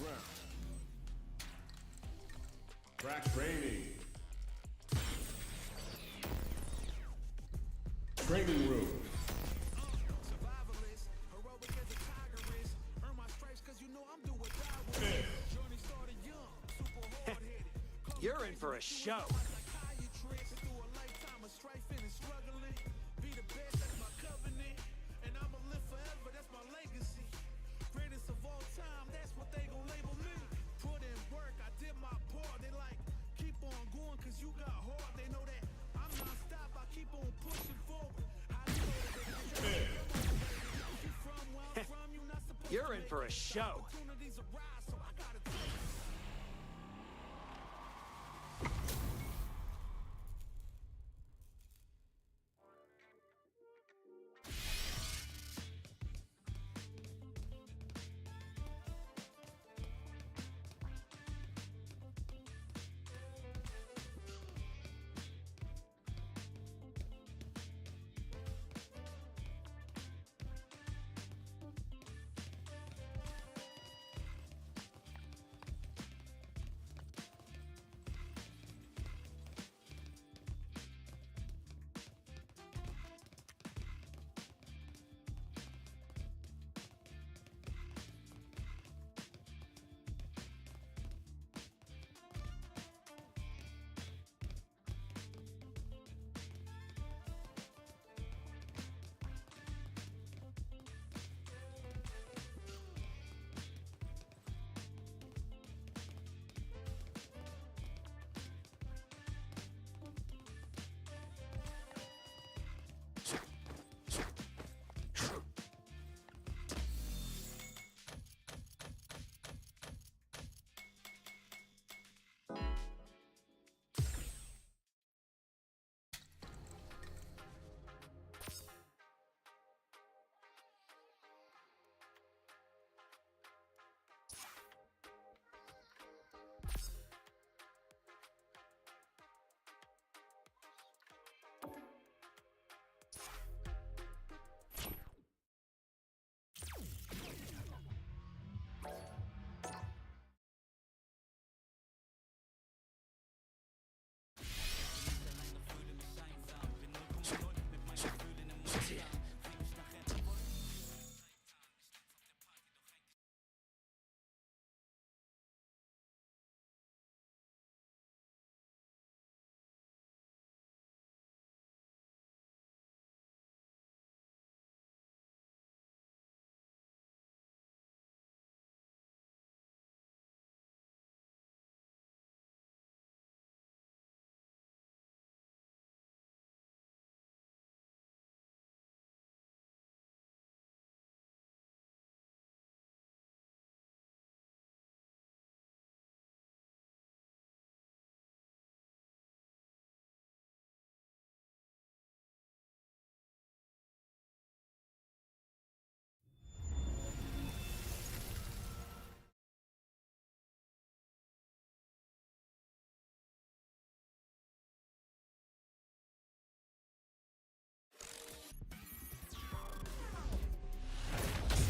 round. Track training. Training room. Survivalist, heroic as a tiger is. Earn my stripes cause you know I'm doing what I was. Journey started young, super hard-headed. You're in for a show. Psychiatrist, through a lifetime of strifing and struggling. Be the best, that's my covenant. And I'ma live forever, that's my legacy. Greatest of all time, that's what they gon' label me. Put in work, I did my part. They like, keep on going cause you got hard. They know that I'm non-stop, I keep on pushing forward. You're in for a show.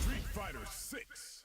Street Fighter 6.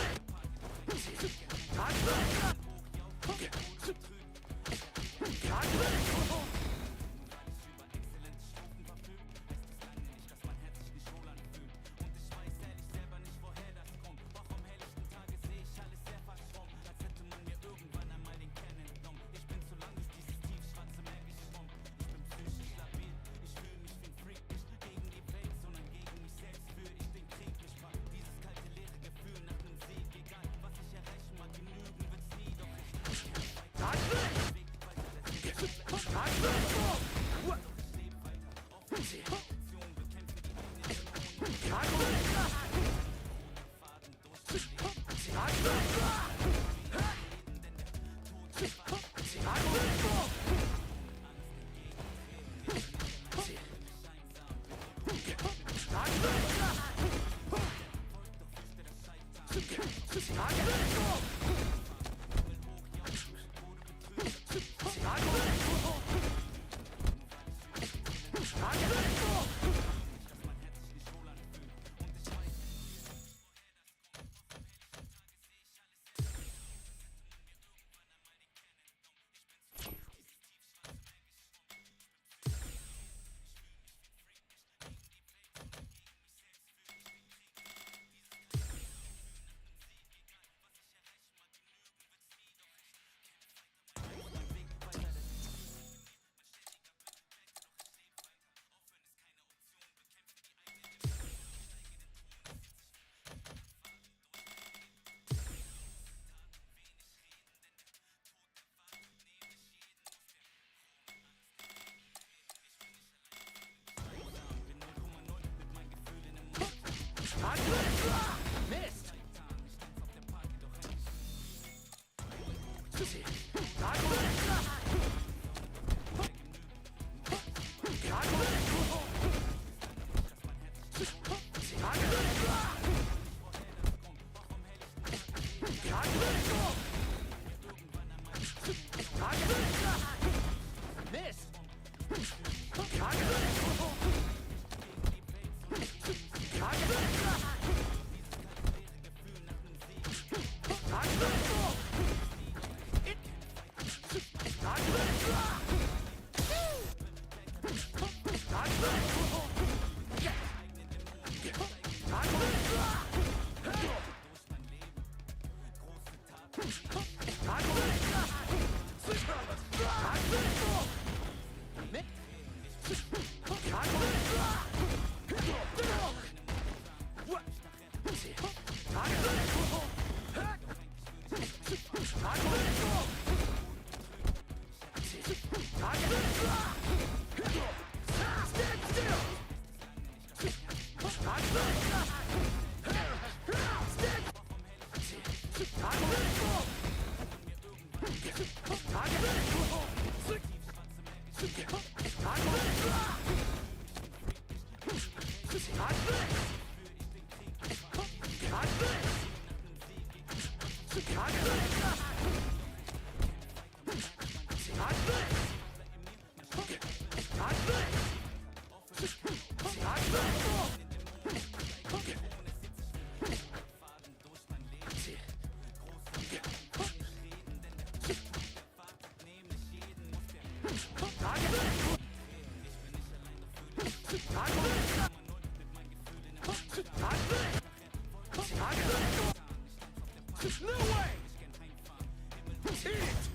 Mist! Mist! No way! Eat it!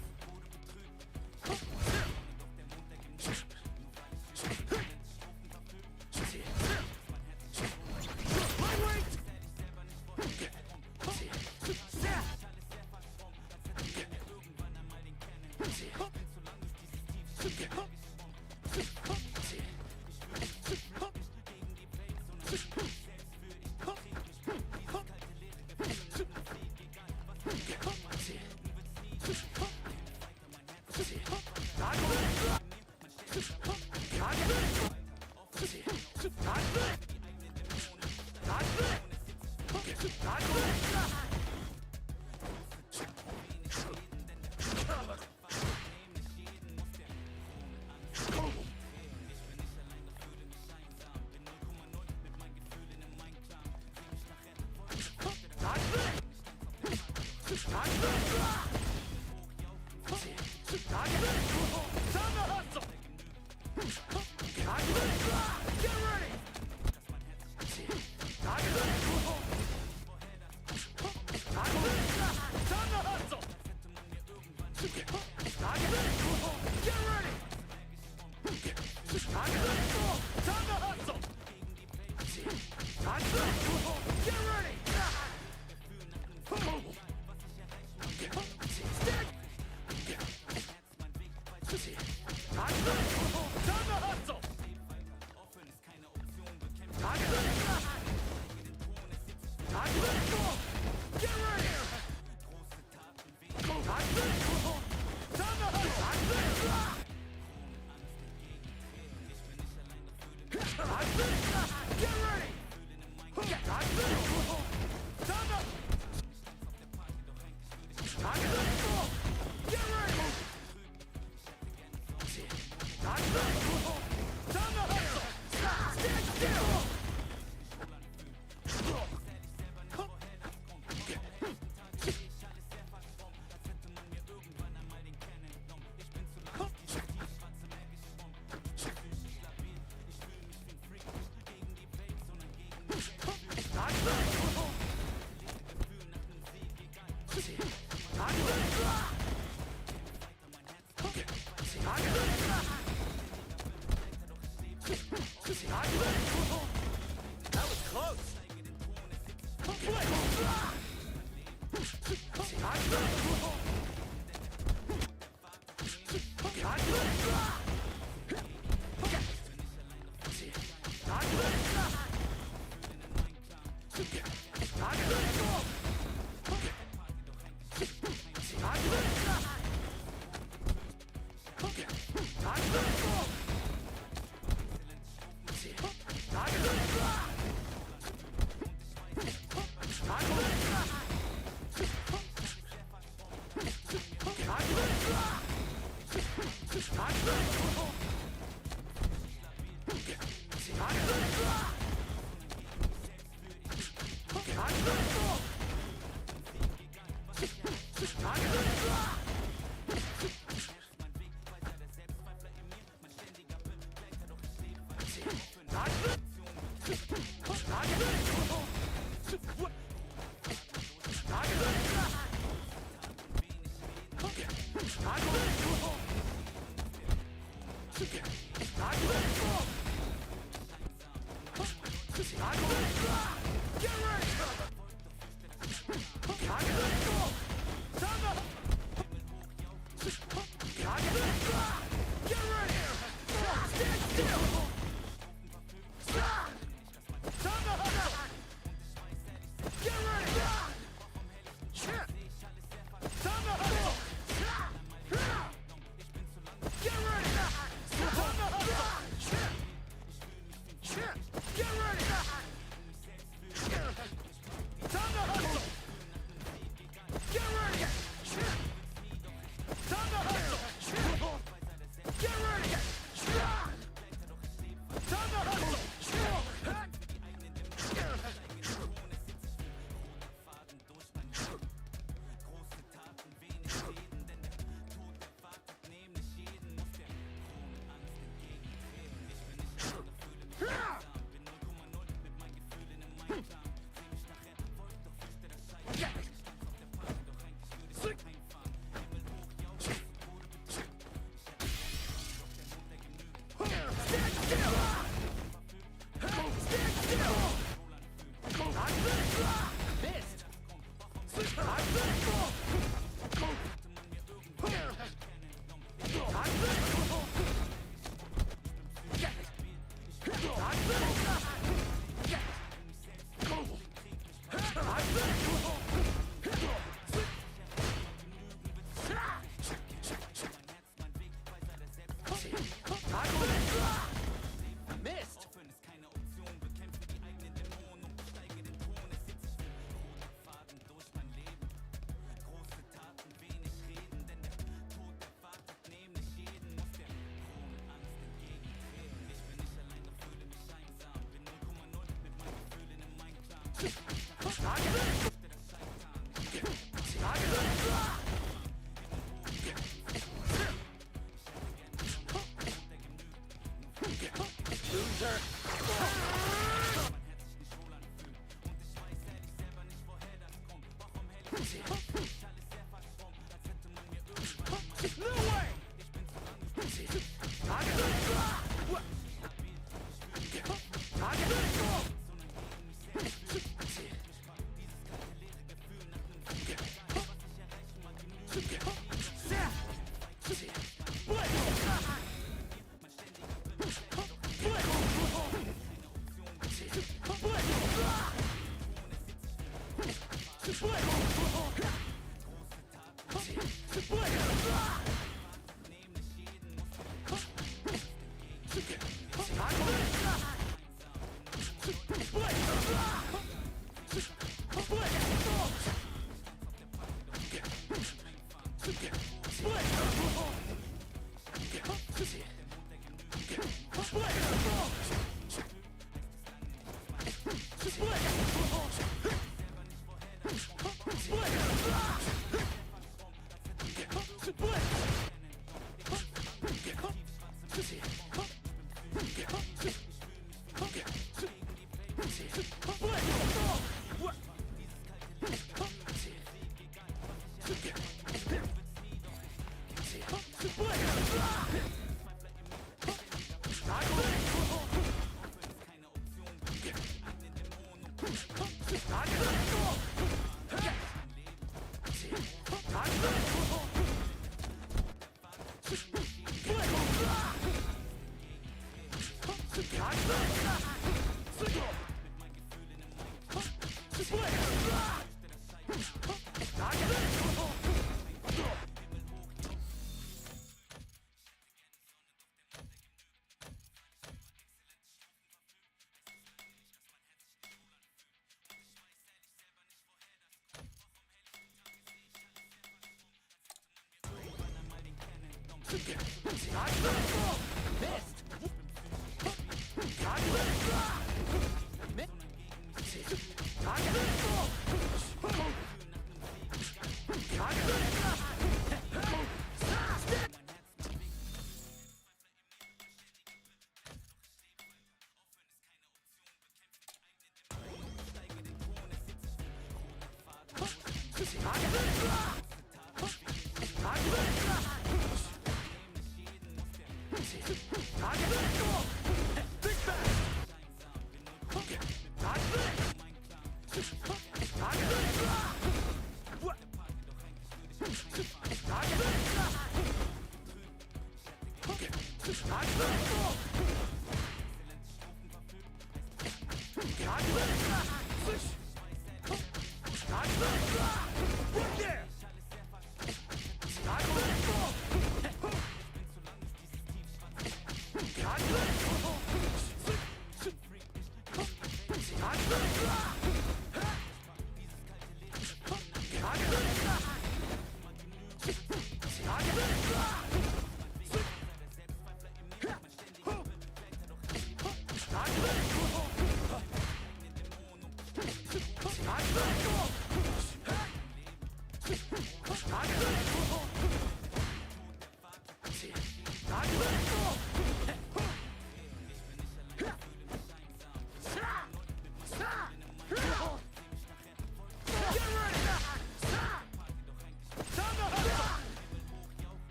Cut!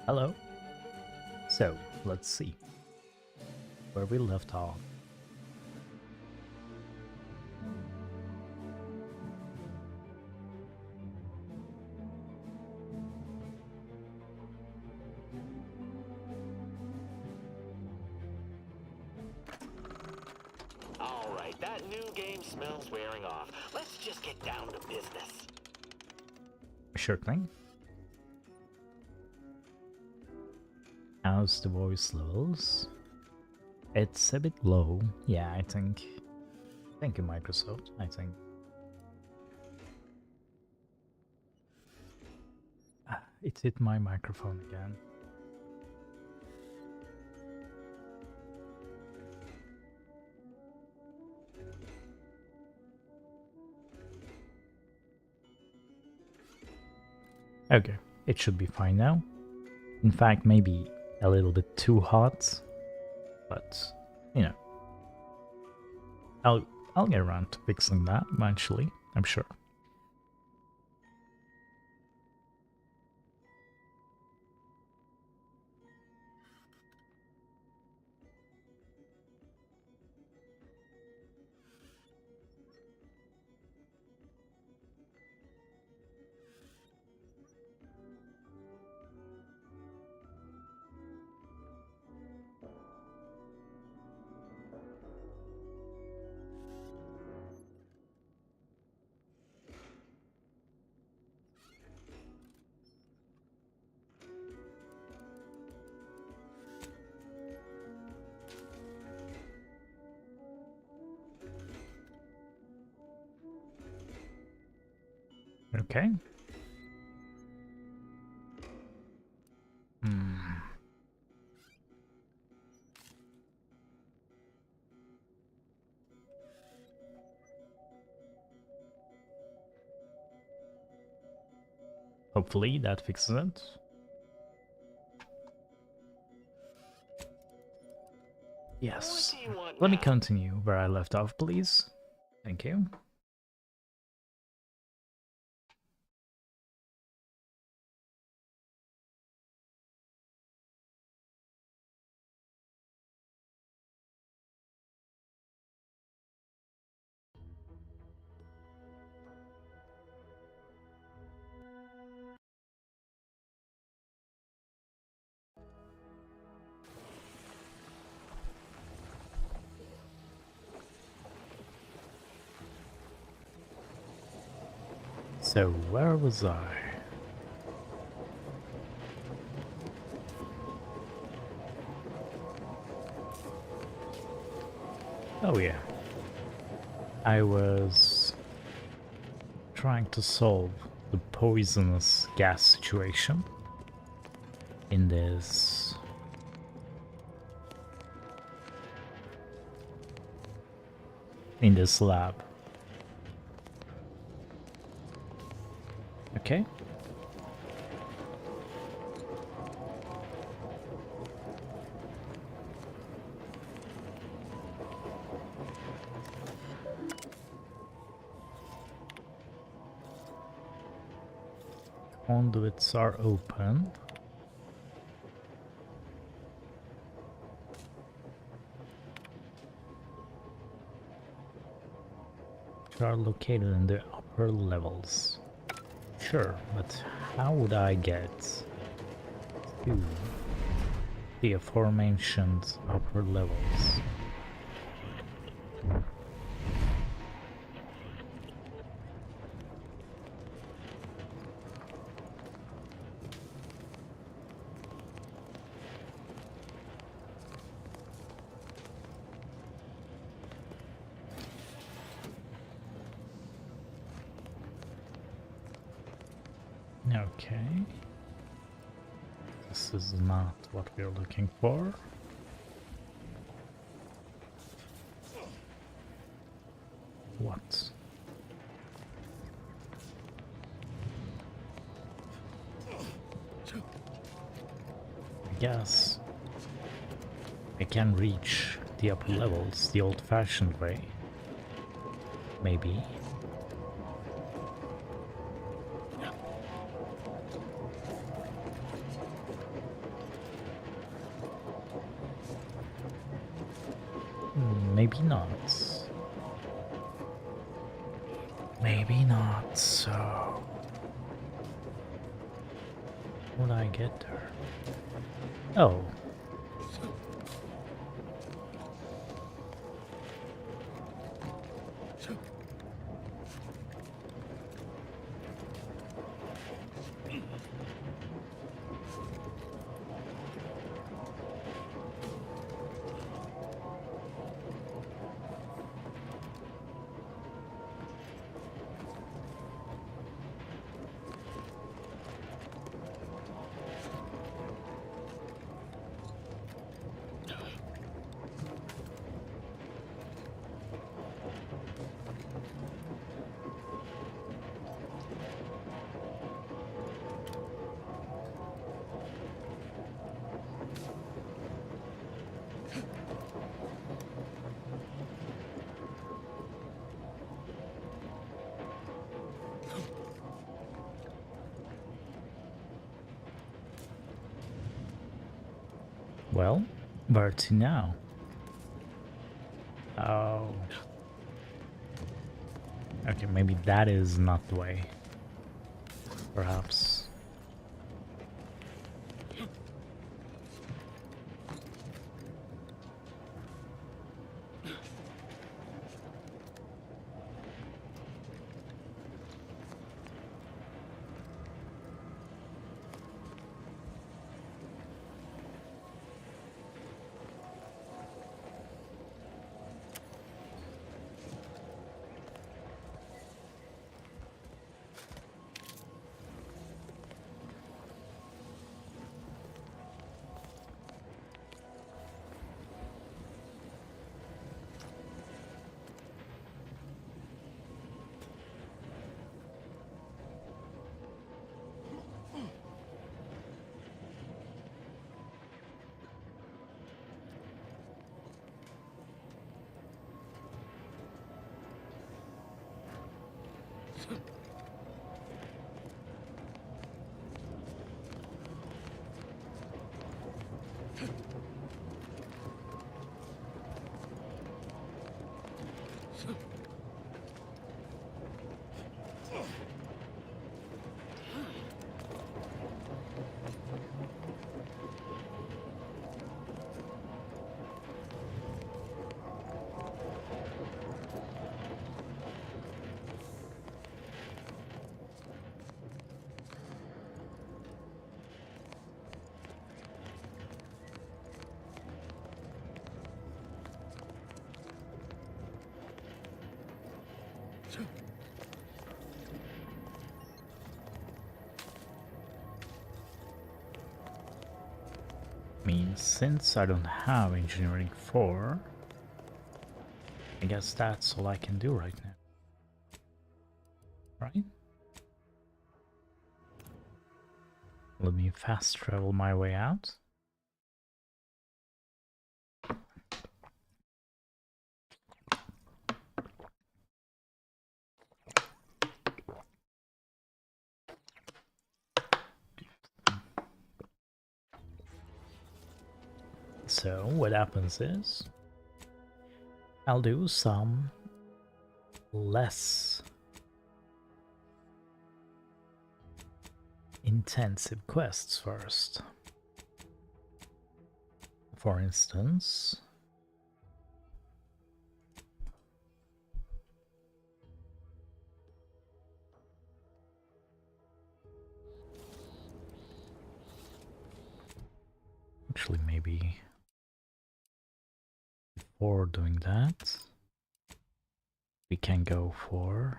Hello. So, let's see where we left off. All right, that new game smells wearing off. Let's just get down to business. Sure thing. How's the voice levels? It's a bit low. Yeah, I think. Thank you, Microsoft. I think. It hit my microphone again. Okay, it should be fine now. In fact, maybe a little bit too hot, but you know, I'll get around to fixing that eventually, I'm sure. Okay. Hopefully that fixes it. Yes. What do you want Let me now? continue where I left off, please. Thank you. So, where was I? Oh yeah. I was trying to solve the poisonous gas situation in this lab. Okay. Conduits are open. Which are located in the upper levels. Sure, but how would I get to the aforementioned upper levels? Okay. This is not what we're looking for. What? I guess I can reach the upper levels the old-fashioned way. Maybe. Maybe not. Maybe not, so... Would I get there? Oh. Well, where to now? Oh. Okay, maybe that is not the way. Perhaps. Means since I don't have engineering 4, I guess that's all I can do right now. Right? Let me fast travel my way out. So what happens is I'll do some less intensive quests first. For instance, actually maybe before doing that, we can go for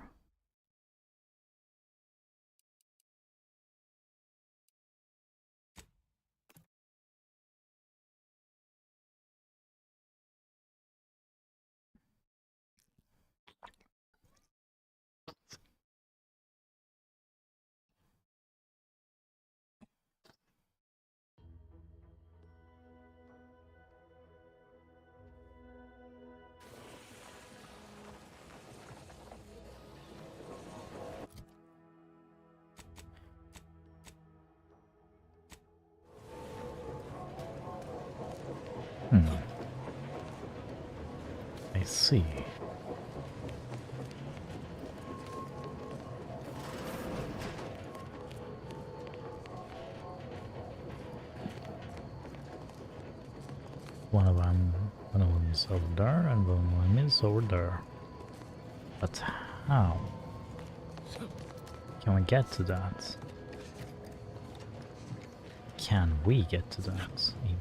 I see. One of them is over there, and one of them is over there. But how can we get to that? Can we get to that, even?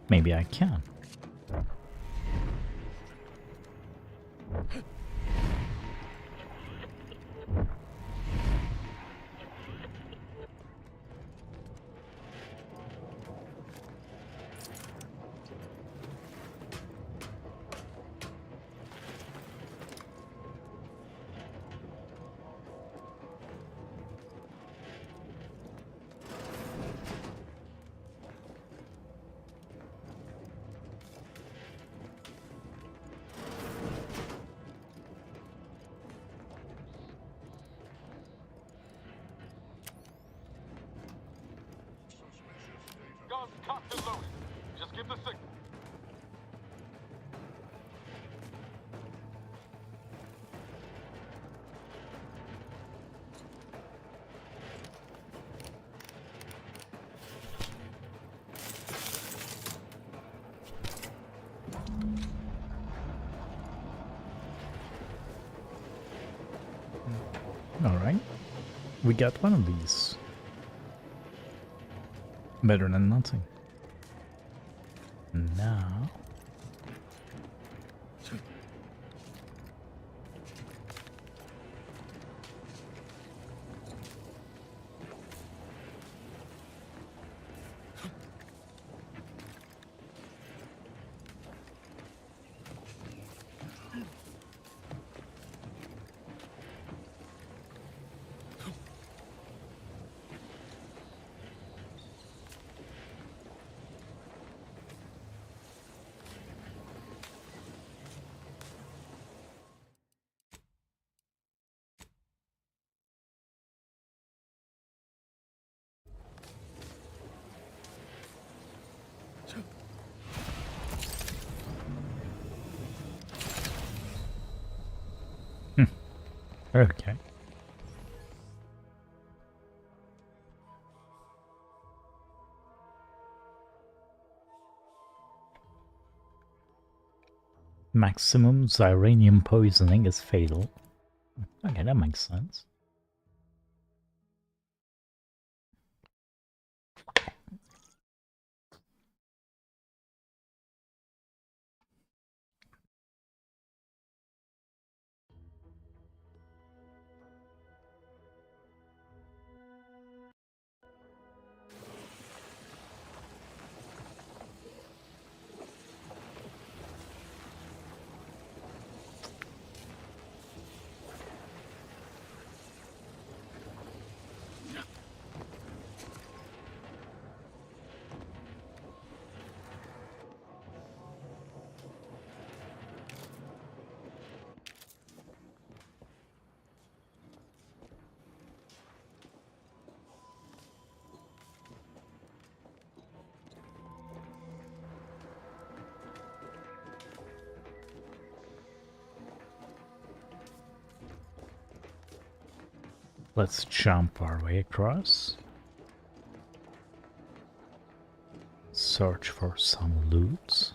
Maybe I can. Guns cocked and loaded. Just give the signal. Alright. We got one of these. Better than nothing. Now... Okay. Maximum xyranium poisoning is fatal. Okay, that makes sense. Let's jump our way across. Search for some loot.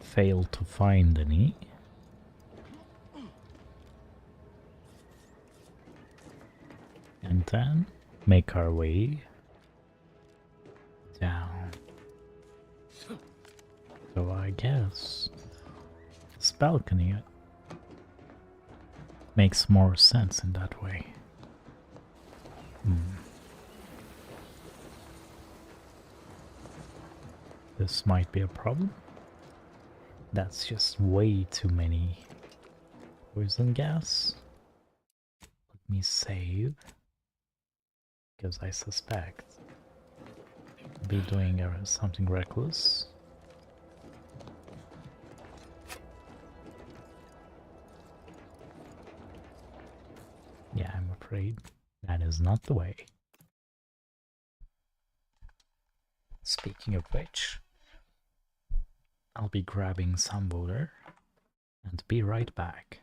Failed to find any. And then make our way down. So I guess this balcony. Makes more sense in that way. This might be a problem. That's just way too many poison gas. Let me save, because I suspect I'll be doing something reckless. Yeah, I'm afraid that is not the way. Speaking of which, I'll be grabbing some water and be right back.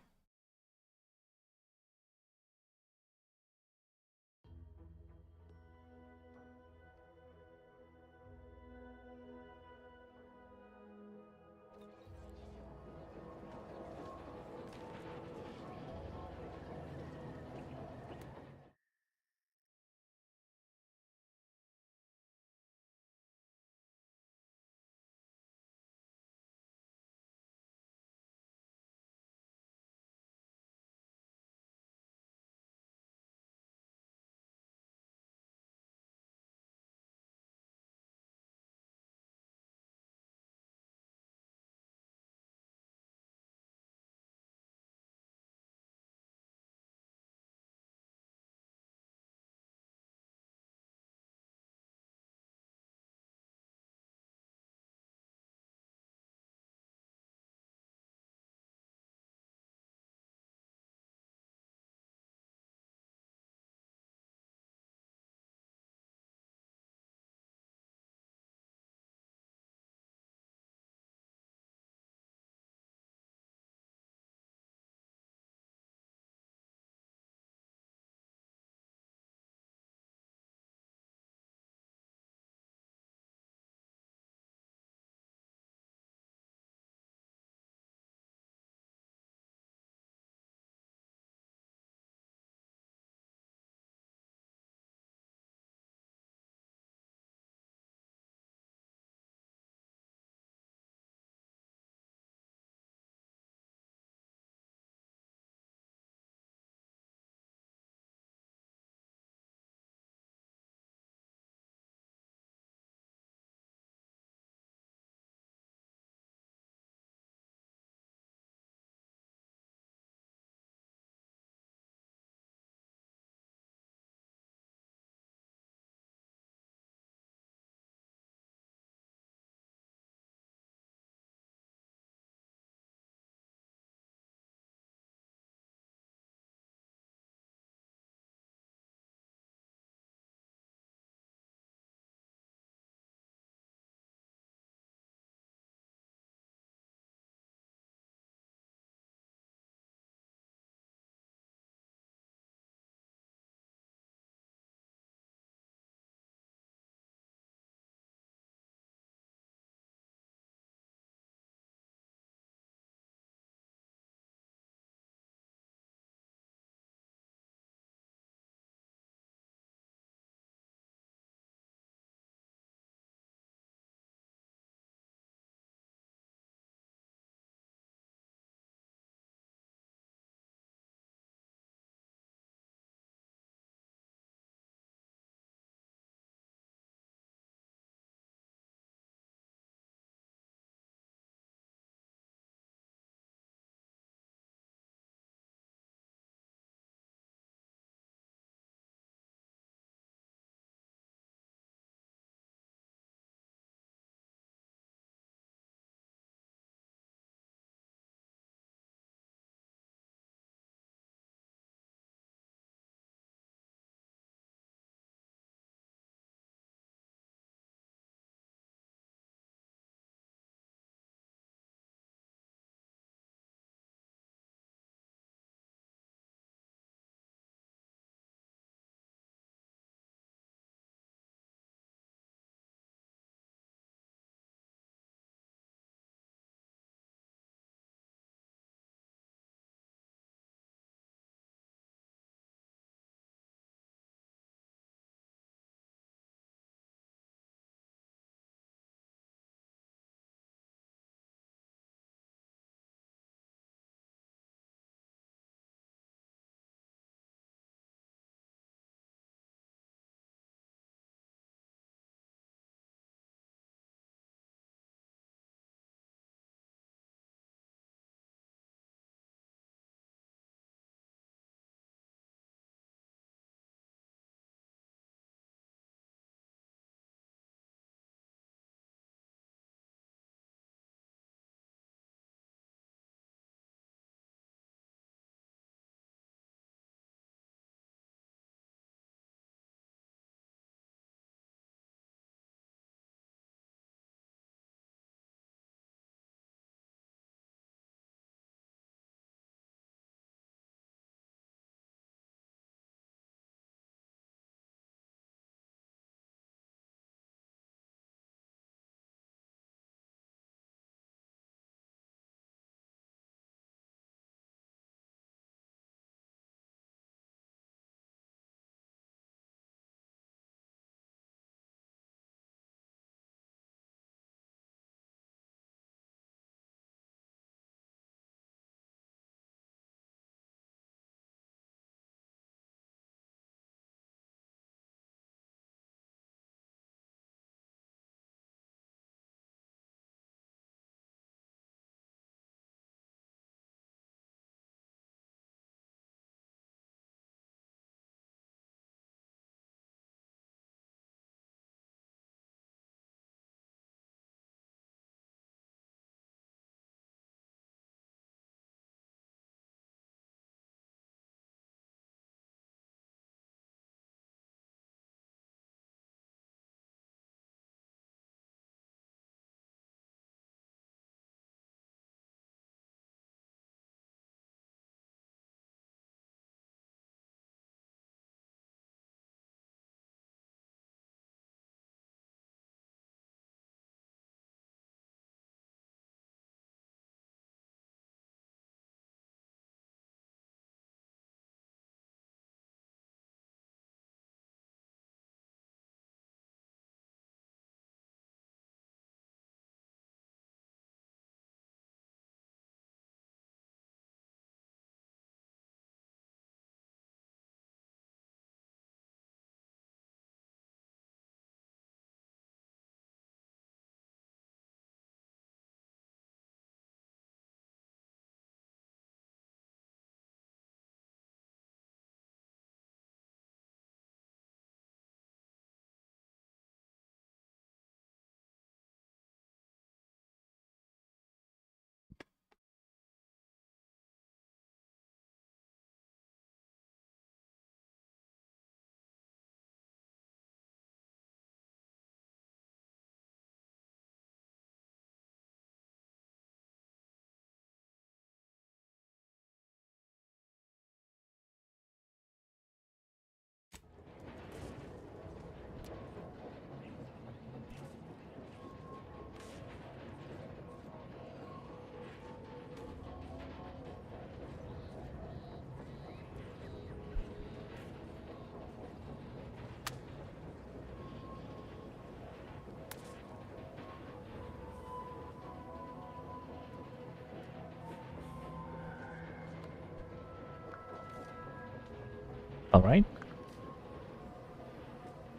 Alright.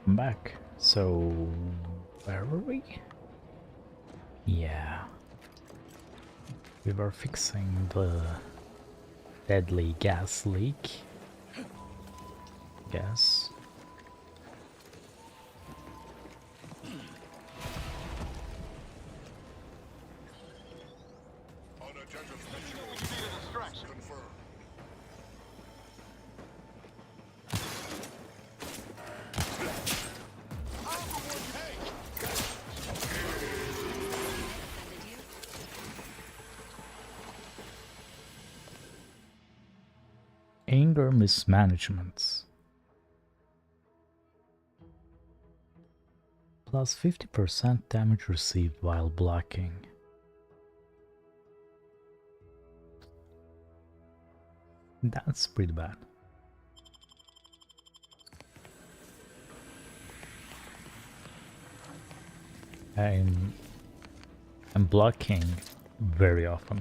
I'm back. So, where were we? Yeah. We were fixing the deadly gas leak. Guess. You need a distraction. Anger mismanagement. Plus 50% damage received while blocking. That's pretty bad. I'm blocking very often.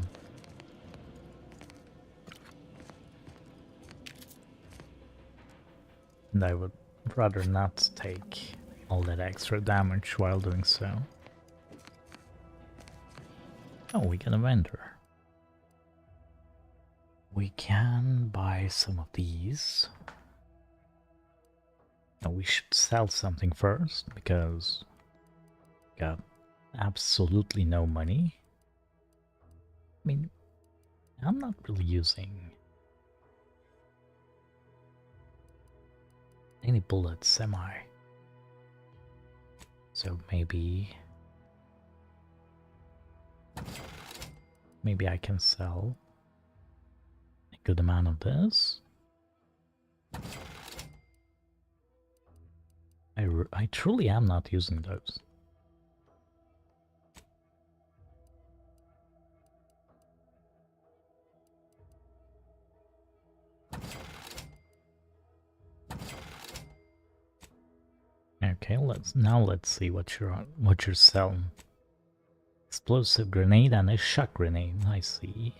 And I would rather not take all that extra damage while doing so. Oh, we can a vendor. We can buy some of these. Now we should sell something first because we got absolutely no money. I mean, I'm not really using any bullets, am I? So maybe I can sell a good amount of this. I truly am not using those. Okay, let's see what you're selling. Explosive grenade and a shock grenade. I see.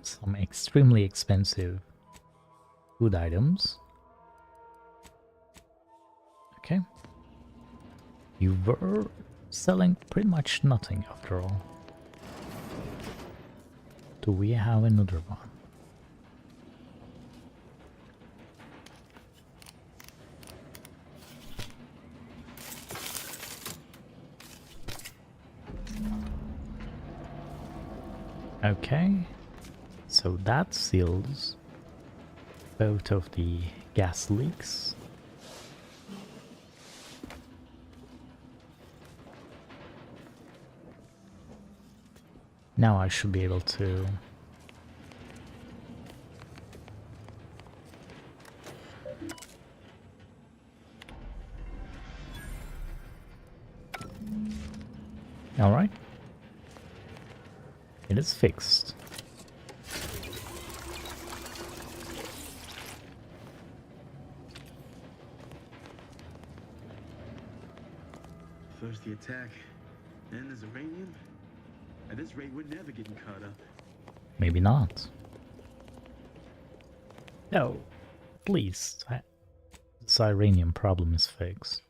Some extremely expensive food items. Okay. You were selling pretty much nothing after all. Do we have another one? Okay, so that seals both of the gas leaks. Now I should be able to all right. It is fixed. First the attack, then there's uranium. At this rate, we're never getting caught up. Maybe not. No, at least this uranium problem is fixed.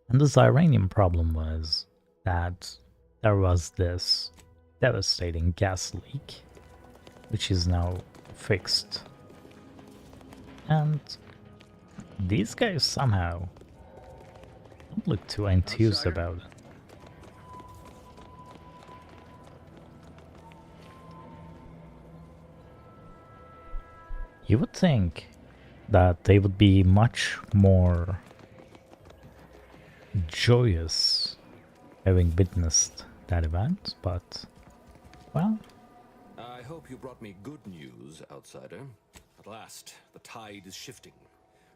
And this uranium problem was that there was this devastating gas leak, which is now fixed. And these guys somehow don't look too enthused about it. You would think that they would be much more joyous having witnessed that event, but, well... I hope you brought me good news, outsider. At last, the tide is shifting.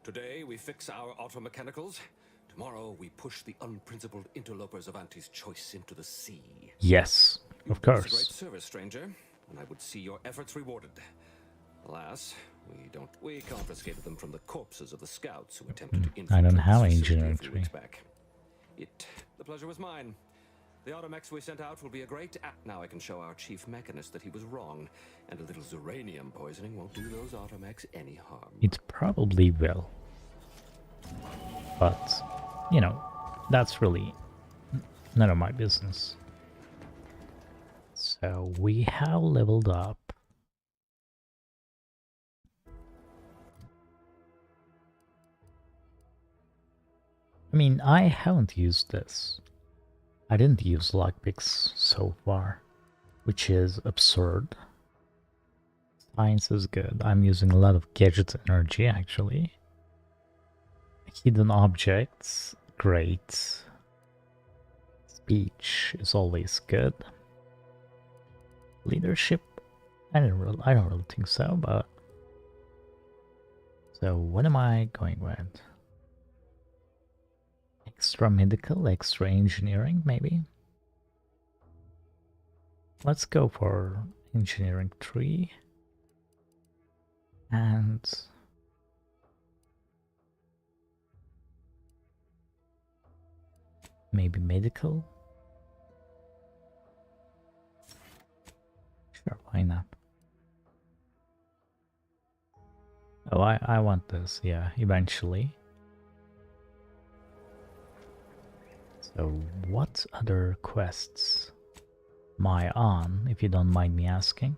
Today, we fix our automechanicals. Tomorrow, we push the unprincipled interlopers of Auntie's choice into the sea. Yes, of It's a great course. service, stranger, and I would see your efforts rewarded. Alas, we confiscated them from the corpses of the scouts who attempted to I don't infiltrate have the facility engineering a few tree. weeks back. The pleasure was mine. The automechs we sent out will be a great now I can show our chief mechanist that he was wrong, and a little uranium poisoning won't do those automechs any harm. It probably will. But, you know, that's really none of my business. So we have leveled up. I mean, I haven't used this. I didn't use lockpicks so far, which is absurd. Science is good. I'm using a lot of gadget energy, actually. Hidden objects, great. Speech is always good. Leadership, I don't really think so, but... So what am I going with? Extra medical, extra engineering, maybe? Let's go for engineering 3. And... maybe medical? Sure, why not? Oh, I want this, yeah, eventually. So, what other quests am I on, if you don't mind me asking?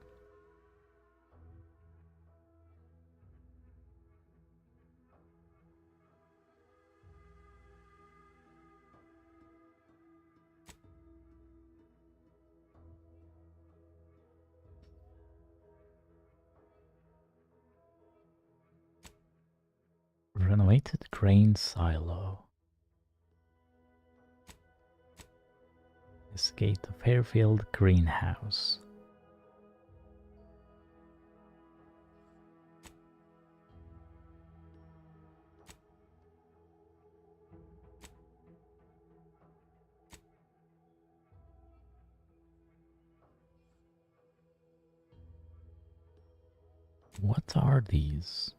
Renovated grain silo. Escape the Fairfield greenhouse. What are these?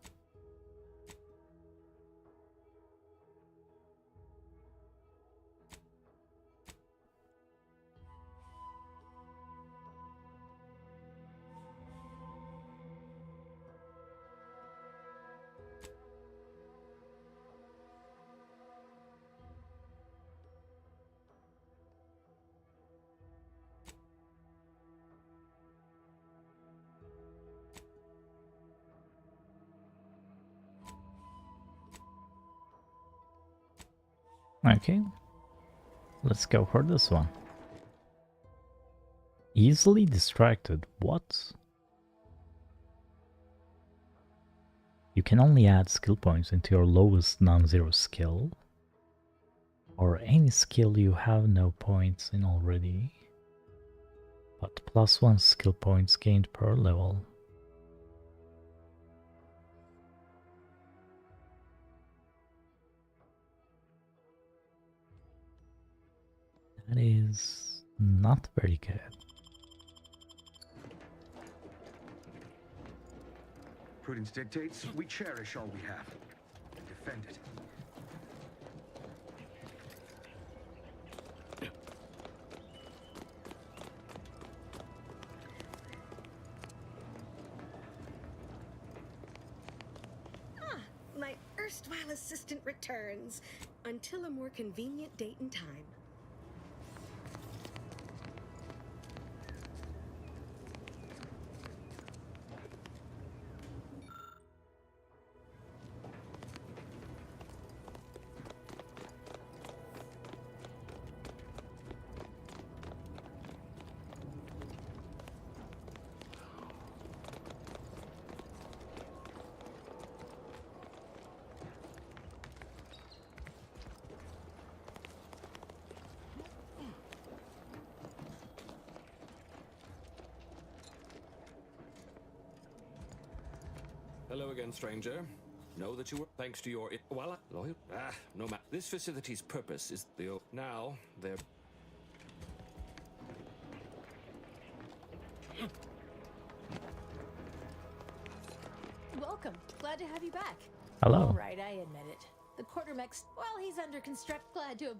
Okay, let's go for this one. Easily distracted, what? You can only add skill points into your lowest non-zero skill, or any skill you have no points in already, but +1 skill points gained per level. That is not very good. Prudence dictates we cherish all we have and defend it. My erstwhile assistant returns until a more convenient date and time. Hello again, stranger. Know that you were thanks to your well, loyal. No matter. This facility's purpose is the now they're. Welcome. Glad to have you back. Hello. All right, I admit it. The quartermech's, well, he's under construct. Glad to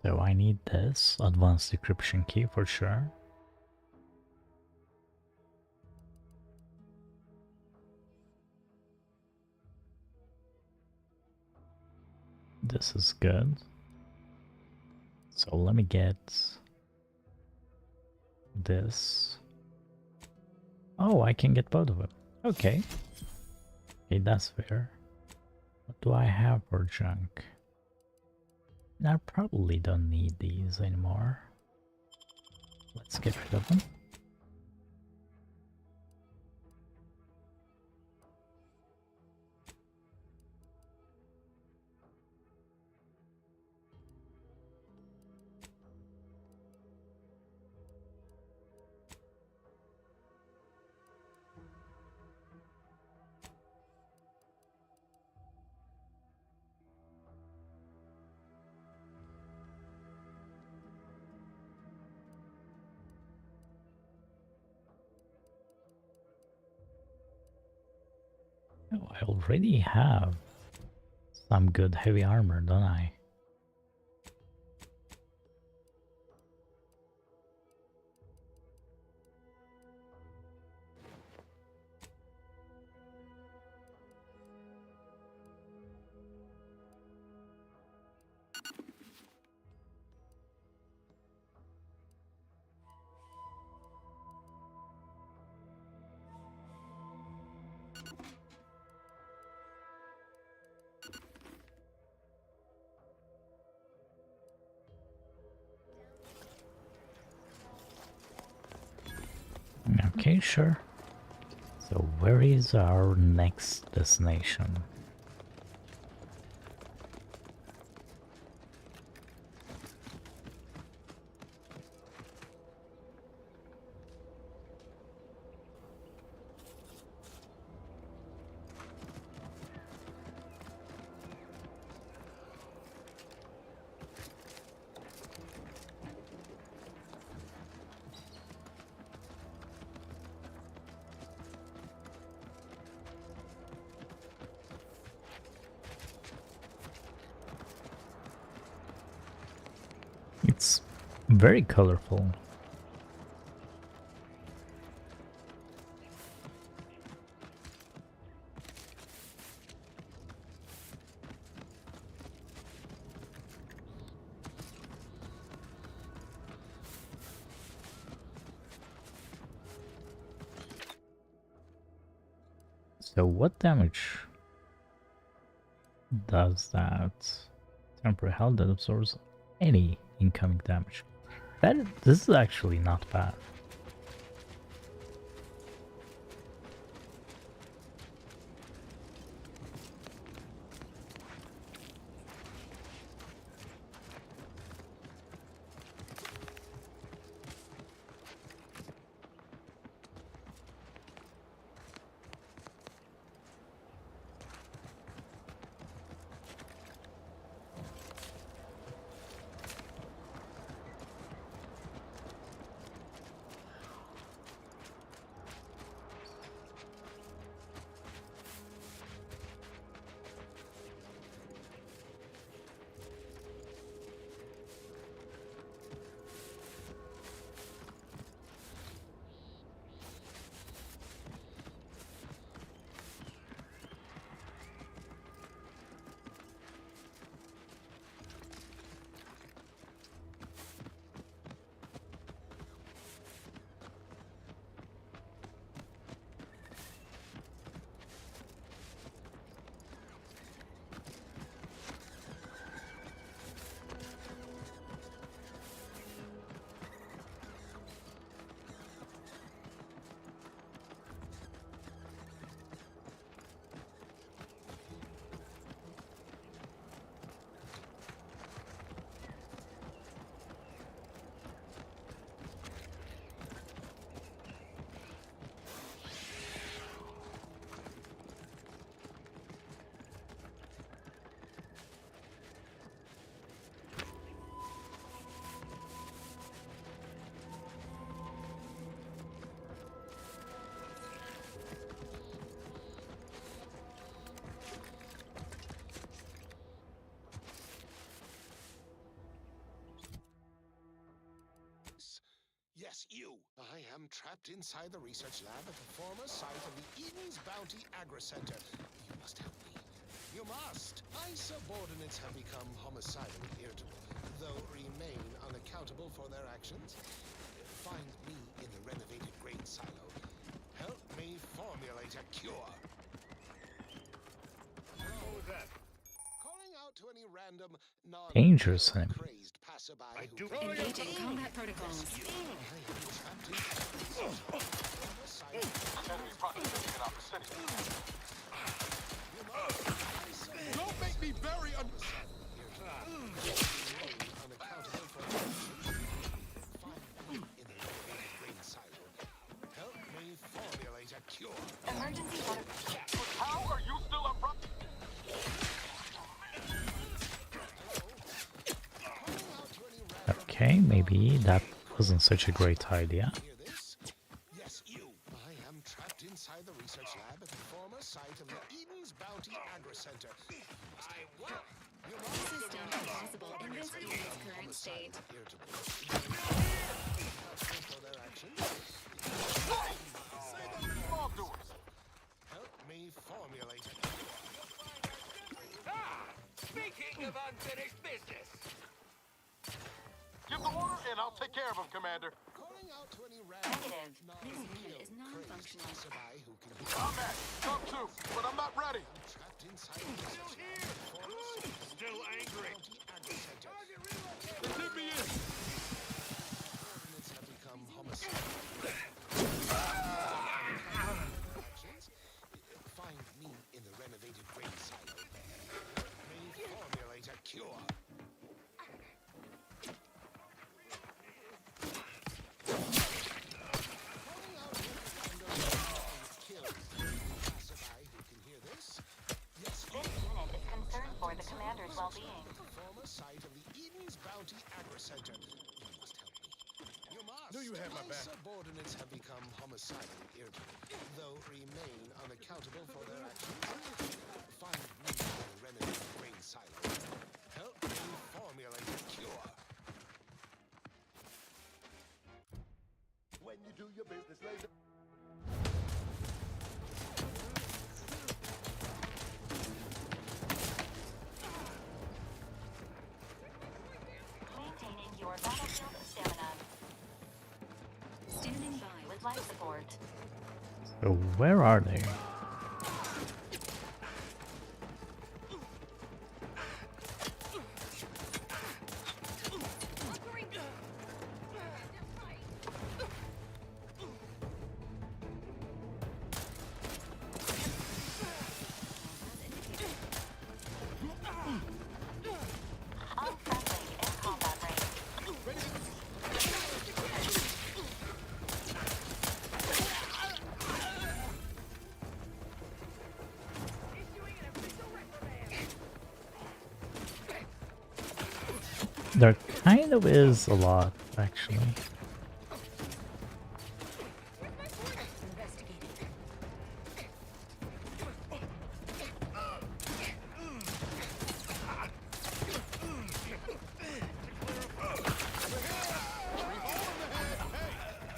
So I need this advanced decryption key for sure. This is good. So let me get this. Oh, I can get both of them. Okay. Okay, that's fair. What do I have for junk? I probably don't need these anymore. Let's get rid of them. Oh, I already have some good heavy armor, don't I? Okay, sure. So where is our next destination? It's very colorful. So what damage does that temporary health that absorbs any incoming damage? This is actually not bad. Yes, you. I am trapped inside the research lab at the former site of the Eden's Bounty Agri Center. You must help me. You must. My subordinates have become homicidally irritable, though remain unaccountable for their actions. Find me in the renovated grain silo. Help me formulate a cure. What was that? Calling out to any random Dangerous enemy. crazed passerby who Engaging combat protocols. Don't make me very unaccountable for their actions. Find me in the renovated grain silo. Help me formulate a cure. Emergency protocol. How are you still up front? Okay, maybe that wasn't such a great idea. Hear this? Yes, you. I am trapped inside the research lab at the former site of the Eden's Bounty Agri Center. I will. System impossible in this unit's current state. For their actions. Help me formulate a Speaking of unfinished business. Give the order and I'll take care of him, Commander. calling out to any random This unit is non-functional. passerby who can I'm at Top 2, but I'm not ready. trapped inside the research lab at the former site of the Still angry. Bounty Agri Center. They did me in. Coordinates have become homicidal. Actions. Find me in the renovated grain silo. May formulate a cure. Calling out to any random killed passerby who can hear this. Yes, This unit is concerned for the commander's well-being. the former site of the Eden's Bounty Agri Center. You must help me. You must. Knew you had my back. Subordinates have become homicidally irritable, though remain unaccountable for their actions. Find me in the renovated grain silo. Help me formulate a cure. When you do your business, laser. Maintaining your battlefield stamina. Standing by. With life support. So where are they? Unfriendly in combat range. There kind of is a lot, actually.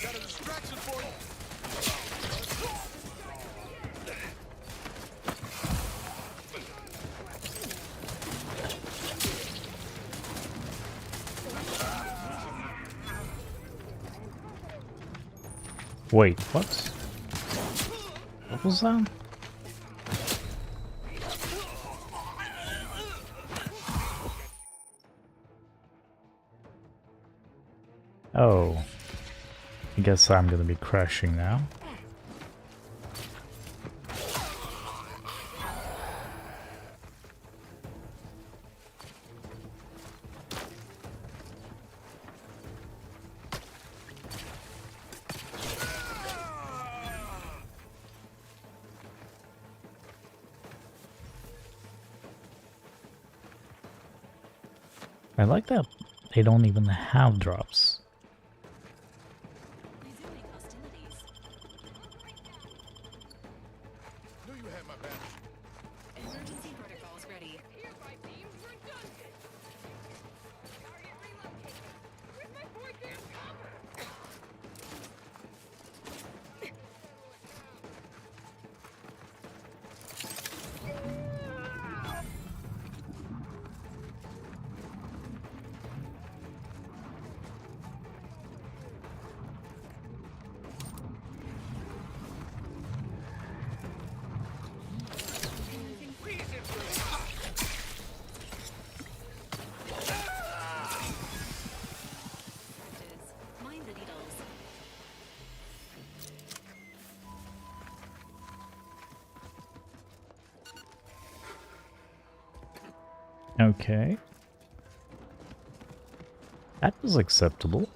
Got a distraction for you. Wait, what? What was that? Oh. I guess I'm gonna be crashing now. I like that they don't even have drops. Resuming hostilities. Knew you had my back. Emergency protocols ready. Okay. That was acceptable.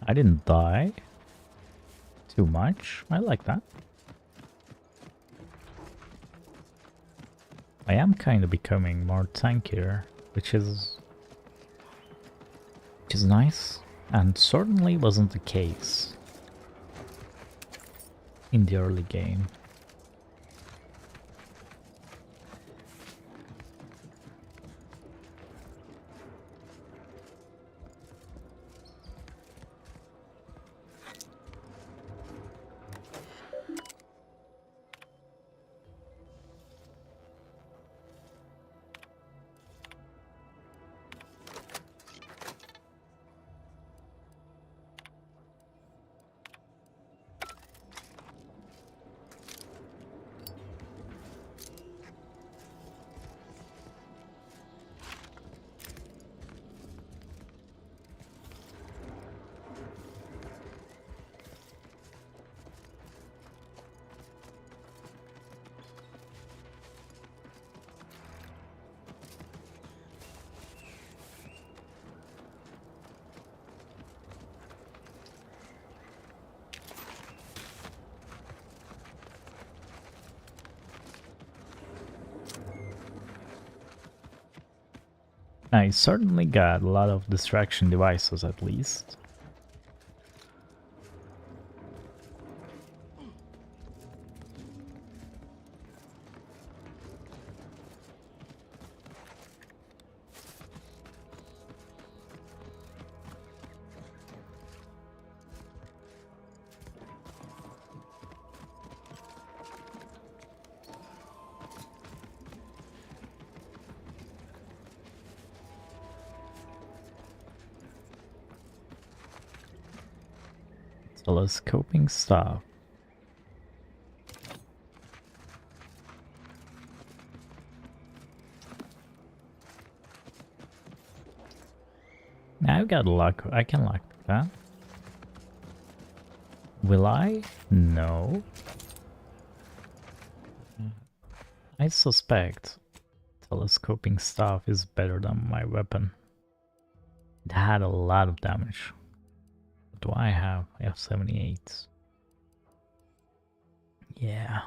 I didn't die too much. I like that. I am kind of becoming more tankier, which is nice, and certainly wasn't the case in the early game. I certainly got a lot of distraction devices at least. Telescoping stuff. Now I've got luck. I can lock that. Will I? No. I suspect telescoping stuff is better than my weapon. It had a lot of damage. What do I have? I have 78. Yeah.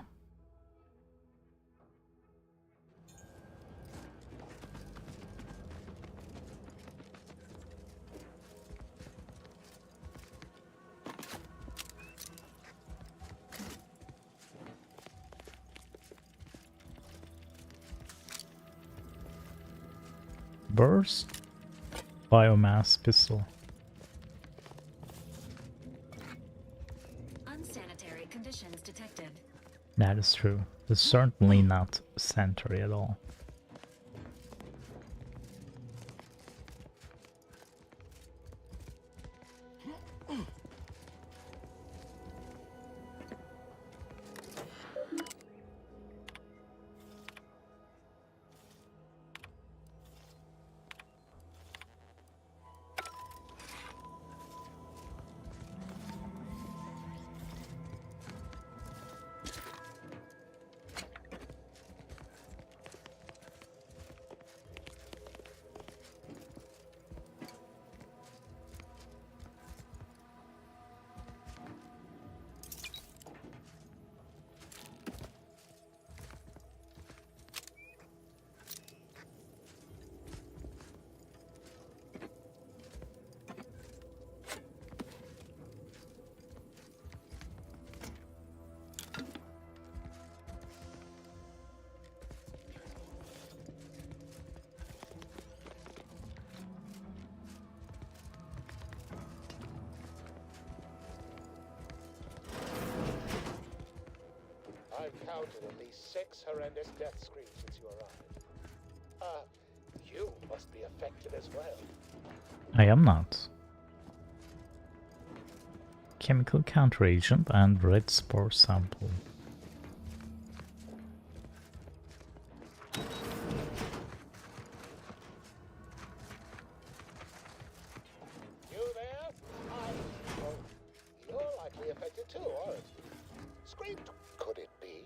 Burst biomass pistol. Unsanitary conditions detected. That is true. It's certainly not sanitary at all. I've counted at least 6 horrendous death screams since you arrived. You must be affected as well. I am not. Chemical counteragent and red spore sample. You there? Oh, you're likely affected too, aren't you? Screamed, could it be?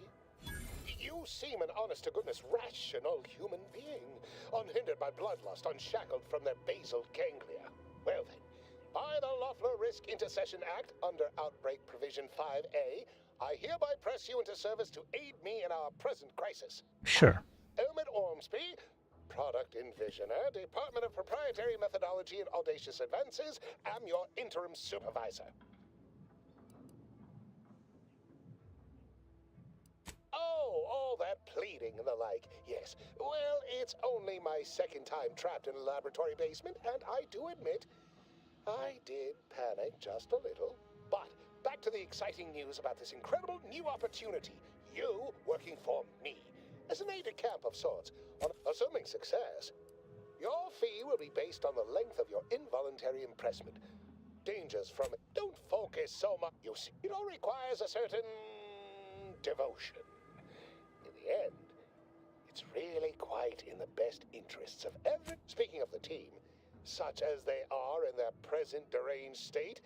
You You seem an honest-to-goodness rational human being, unhindered by bloodlust, unshackled from their basal ganglia. Well then, by the Loeffler Risk Intercession Act, under Outbreak Provision 5A, I hereby press you into service to aid me in our present crisis. Sure. Elmet Ormsby, Product Envisioner, Department of Proprietary Methodology and Audacious Advances, am your interim supervisor. Oh, all that pleading and the like. Yes. Well, it's only my second time trapped in a laboratory basement, and I do admit, I did panic just a little. But back to the exciting news about this incredible new opportunity. You working for me, as an aide-de-camp of sorts, assuming success. Your fee will be based on the length of your involuntary impressment. Dangers from it don't focus so much. You see, it all requires a certain devotion. In the end, it's really quite in the best interests of every... Speaking of the team, such as they are in their present deranged state,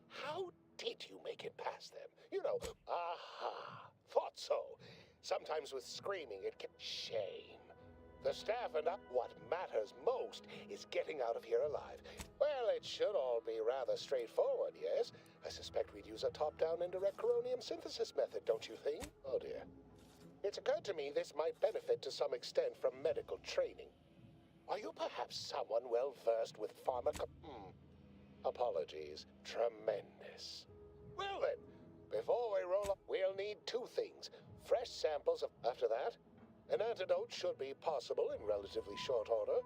how did you make it past them? You know, aha, thought so. Sometimes with screaming, it can... Shame. The staff and what matters most is getting out of here alive. Well, it should all be rather straightforward, yes? I suspect we'd use a top-down indirect coronium synthesis method, don't you think? Oh dear. It's occurred to me this might benefit to some extent from medical training. Are you perhaps someone well-versed with apologies. Tremendous. Well then, before we roll up, we'll need two things. Fresh samples of... After that, an antidote should be possible in relatively short order,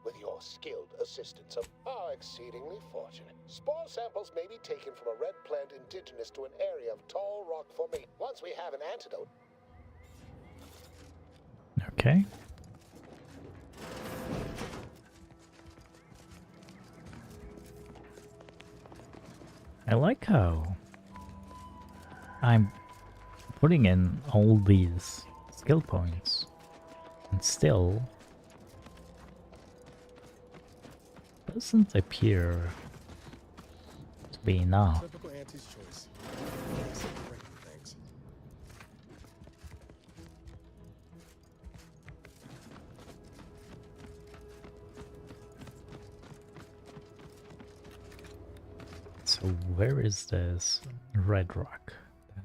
with your skilled assistance of... How exceedingly fortunate. Spore samples may be taken from a red plant indigenous to an area of tall rock formation. Once we have an antidote... Okay. I like how I'm putting in all these skill points and still doesn't appear to be enough. Typical Auntie's choice. Great, thanks. So where is this red rock then?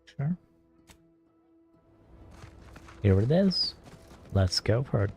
Sure. Here it is. Let's go for it.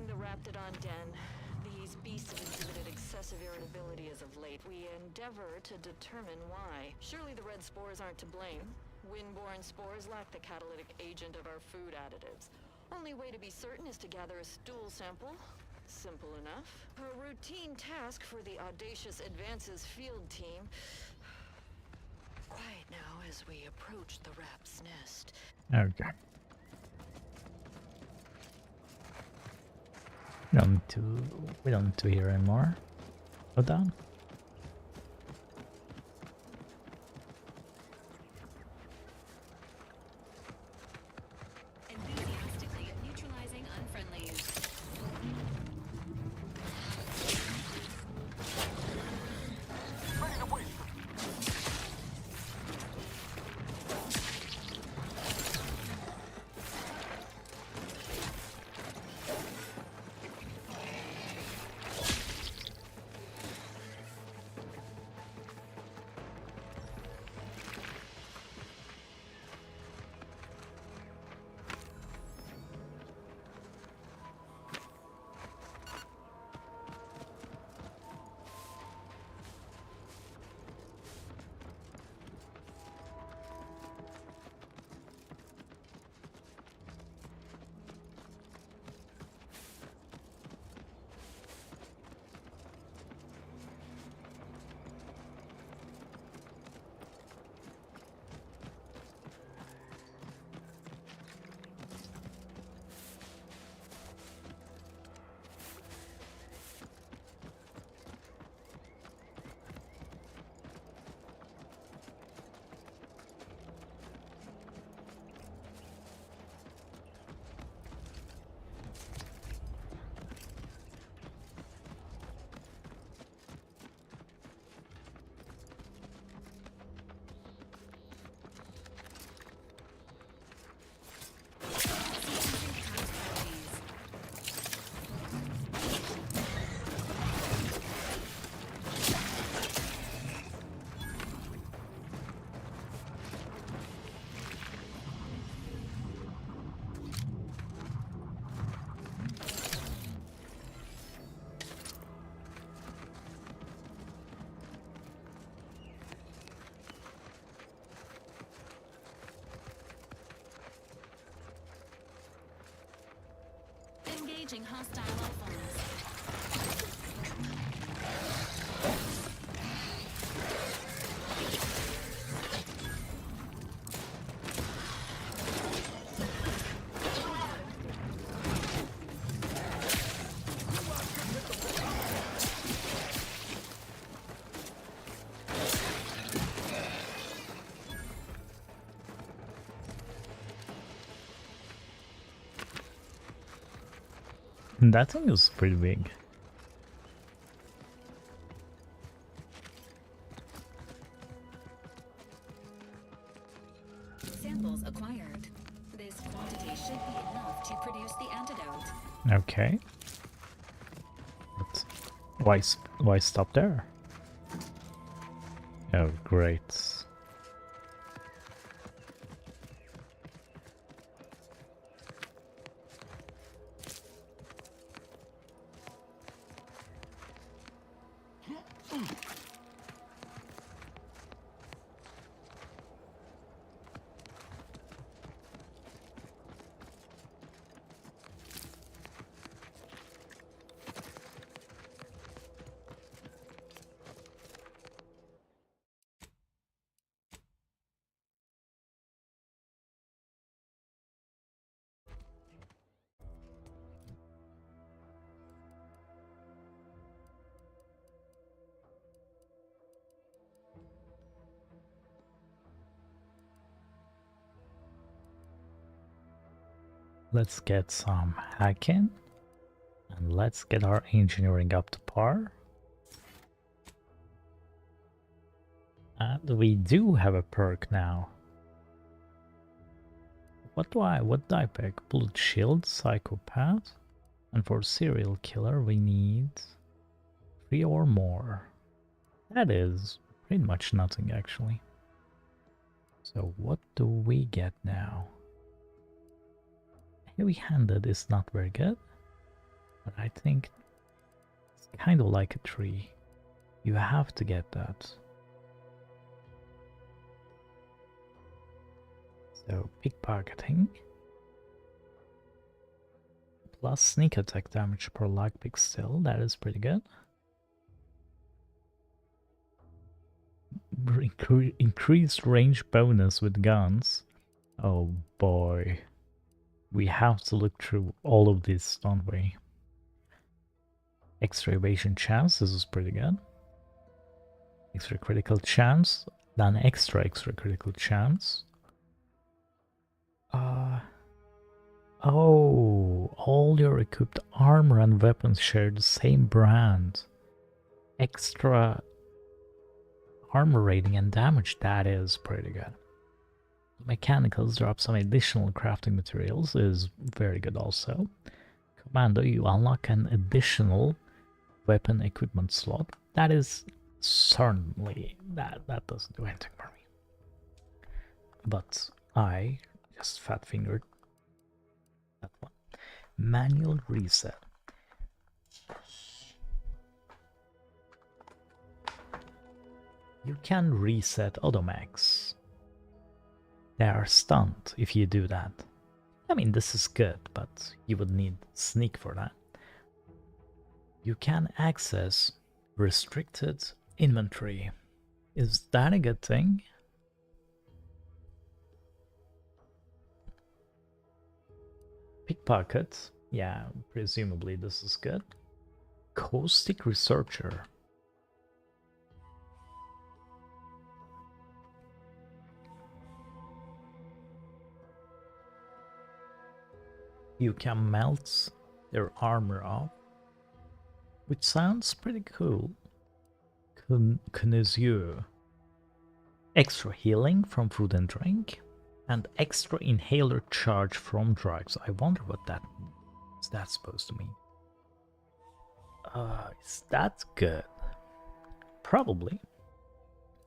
The Raptidon Den. These beasts have exhibited excessive irritability as of late. We endeavor to determine why. Surely the red spores aren't to blame. Windborne spores lack the catalytic agent of our food additives. Only way to be certain is to gather a stool sample. Simple enough. A routine task for the Audacious Advances field team. Quiet now as we approach the rap's nest. Okay. We don't need to hear anymore. Go down. Enthusiastically neutralizing unfriendly use. Engaging hostile alphas. That thing is pretty big. Samples acquired. This quantity should be enough to produce the antidote. Okay. But why stop there? Oh, great. Let's get some hacking and let's get our engineering up to par. And we do have a perk now. What did I pick? Bullet Shield, Psychopath, and for Serial Killer we need 3 or more. That is pretty much nothing actually. So what do we get now? Heavy-handed is not very good, but I think it's kind of like a tree. You have to get that. So pickpocketing plus sneak attack damage per lockpick still, that is pretty good. Increased range bonus with guns. Oh boy. We have to look through all of this, don't we? Extra evasion chance, this is pretty good. Extra critical chance, then extra critical chance. Oh, all your equipped armor and weapons share the same brand. Extra armor rating and damage, that is pretty good. Mechanicals drop some additional crafting materials, is very good also. Commando, you unlock an additional weapon equipment slot. That is certainly, that doesn't do anything for me. But I just fat fingered that one. Manual reset. You can reset automax. They are stunned if you do that. I mean, this is good, but you would need sneak for that. You can access restricted inventory. Is that a good thing? Pickpocket. Yeah, presumably this is good. Caustic Researcher. You can melt their armor off, which sounds pretty cool. Connoisseur. Extra healing from food and drink, and extra inhaler charge from drugs. I wonder what that is that supposed to mean. Is that good? Probably.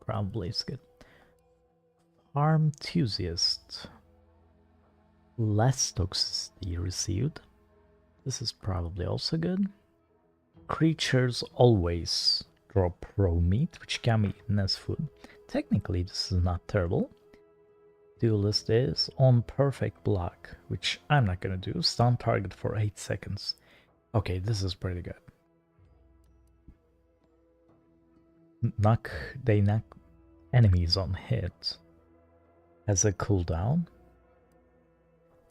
Probably it's good. Farm enthusiast. Less toxicity received. This is probably also good. Creatures always drop raw meat, which can be eaten as food. Technically, this is not terrible. Duelist is on perfect block, which I'm not gonna do. Stun target for 8 seconds. Okay, this is pretty good. They knock enemies on hit. As a cooldown.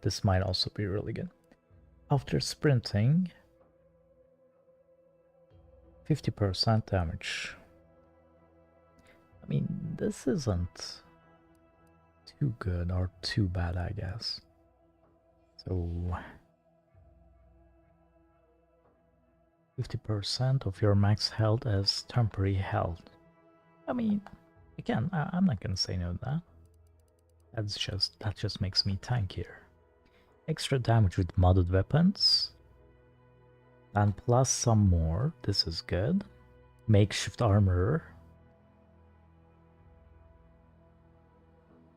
This might also be really good. After sprinting, 50% damage. I mean, this isn't too good or too bad, I guess. So 50% of your max health as temporary health. I mean, again, I'm not gonna say no to that. That just makes me tankier. Extra damage with modded weapons. And plus some more. This is good. Makeshift armor.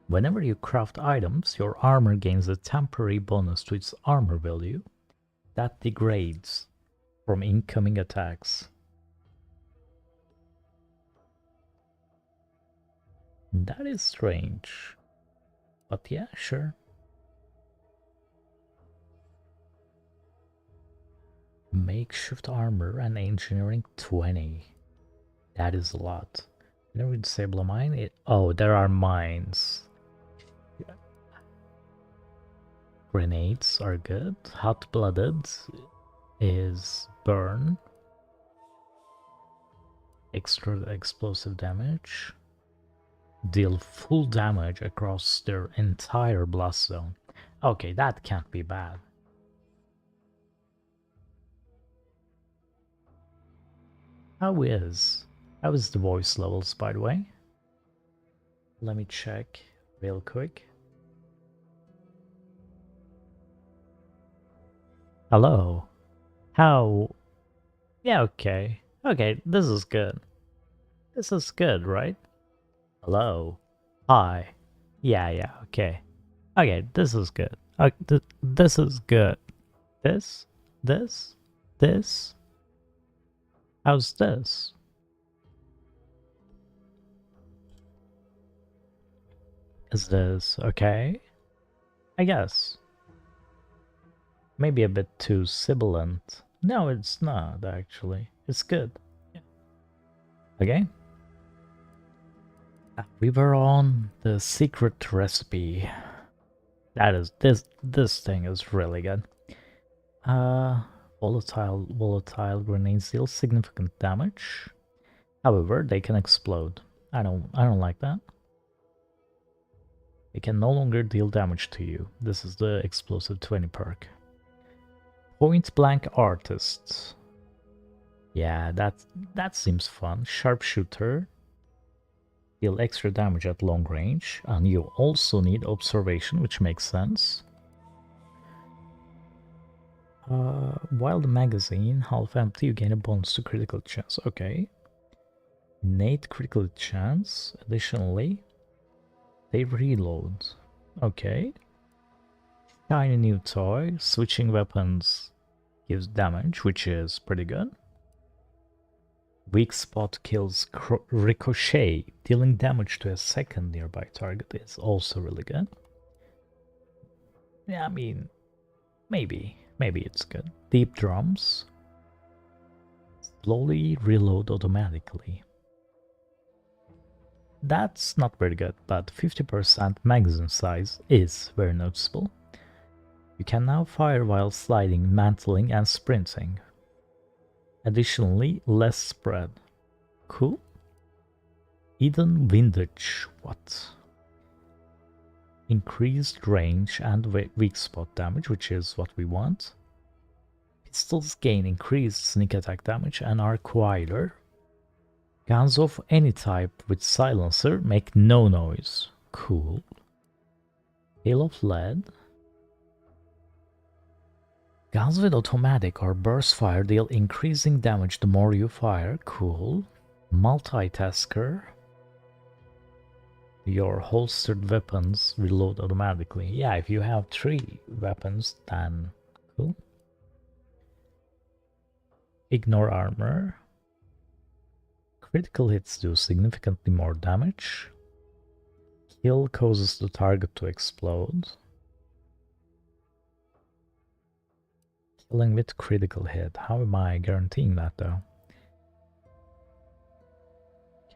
Whenever you craft items, your armor gains a temporary bonus to its armor value that degrades from incoming attacks. That is strange. But yeah, sure. Makeshift armor and engineering 20. That is a lot. Whenever you disable a mine, oh, there are mines. Grenades are good. Hot-blooded is burn. Extra explosive damage. Deal full damage across their entire blast zone. Okay, that can't be bad. How is the voice levels, by the way? Let me check real quick. Hello. How? Yeah, okay. Okay, this is good. This is good, right? Hello. Hi. Yeah, okay. Okay, this is good. This is good. This? How's this? Is this okay? I guess. Maybe a bit too sibilant. No, it's not, actually. It's good. Yeah. Okay. We were on the secret recipe. That is, this thing is really good. Volatile grenades deal significant damage. However, they can explode. I don't like that. They can no longer deal damage to you. This is the explosive 20 perk. Point blank artist. Yeah, that seems fun. Sharpshooter. Deal extra damage at long range, and you also need observation, which makes sense. While the magazine half empty, you gain a bonus to critical chance. Okay. Innate critical chance. Additionally, they reload. Okay. Shiny new toy. Switching weapons gives damage, which is pretty good. Weak spot kills ricochet, dealing damage to a second nearby target is also really good. Yeah, I mean, maybe it's good. Deep drums. Slowly reload automatically. That's not very good, but 50% magazine size is very noticeable. You can now fire while sliding, mantling, and sprinting. Additionally, less spread. Cool. Eden Windage. What? Increased range and weak spot damage, which is what we want. Pistols gain increased sneak attack damage and are quieter. Guns of any type with silencer make no noise. Cool. Hail of Lead. Guns with automatic or burst fire deal increasing damage the more you fire. Cool. Multitasker. Your holstered weapons reload automatically. Yeah, if you have 3 weapons, then cool. Ignore armor. Critical hits do significantly more damage. Kill causes the target to explode. Killing with critical hit. How am I guaranteeing that though?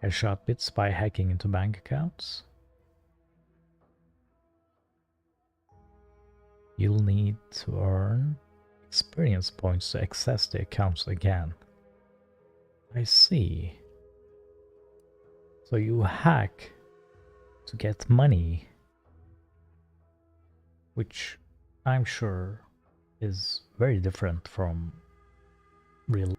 Cash out bits by hacking into bank accounts. You'll need to earn experience points to access the accounts again. I see. So you hack to get money, which I'm sure is very different from real.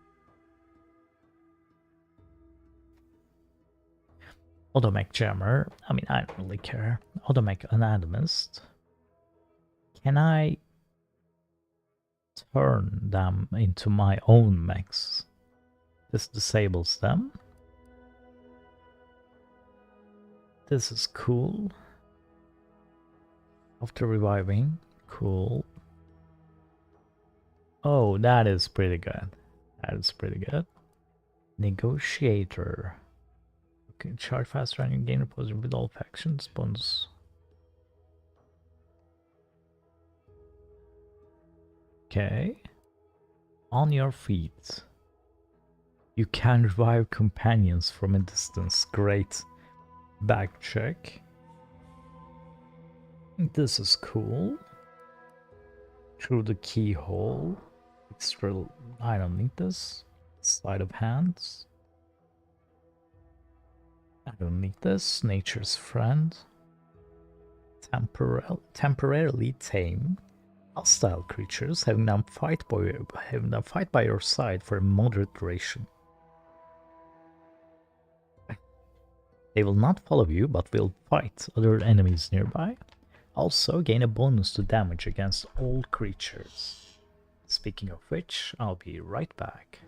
Automech Jammer, I mean, I don't really care. Automech Anatomist. Can I turn them into my own mechs? This disables them. This is cool. After reviving, cool. Oh, that is pretty good. That is pretty good. Negotiator. You can charge faster and you gain opposing with all factions. Bonus. Okay. On your feet. You can revive companions from a distance. Great. Back check. This is cool. Through the keyhole. Extra. I don't need this. Sleight of hands. I don't need this. Nature's friend. Temporarily tame hostile creatures, having them fight by your side for a moderate duration. They will not follow you, but will fight other enemies nearby. Also, gain a bonus to damage against all creatures. Speaking of which, I'll be right back.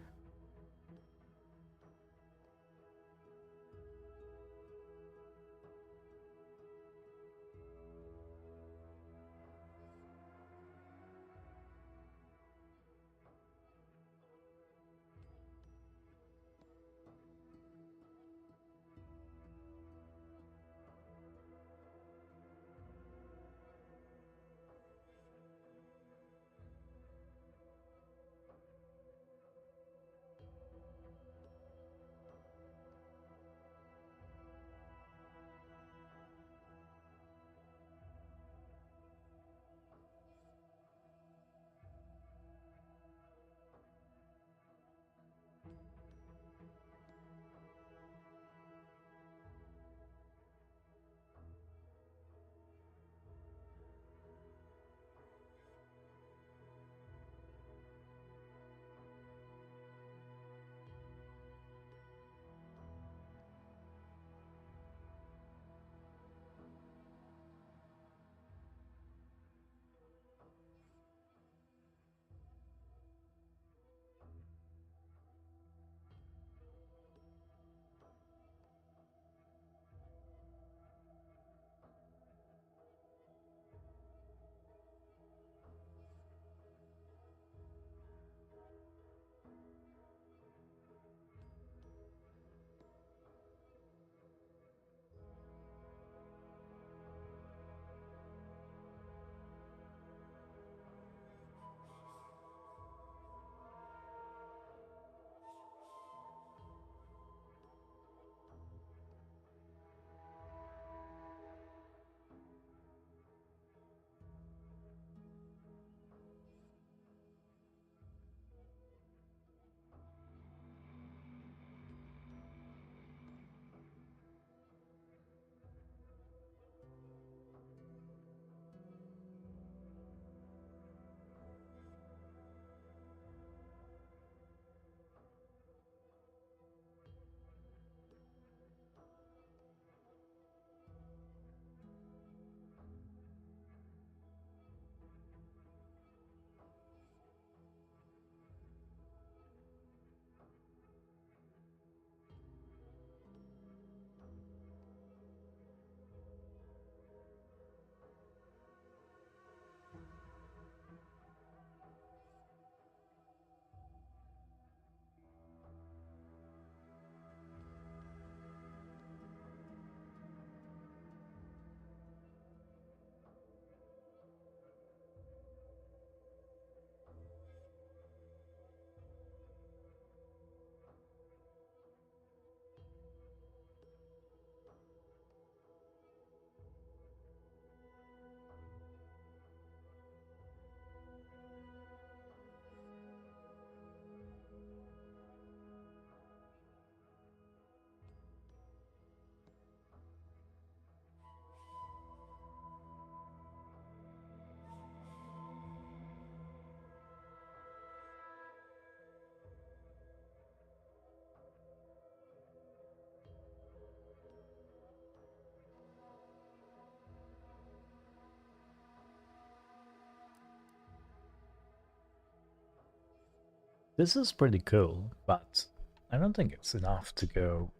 This is pretty cool, but I don't think it's enough to go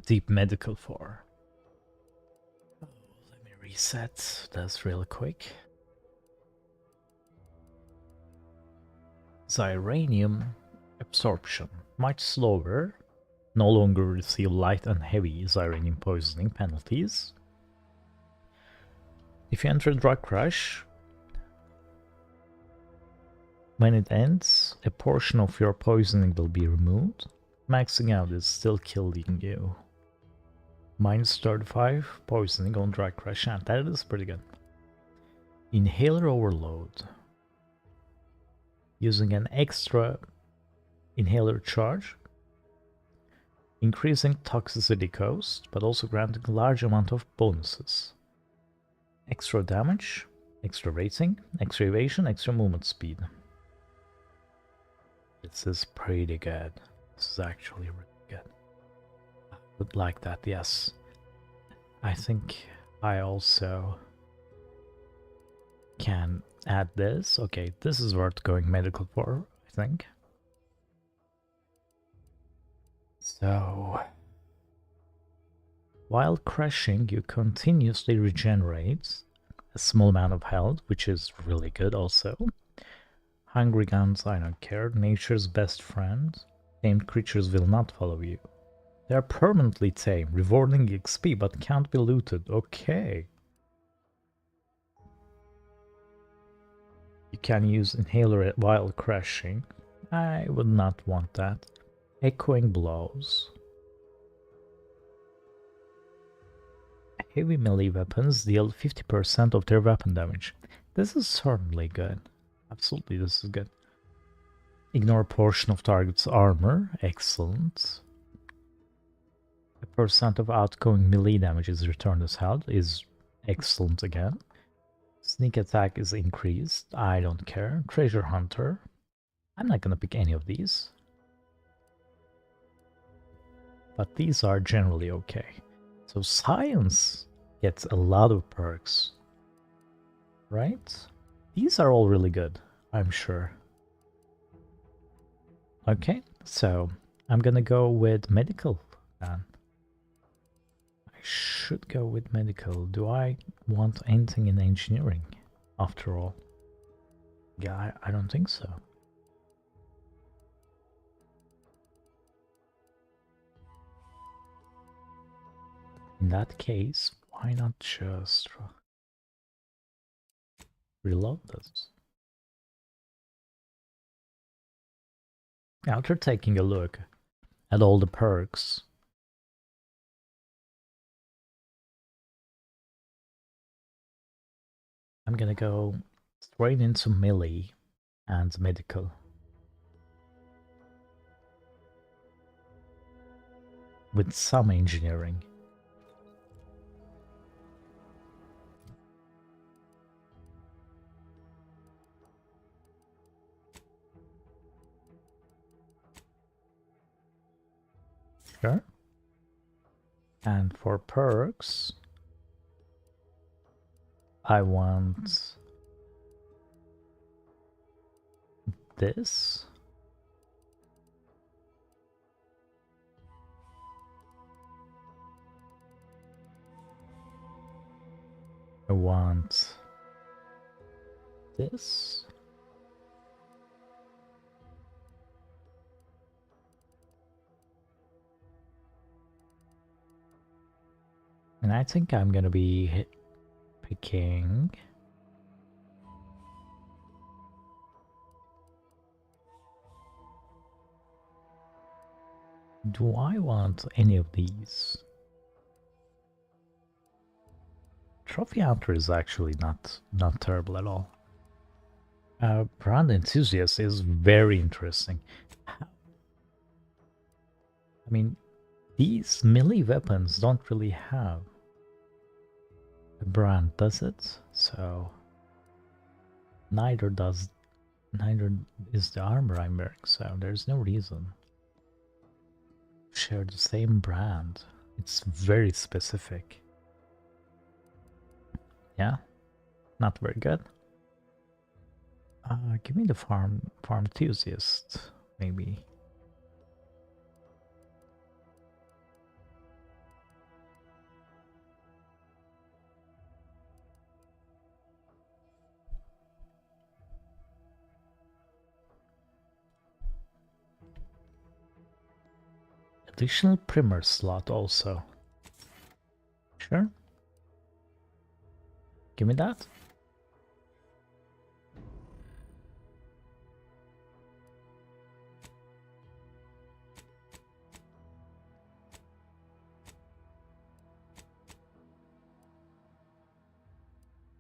deep medical for. Let me reset this real quick. Xyranium absorption, much slower. No longer receive light and heavy xyranium poisoning penalties. If you enter drug rush, when it ends, a portion of your poisoning will be removed. Maxing out is still killing you. Minus 35 poisoning on drug rush, and that is pretty good. Inhaler overload. Using an extra inhaler charge, increasing toxicity cost, but also granting a large amount of bonuses. Extra damage, extra rating, extra evasion, extra movement speed. This is pretty good. This is actually really good. I would like that, yes. I think I also can add this. Okay, this is worth going medical for, I think. So, while crashing, you continuously regenerate a small amount of health, which is really good also. Hungry guns, I don't care. Nature's best friend. Tamed creatures will not follow you. They are permanently tame, rewarding XP, but can't be looted. Okay. You can use inhaler while crashing. I would not want that. Echoing blows. Heavy melee weapons deal 50% of their weapon damage. This is certainly good. Absolutely, this is good. Ignore a portion of target's armor. Excellent. A percent of outgoing melee damage is returned as health. Is excellent again. Sneak attack is increased. I don't care. Treasure hunter. I'm not gonna pick any of these. But these are generally okay. So science gets a lot of perks. Right? These are all really good, I'm sure. Okay, so I'm gonna go with medical then. I should go with medical. Do I want anything in engineering after all? Yeah, I don't think so. In that case, why not just reload this? After taking a look at all the perks, I'm gonna go straight into melee and medical. With some engineering. Sure. And for perks, I want this. I want this. And I think I'm gonna be picking do I want any of these? Trophy Hunter is actually not terrible at all. Brand Enthusiast is very interesting. I mean, these melee weapons don't really have a brand, does it? So neither is the armor I'm wearing, so there's no reason to share the same brand. It's very specific. Yeah, not very good. Give me the farm enthusiast. maybe. Additional primer slot also. Sure. Give me that.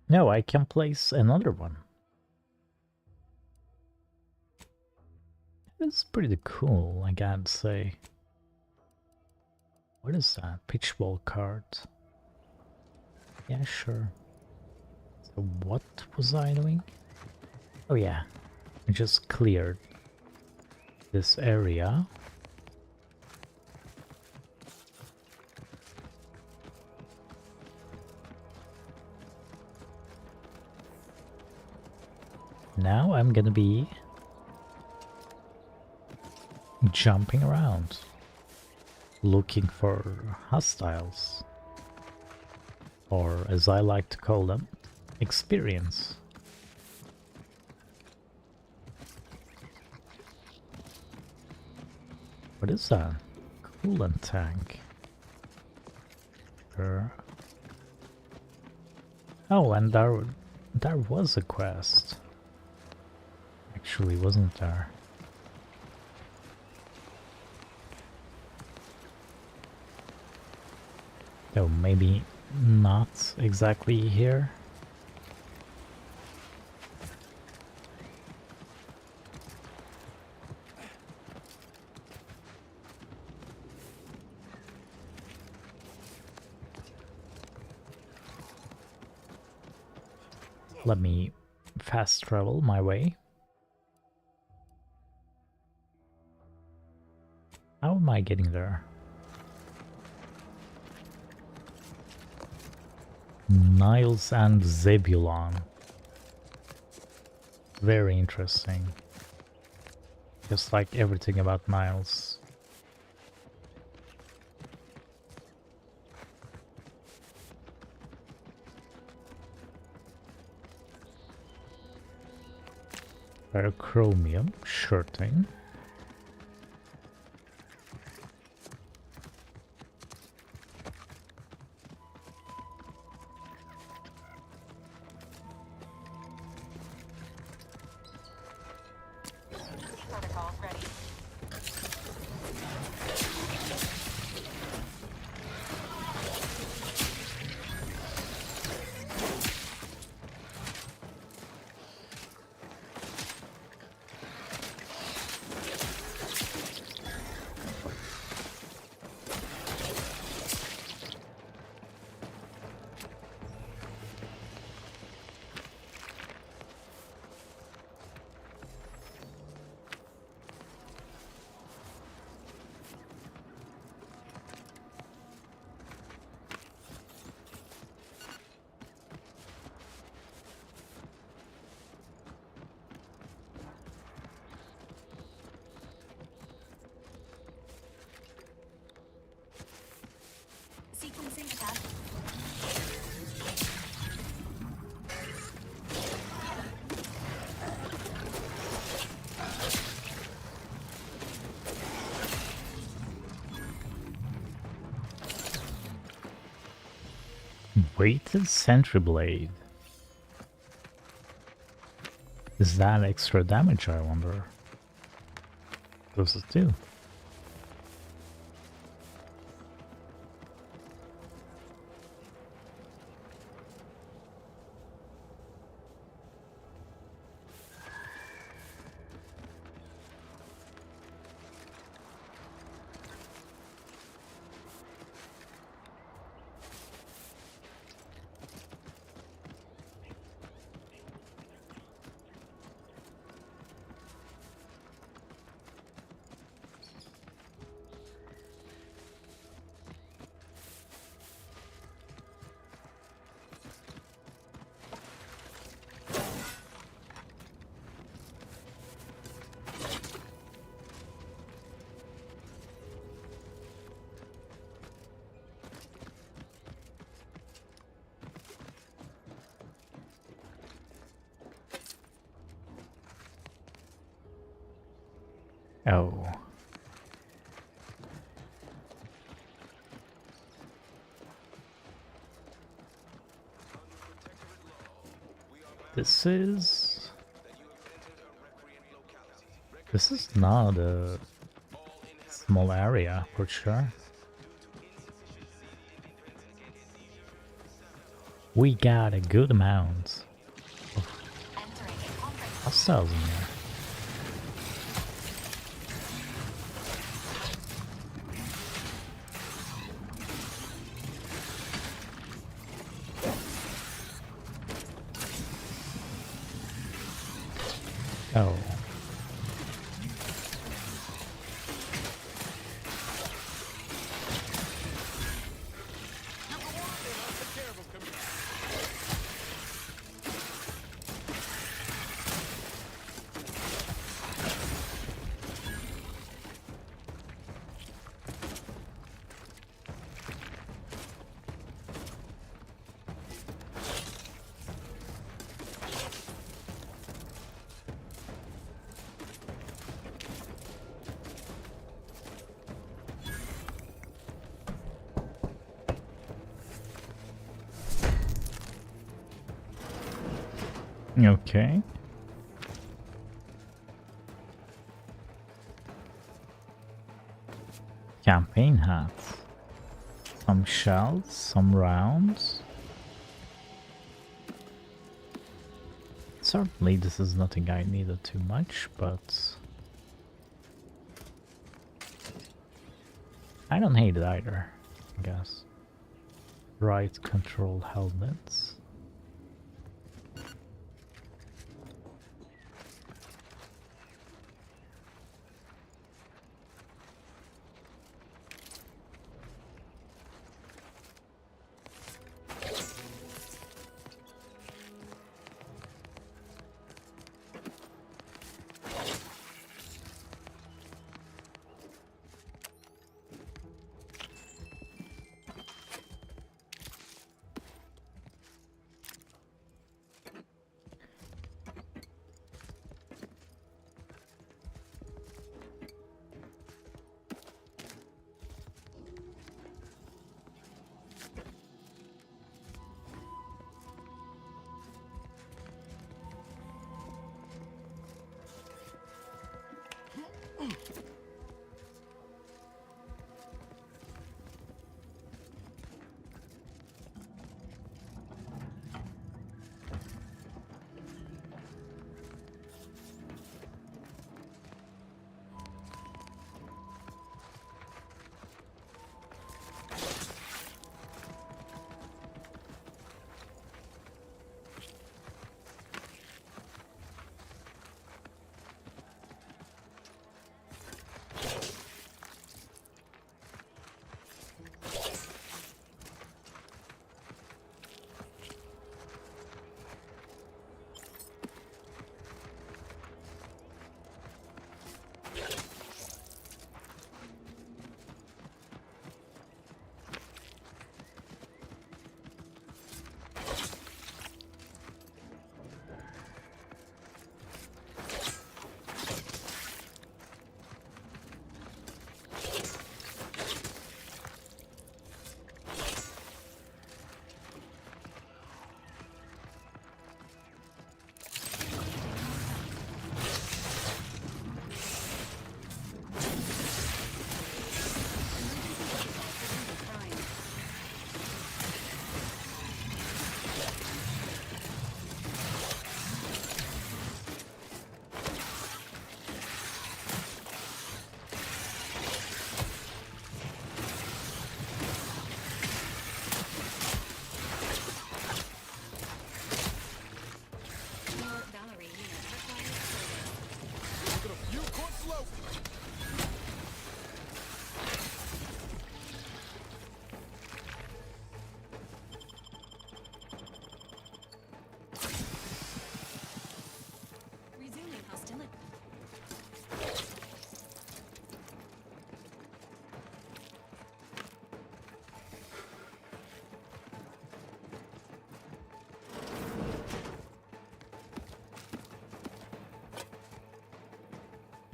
No, I can place another one. It's pretty cool, I gotta say. What is that? Pitchball card. Yeah, sure. So what was I doing? Oh yeah, I just cleared this area. Now I'm gonna be jumping around, looking for hostiles, or as I like to call them, experience. What is that? Coolant tank. Oh, and there was a quest. Actually, wasn't there? Oh, maybe not exactly here. Let me fast travel my way. How am I getting there? Niles and Zebulon. Very interesting. Just like everything about Niles. Ferrochromium, sure thing. Sequencing attack. Weighted Sentry Blade. Is that extra damage, I wonder? Does it do? Oh. This is not a small area for sure. We got a good amount of hostiles in there. Oh. Okay. Campaign hats. Some shells, some rounds. Certainly this is nothing I needed too much, but I don't hate it either, I guess. Right control helmets.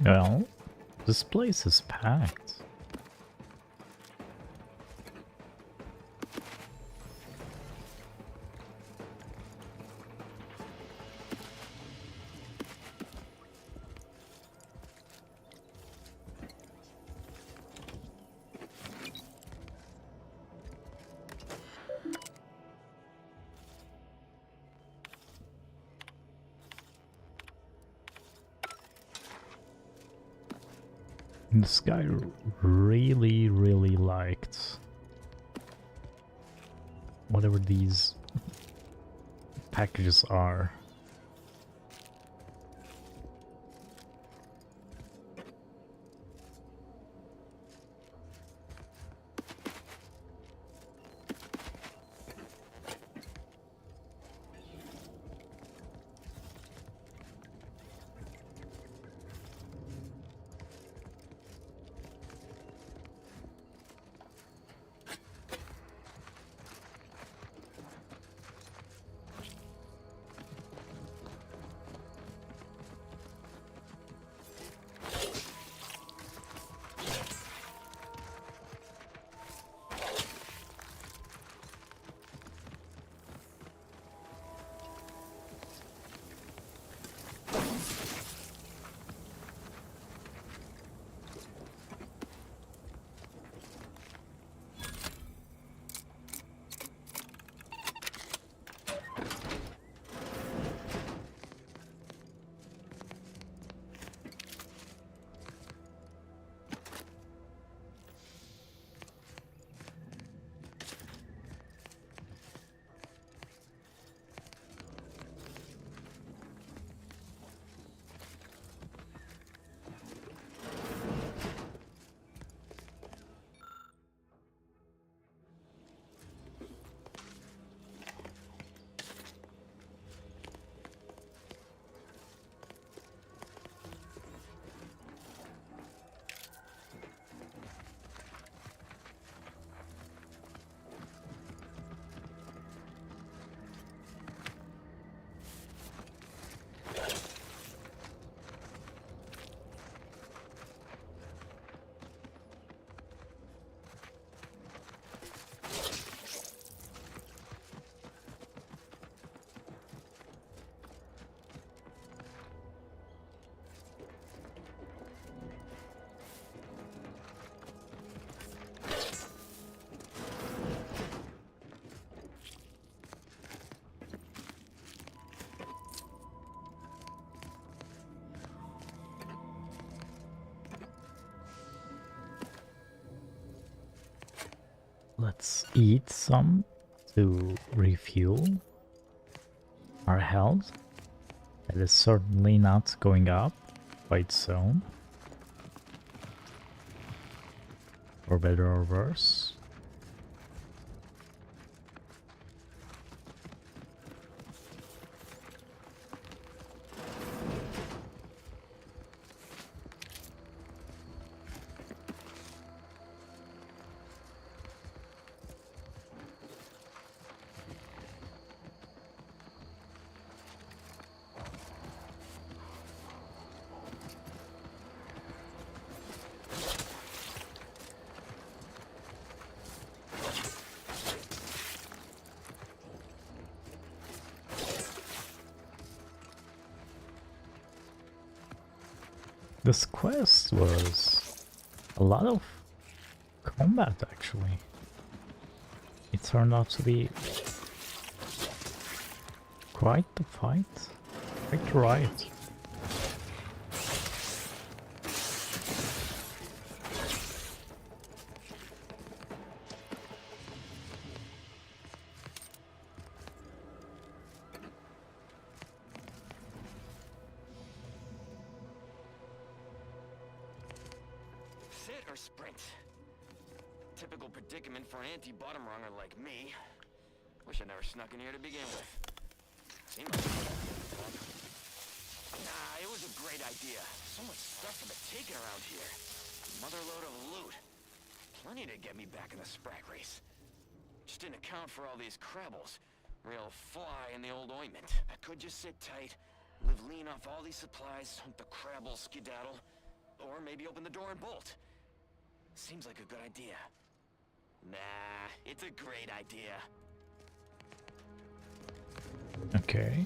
Well, This place is packed. This guy really liked whatever these packages are. Let's eat some to refuel our health. It is certainly not going up quite soon. For better or worse. This quest was a lot of combat, actually. It turned out to be quite the fight, quite the riot. Sit or sprint? Typical predicament for an anti-bottom runger like me. Wish I never snuck in here to begin with. Seemed like nah, it was a great idea. So much stuff for the taking around here. Motherload of loot. Plenty to get me back in the sprack race. Just didn't account for all these crabbles. Real fly in the old ointment. I could just sit tight, live lean off all these supplies, hope the crabbles skedaddle. Or maybe open the door and bolt. Seems like a good idea. Nah, it's a great idea. Okay.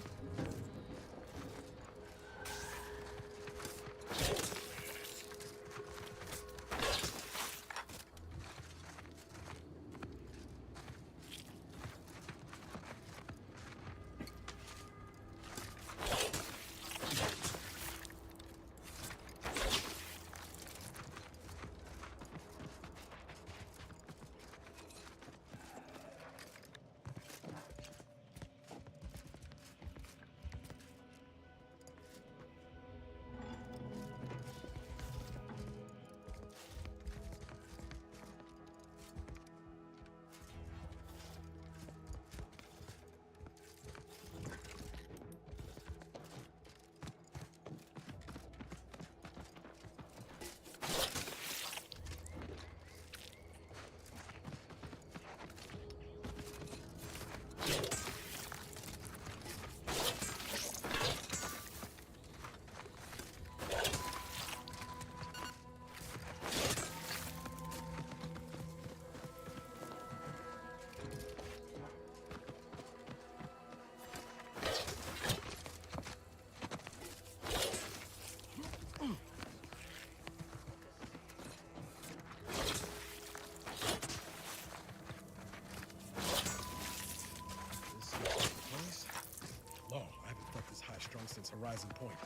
Since Horizon Point.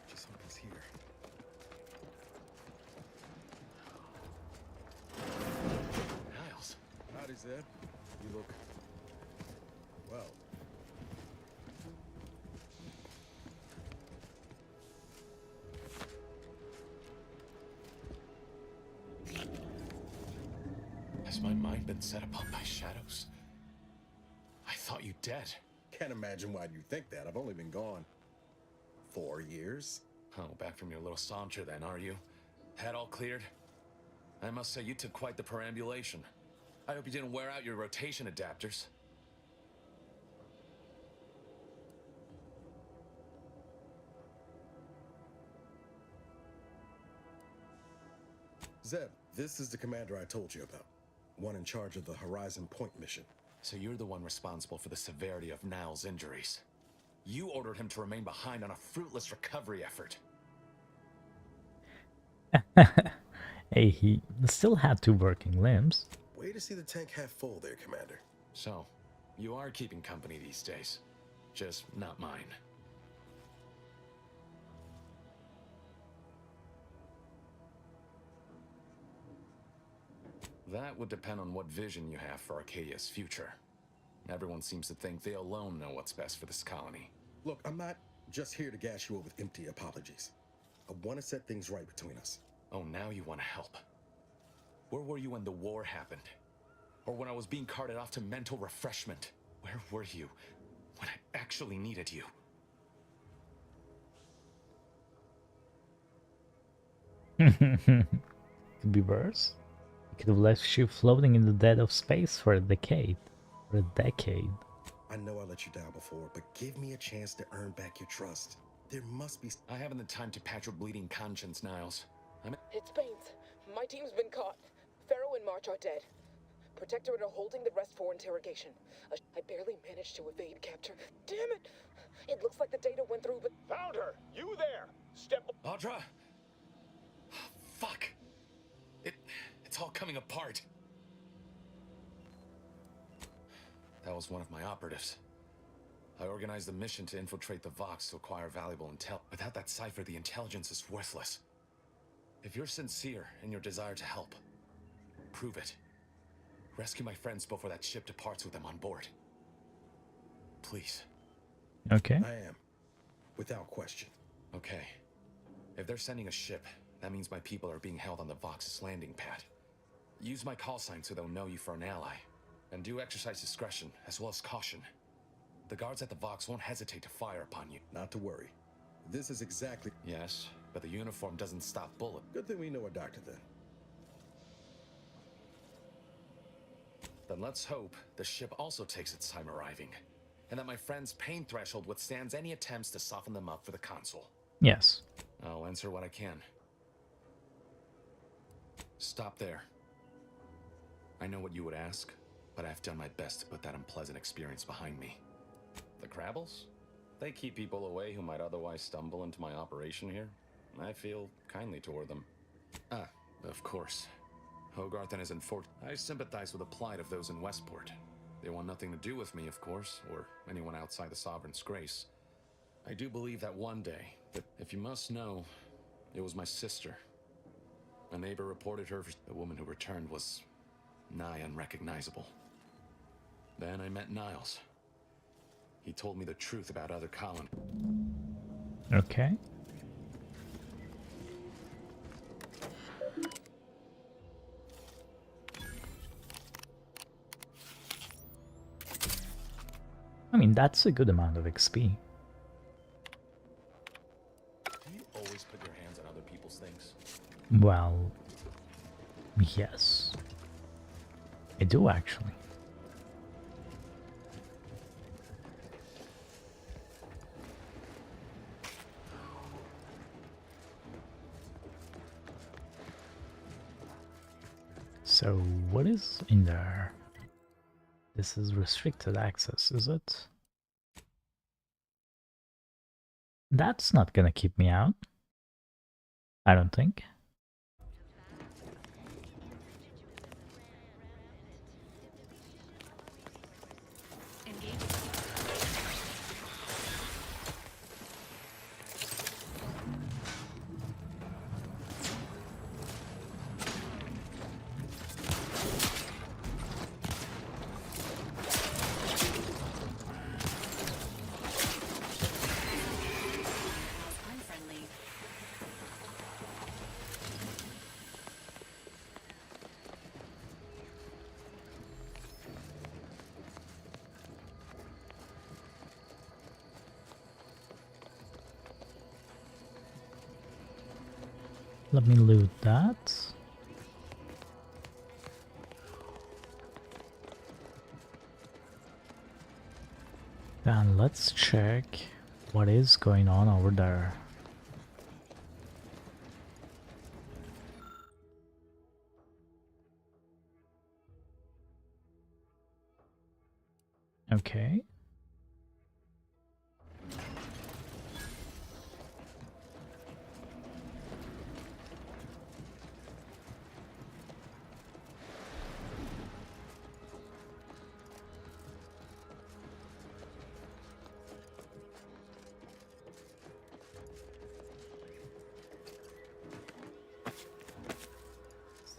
Just hope he's here. Niles. Howdy, Zeb. You look... well. Has my mind been set upon by shadows? I thought you dead. Can't imagine why you think that. I've only been gone 4 years. Oh, back from your little saunter then, are you? Head all cleared? I must say you took quite the perambulation. I hope you didn't wear out your rotation adapters. Zeb, this is the commander I told you about. One in charge of the Horizon Point mission. So you're the one responsible for the severity of Niles' injuries. You ordered him to remain behind on a fruitless recovery effort. Hey, he still had 2 working limbs. Way to see the tank half full there, Commander. So, you are keeping company these days. Just not mine. That would depend on what vision you have for Arcadia's future. Everyone seems to think they alone know what's best for this colony. Look, I'm not just here to gas you up with empty apologies. I want to set things right between us. Oh, now you want to help. Where were you when the war happened? Or when I was being carted off to mental refreshment? Where were you when I actually needed you? Could be worse. He could have left you floating in the dead of space for a decade. I know I let you down before, but give me a chance to earn back your trust. There must be... I haven't the time to patch your bleeding conscience, Niles. It's Baines. My team's been caught. Pharaoh and March are dead. Protectorate are holding the rest for interrogation. I barely managed to evade capture. Damn it! It looks like the data went through, but... Found her! You there! Step... Audra! Fuck! It's all coming apart. That was one of my operatives. I organized a mission to infiltrate the Vox to acquire valuable intel. Without that cipher, the intelligence is worthless. If you're sincere in your desire to help, prove it. Rescue my friends before that ship departs with them on board. Please. Okay. I am. Without question. Okay. If they're sending a ship, that means my people are being held on the Vox's landing pad. Use my call sign so they'll know you for an ally. And do exercise discretion, as well as caution. The guards at the Vox won't hesitate to fire upon you. Not to worry. This is exactly... Yes, but the uniform doesn't stop bullets. Good thing we know a doctor then. Then let's hope the ship also takes its time arriving. And that my friend's pain threshold withstands any attempts to soften them up for the console. Yes. I'll answer what I can. Stop there. I know what you would ask, but I've done my best to put that unpleasant experience behind me. The Crabbles? They keep people away who might otherwise stumble into my operation here. I feel kindly toward them. Ah, of course. Hogarth and his I sympathize with the plight of those in Westport. They want nothing to do with me, of course, or anyone outside the Sovereign's grace. I do believe that one day, but if you must know, it was my sister. A neighbor reported her. The woman who returned was nigh unrecognizable. Then I met Niles. He told me the truth about other colonies. Okay. I mean, that's a good amount of XP. Do you always put your hands on other people's things? Well, yes. I do actually. So, what is in there? This is restricted access, is it? That's not gonna keep me out. I don't think. Let me loot that. Then let's check what is going on over there. Okay.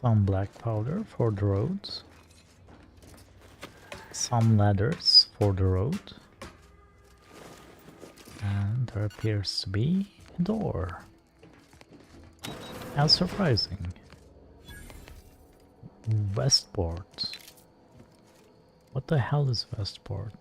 Some black powder for the roads. Some ladders for the road. And there appears to be a door. How surprising. Westport. What the hell is Westport?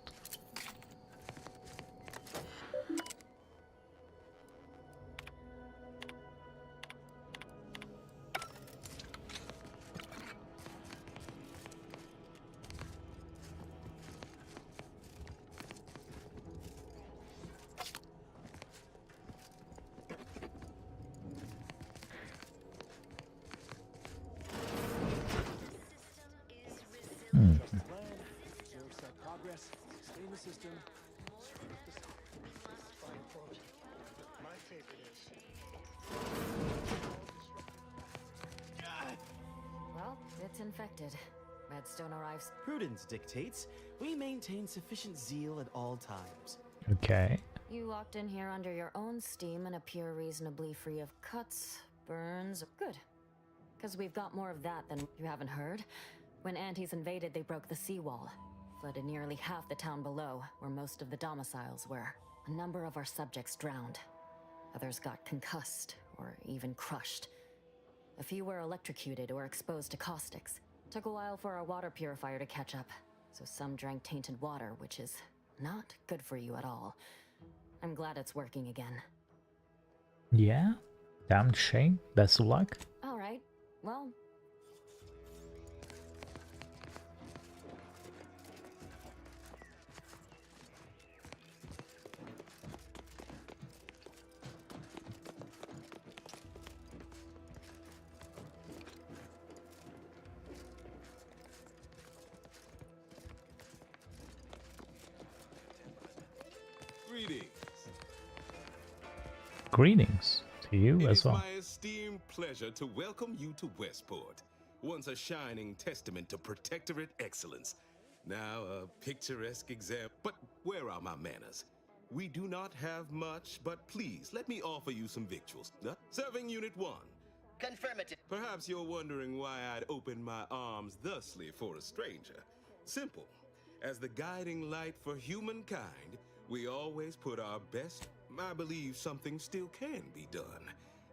Well, it's infected. Redstone arrives. Prudence dictates we maintain sufficient zeal at all times. Okay. You walked in here under your own steam and appear reasonably free of cuts, burns. Good. Because we've got more of that than you haven't heard. When Antes invaded, they broke the seawall. Flooded nearly half the town below, where most of the domiciles were. A number of our subjects drowned. Others got concussed, or even crushed. A few were electrocuted or exposed to caustics. Took a while for our water purifier to catch up, so some drank tainted water, which is not good for you at all. I'm glad it's working again. Yeah? Damn shame. Best of luck. Alright, well... Greetings to you It as is well. my esteemed pleasure to welcome you to Westport, once a shining testament to protectorate excellence. Now a picturesque example. But where are my manners? We do not have much, but please let me offer you some victuals. Serving Unit 1. Confirmative. Perhaps you're wondering why I'd open my arms thusly for a stranger. Simple. As the guiding light for humankind, we always put our best. I believe something still can be done.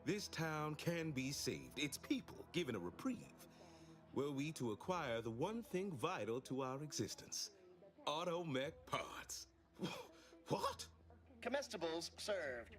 This town can be saved, its people given a reprieve. Were we to acquire the one thing vital to our existence, automech parts. What? Comestibles served.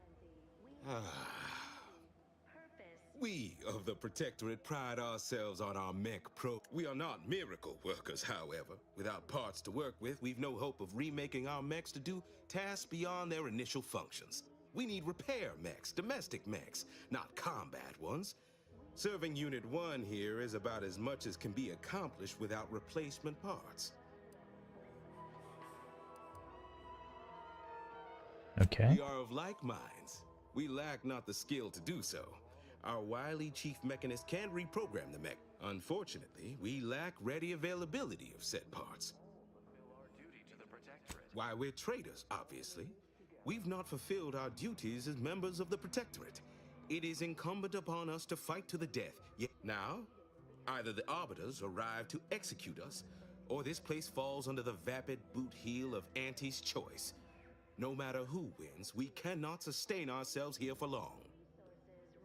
We of the Protectorate pride ourselves on our mech pro. We are not miracle workers, however. Without parts to work with, we've no hope of remaking our mechs to do tasks beyond their initial functions. We need repair mechs, domestic mechs, not combat ones. Serving Unit 1 here is about as much as can be accomplished without replacement parts. Okay. We are of like minds. We lack not the skill to do so. Our wily chief mechanist can reprogram the mech. Unfortunately, we lack ready availability of said parts. Why, we're traitors, obviously. We've not fulfilled our duties as members of the Protectorate. It is incumbent upon us to fight to the death. Yet now, either the Arbiters arrive to execute us, or this place falls under the vapid boot heel of Auntie's choice. No matter who wins, we cannot sustain ourselves here for long.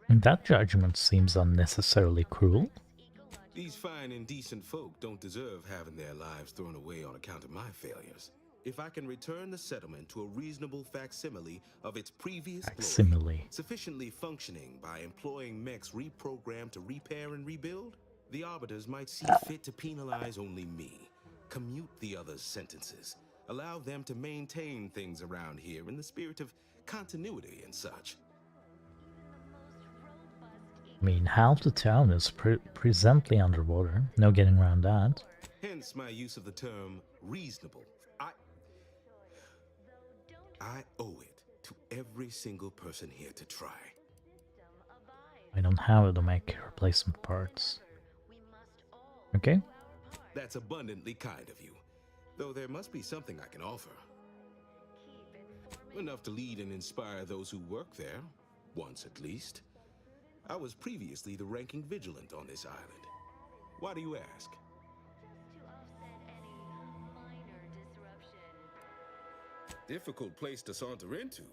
And that judgment seems unnecessarily cruel. These fine and decent folk don't deserve having their lives thrown away on account of my failures. If I can return the settlement to a reasonable facsimile of its previous glory, sufficiently functioning by employing mechs reprogrammed to repair and rebuild, the Arbiters might see fit to penalize only me, commute the others' sentences, allow them to maintain things around here in the spirit of continuity and such. I mean, half the town is presently underwater. No getting around that. Hence my use of the term reasonable. I owe it to every single person here to try. I don't have to make replacement parts. Okay. That's abundantly kind of you. Though there must be something I can offer. Enough to lead and inspire those who work there, once at least. I was previously the ranking vigilant on this island. Why do you ask? Difficult place to saunter into.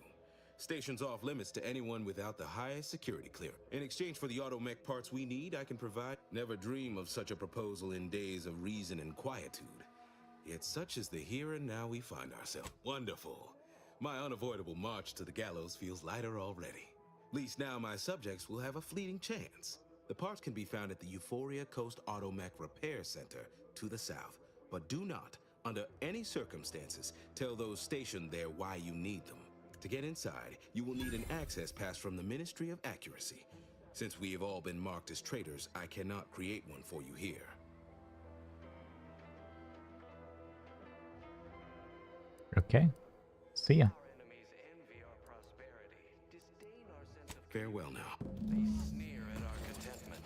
Station's off limits to anyone without the highest security clearance. In exchange for the automech parts we need, I can provide. Never dream of such a proposal in days of reason and quietude. Yet such is the here and now we find ourselves. Wonderful. My unavoidable march to the gallows feels lighter already. At least now my subjects will have a fleeting chance. The parts can be found at the Euphoria Coast Automech Repair Center to the south. But do not, under any circumstances, tell those stationed there why you need them. To get inside, you will need an access pass from the Ministry of Accuracy. Since we have all been marked as traitors, I cannot create one for you here. Okay. See ya. Farewell now. They sneer at our contentment.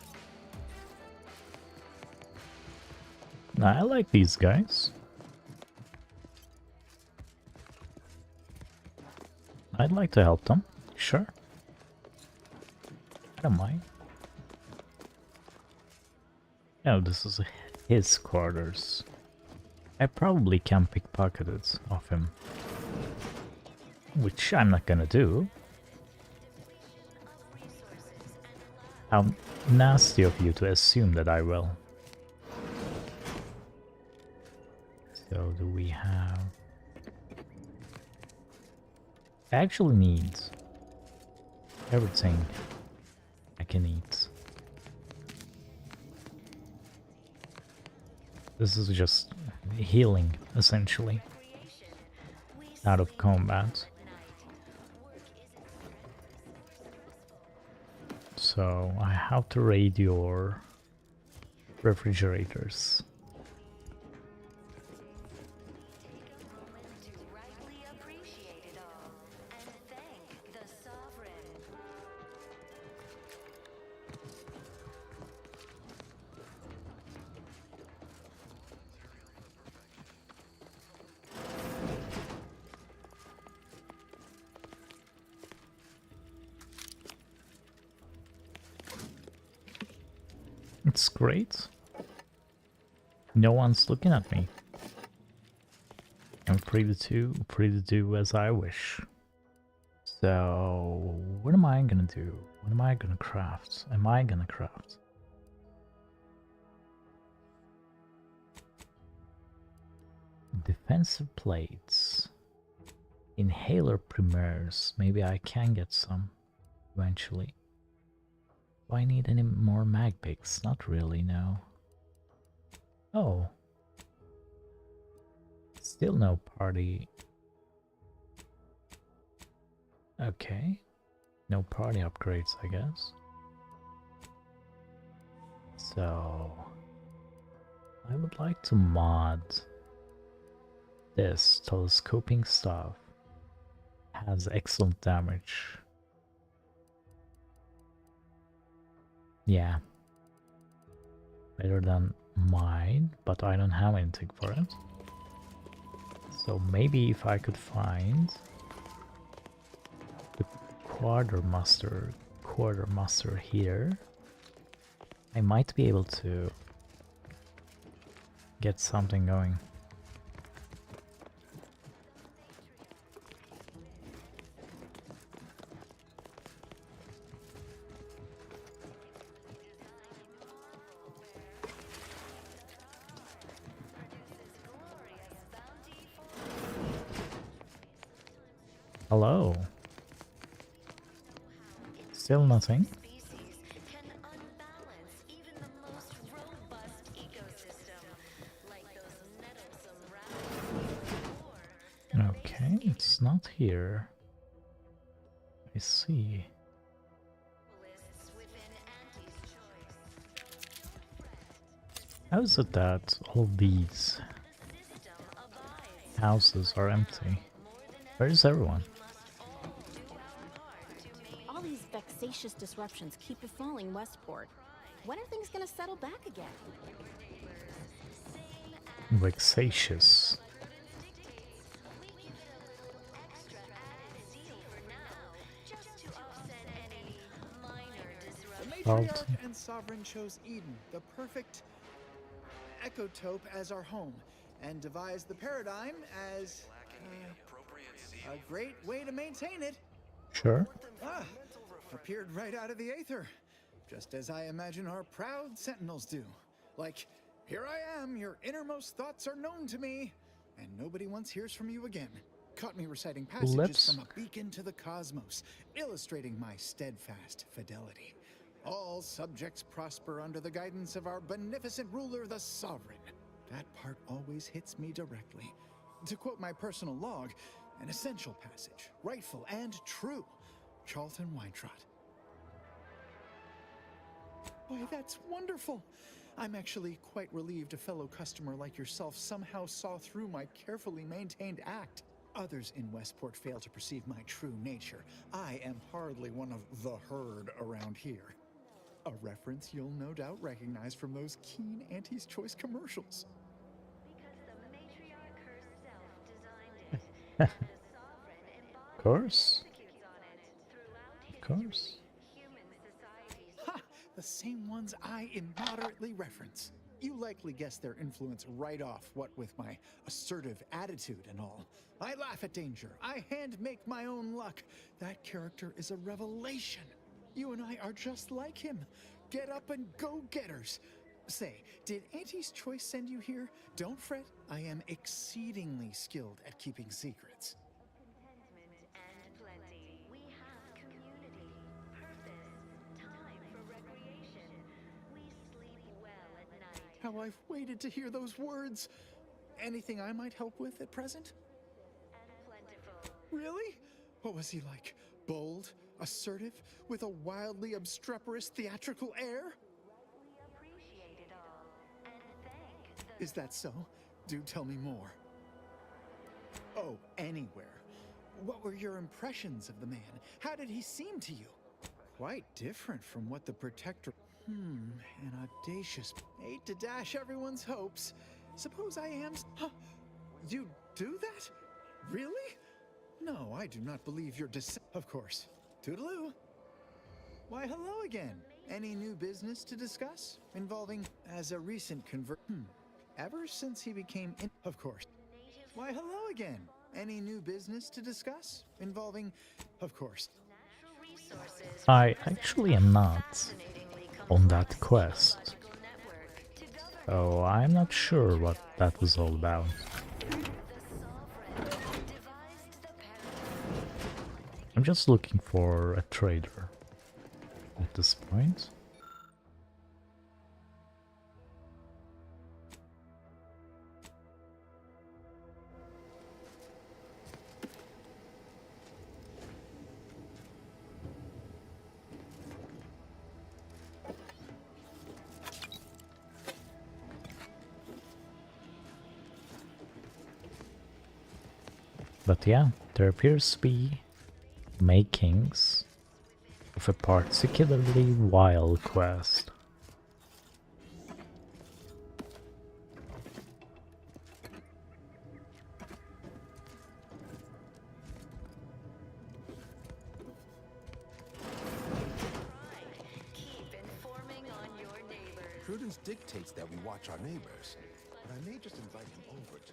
I like these guys. I'd like to help them. Sure. I don't mind. Oh, this is his quarters. I probably can pickpocket it off him. Which I'm not gonna do. How nasty of you to assume that I will. So do we have... I actually need everything I can eat. This is just healing, essentially, out of combat. So I have to raid your refrigerators. It's great. No one's looking at me. I'm free to do as I wish. So, what am I gonna do? What am I gonna craft? Am I gonna craft? Defensive plates. Inhaler primers. Maybe I can get some eventually. Do I need any more mag picks? Not really, no. Oh. Still no party. Okay. No party upgrades, I guess. So I would like to mod this telescoping stuff. Has excellent damage. Yeah. Better than mine, but I don't have anything for it. So maybe if I could find the quartermaster here, I might be able to get something going. Hello. Still nothing. Okay, it's not here. I see. How is it that all of these houses are empty? Where is everyone? All these vexatious disruptions keep befalling Westport. When are things gonna settle back again? Vexatious. The Matriarch and Sovereign chose Eden, the perfect ecotope, as our home, and devised the paradigm as a great way to maintain it. Sure. Appeared right out of the aether, just as I imagine our proud sentinels do. Like, here I am, your innermost thoughts are known to me, and nobody once hears from you again. Caught me reciting passages from a beacon to the cosmos, illustrating my steadfast fidelity. All subjects prosper under the guidance of our beneficent ruler, the Sovereign. That part always hits me directly. To quote my personal log, an essential passage, rightful and true. Charlton Weintrott. Why, that's wonderful. I'm actually quite relieved a fellow customer like yourself somehow saw through my carefully maintained act. Others in Westport fail to perceive my true nature. I am hardly one of the herd around here. A reference you'll no doubt recognize from those keen Auntie's Choice commercials. Of course. Of course. Ha! The same ones I immoderately reference. You likely guessed their influence right off, what with my assertive attitude and all. I laugh at danger. I hand make my own luck. That character is a revelation. You and I are just like him. Get up and go-getters. Say, did Auntie's Choice send you here? Don't fret. I am exceedingly skilled at keeping secrets. How I've waited to hear those words. Anything I might help with at present? Really? What was he like? Bold, assertive, with a wildly obstreperous theatrical air? Is that so? Do tell me more. Oh, anywhere. What were your impressions of the man? How did he seem to you? Quite different from what the Protector... an audacious... Hate to dash everyone's hopes. Suppose I am... Huh? You do that? Really? No, I do not believe you're Of course. Toodaloo. Why, hello again. Any new business to discuss involving as a recent convert? Ever since he became of course. Why, hello again. Any new business to discuss involving of course. I actually am not on that quest, so I'm not sure what that was all about. I'm just looking for a trader at this point. But yeah, there appears to be makings of a particularly wild quest. Prudence dictates that we watch our neighbors, but I may just invite him over to...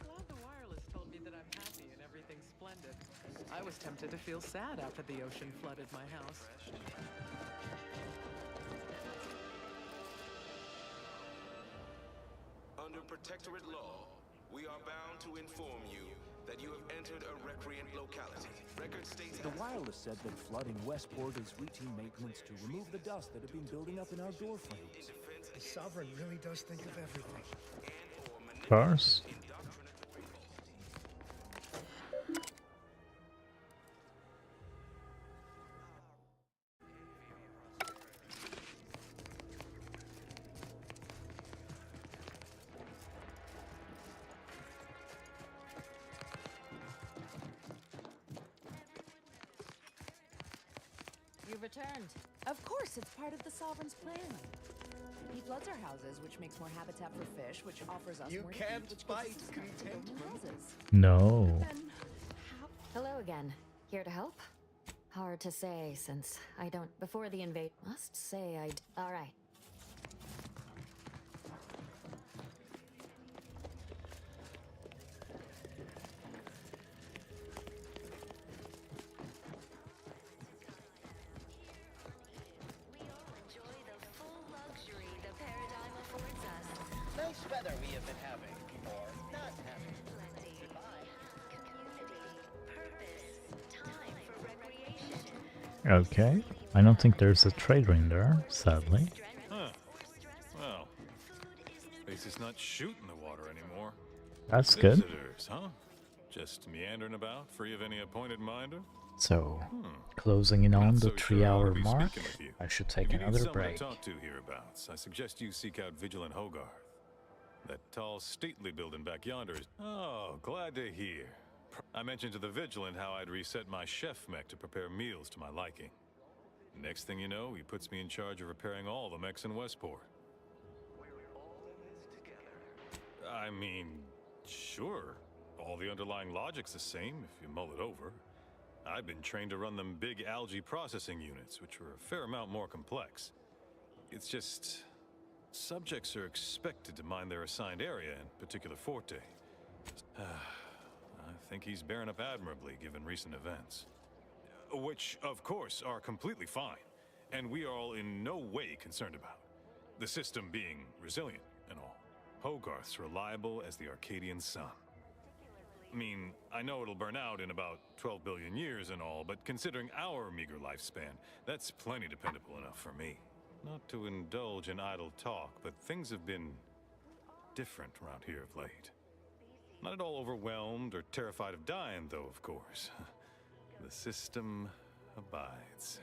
Glad the wireless told me that I'm happy and everything's splendid. I was tempted to feel sad after the ocean flooded my house. Under protectorate law, we are bound to inform you that you have entered a recreant locality. Record states The wireless said that flooding Westport is routine maintenance to remove the dust that had been building up in our door frames. The Sovereign really does think of everything. Of course. You've returned. Of course, it's part of the Sovereign's plan. He floods our houses, which makes more habitat for fish, which offers us You more can't food, which fight gives us discounts to build new houses. No. Hello again. Here to help? Hard to say, since I don't... Before the invade... Must say I'd... Alright. Nice weather we have been having, or not having. Okay. I don't think there's a trader in there, sadly. Huh. Well, space is not shooting the water anymore. That's good. Visitors, huh? Just meandering about, free of any appointed minder? So, closing in on Not the so sure I ought 3-hour to be mark, speaking with you. I should take If you need another someone break. to talk to hereabouts, I suggest you seek out Vigilant Hogarth. That tall, stately building back yonder is... Oh, glad to hear. I mentioned to the Vigilant how I'd reset my chef mech to prepare meals to my liking. Next thing you know, he puts me in charge of repairing all the mechs in Westport. I mean, sure. All the underlying logic's the same if you mull it over. I've been trained to run them big algae processing units, which were a fair amount more complex. It's just... subjects are expected to mind their assigned area and particular forte. I think he's bearing up admirably given recent events. Which, of course, are completely fine, and we are all in no way concerned about. The system being resilient and all. Hogarth's reliable as the Arcadian sun. I mean, I know it'll burn out in about 12 billion years and all, but considering our meager lifespan, that's plenty dependable enough for me. Not to indulge in idle talk, but things have been different around here of late. Not at all overwhelmed or terrified of dying, though, of course. The system abides.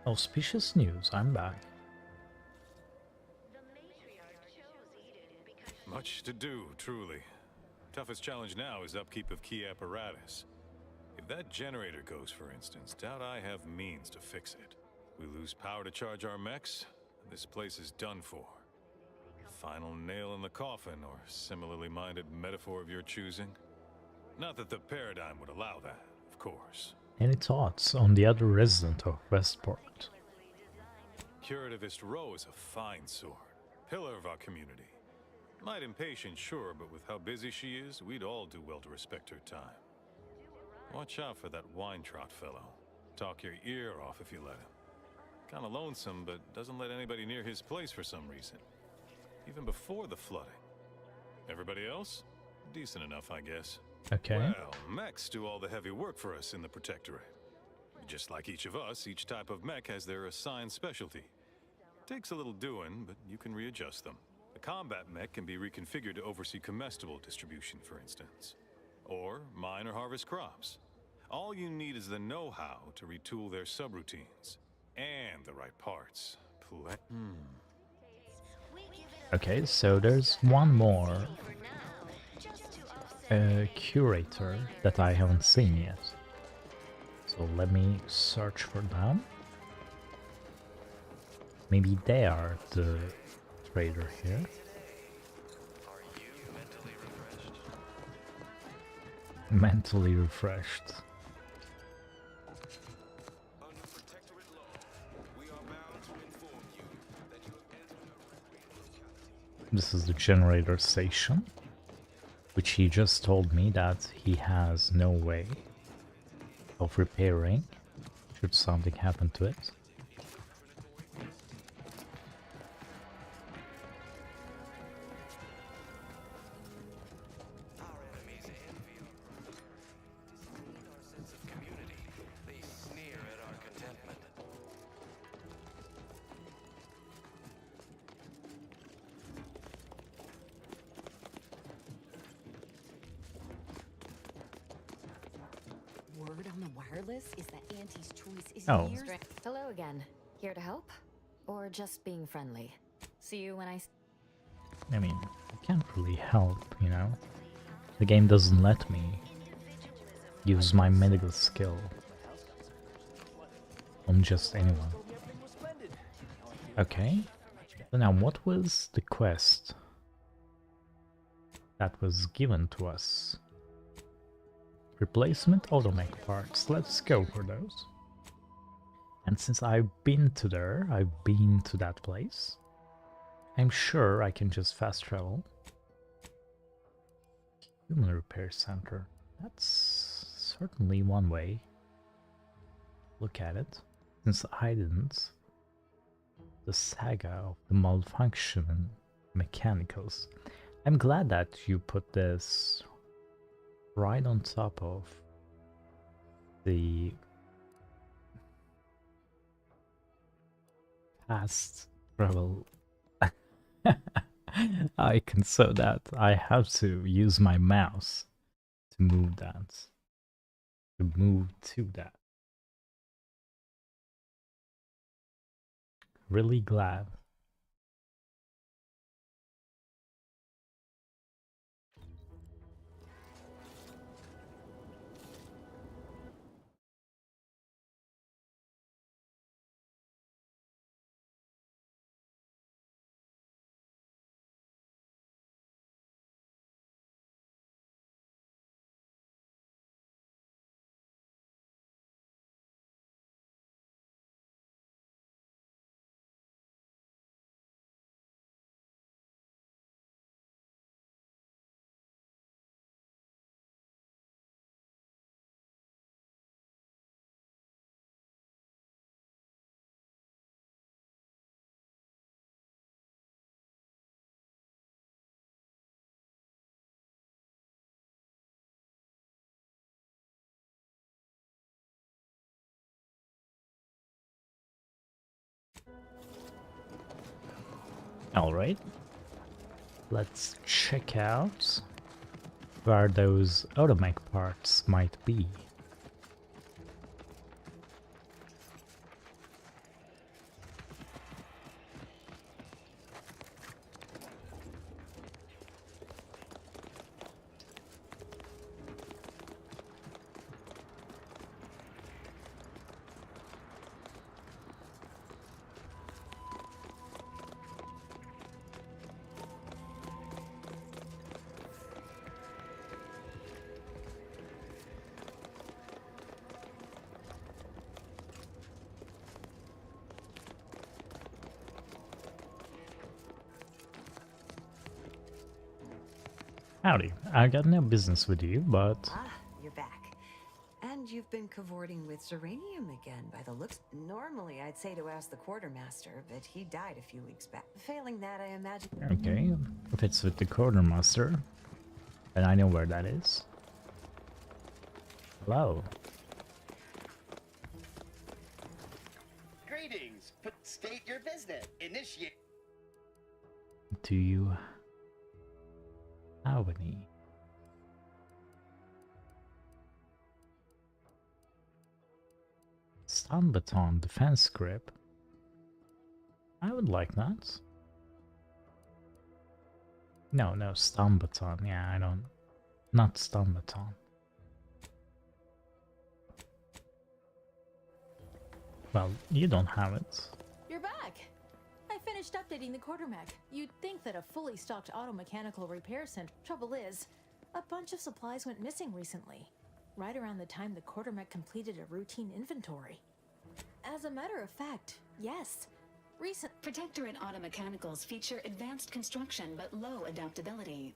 Auspicious news, I'm back. Much to do, truly. Toughest challenge now is upkeep of key apparatus. If that generator goes, for instance, doubt I have means to fix it. We lose power to charge our mechs, this place is done for. Final nail in the coffin, or similarly minded metaphor of your choosing? Not that the paradigm would allow that, of course. Any thoughts on the other resident of Westport? Curativist Row is a fine sort, pillar of our community. Might impatient, sure, but with how busy she is, we'd all do well to respect her time. Watch out for that wine-trot fellow. Talk your ear off if you let him. Kinda lonesome, but doesn't let anybody near his place for some reason. Even before the flooding. Everybody else? Decent enough, I guess. Okay. Well, mechs do all the heavy work for us in the Protectorate. Just like each of us, each type of mech has their assigned specialty. Takes a little doing, but you can readjust them. A combat mech can be reconfigured to oversee comestible distribution, for instance. Or mine or harvest crops. All you need is the know-how to retool their subroutines. And the right parts. Okay, so there's one more curator that I haven't seen yet. So let me search for them. Maybe they are the trader here. Mentally refreshed. This is the generator station, which he just told me that he has no way of repairing should something happen to it. Word on the wireless is that Auntie's choice is Oh. years. Hello again. Here to help? Or just being friendly? See you when I mean, I can't really help, you know? The game doesn't let me use my medical skill on just anyone. Okay. So now, what was the quest that was given to us? Replacement automech parts. Let's go for those. And since I've been to that place, I'm sure I can just fast travel. Human Repair Center. That's certainly one way. Look at it. Since I didn't. The saga of the malfunction mechanicals. I'm glad that you put this right on top of the fast travel icon, so that I have to use my mouse to move that. To move to that. Really glad. Alright, let's check out where those automech parts might be. Howdy, I got no business with you, but... Ah, you're back. And you've been cavorting with Zeranium again, by the looks. Normally, I'd say to ask the quartermaster, but he died a few weeks back. Failing that, I imagine... Okay, if it's with the quartermaster, then I know where that is. Hello. Greetings. State your business. Initiate. Do you have any? Stun baton defense grip. I would like that. No, stun baton. Yeah, I don't. Not stun baton. Well, you don't have it. You're back! I finished updating the quartermech. You'd think that a fully stocked auto-mechanical repair center... Trouble is, a bunch of supplies went missing recently. Right around the time the quartermech completed a routine inventory. As a matter of fact, yes. Protectorate automechanicals feature advanced construction but low adaptability.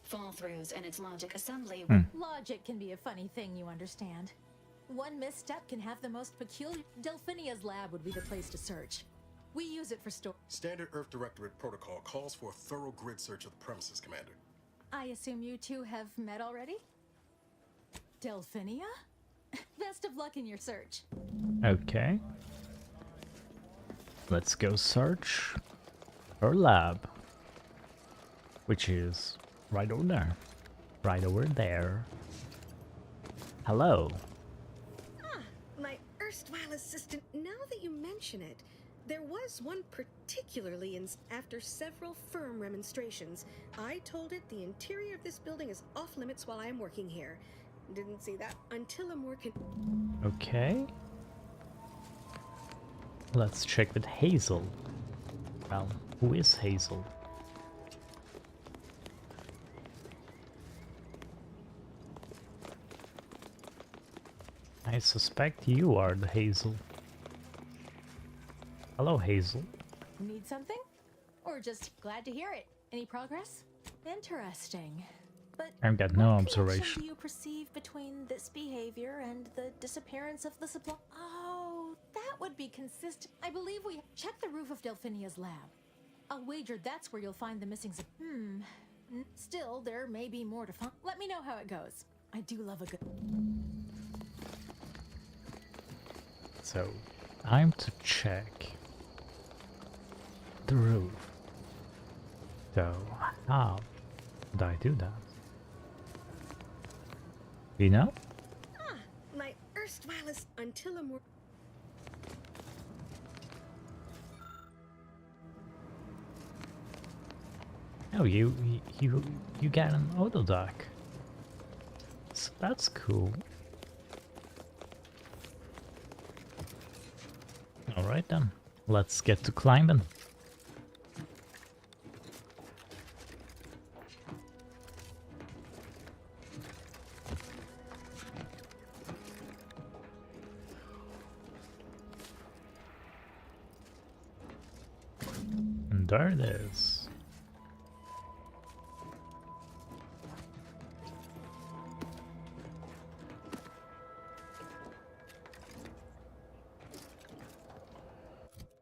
Fall-throughs and its logic assembly... Logic can be a funny thing, you understand. One misstep can have the most peculiar... Delphinia's lab would be the place to search. We use it for Standard Earth Directorate protocol calls for a thorough grid search of the premises, Commander. I assume you two have met already? Delphinia? Best of luck in your search. Okay. Let's go search her lab. Which is right over there. Right over there. Hello. My erstwhile assistant, now that you mention it, there was one particularly after several firm remonstrations. I told it the interior of this building is off limits while I am working here. Didn't see that until a more Okay. Let's check with Hazel. Well, who is Hazel? I suspect you are the Hazel. Hello, Hazel. Need something? Or just glad to hear it? Any progress? Interesting. But I've got no what observation. connection do you perceive between this behavior and the disappearance of the supply? Oh, that would be consistent. I believe we check the roof of Delphinia's lab. I'll wager that's where you'll find the missing. Still, there may be more to find. Let me know how it goes. I do love a good. So, I'm to check the roof. So, how do I do that? You know? My erstwhile until a more... Oh, you got an auto dock. So that's cool. Alright then, let's get to climbing. And there it is.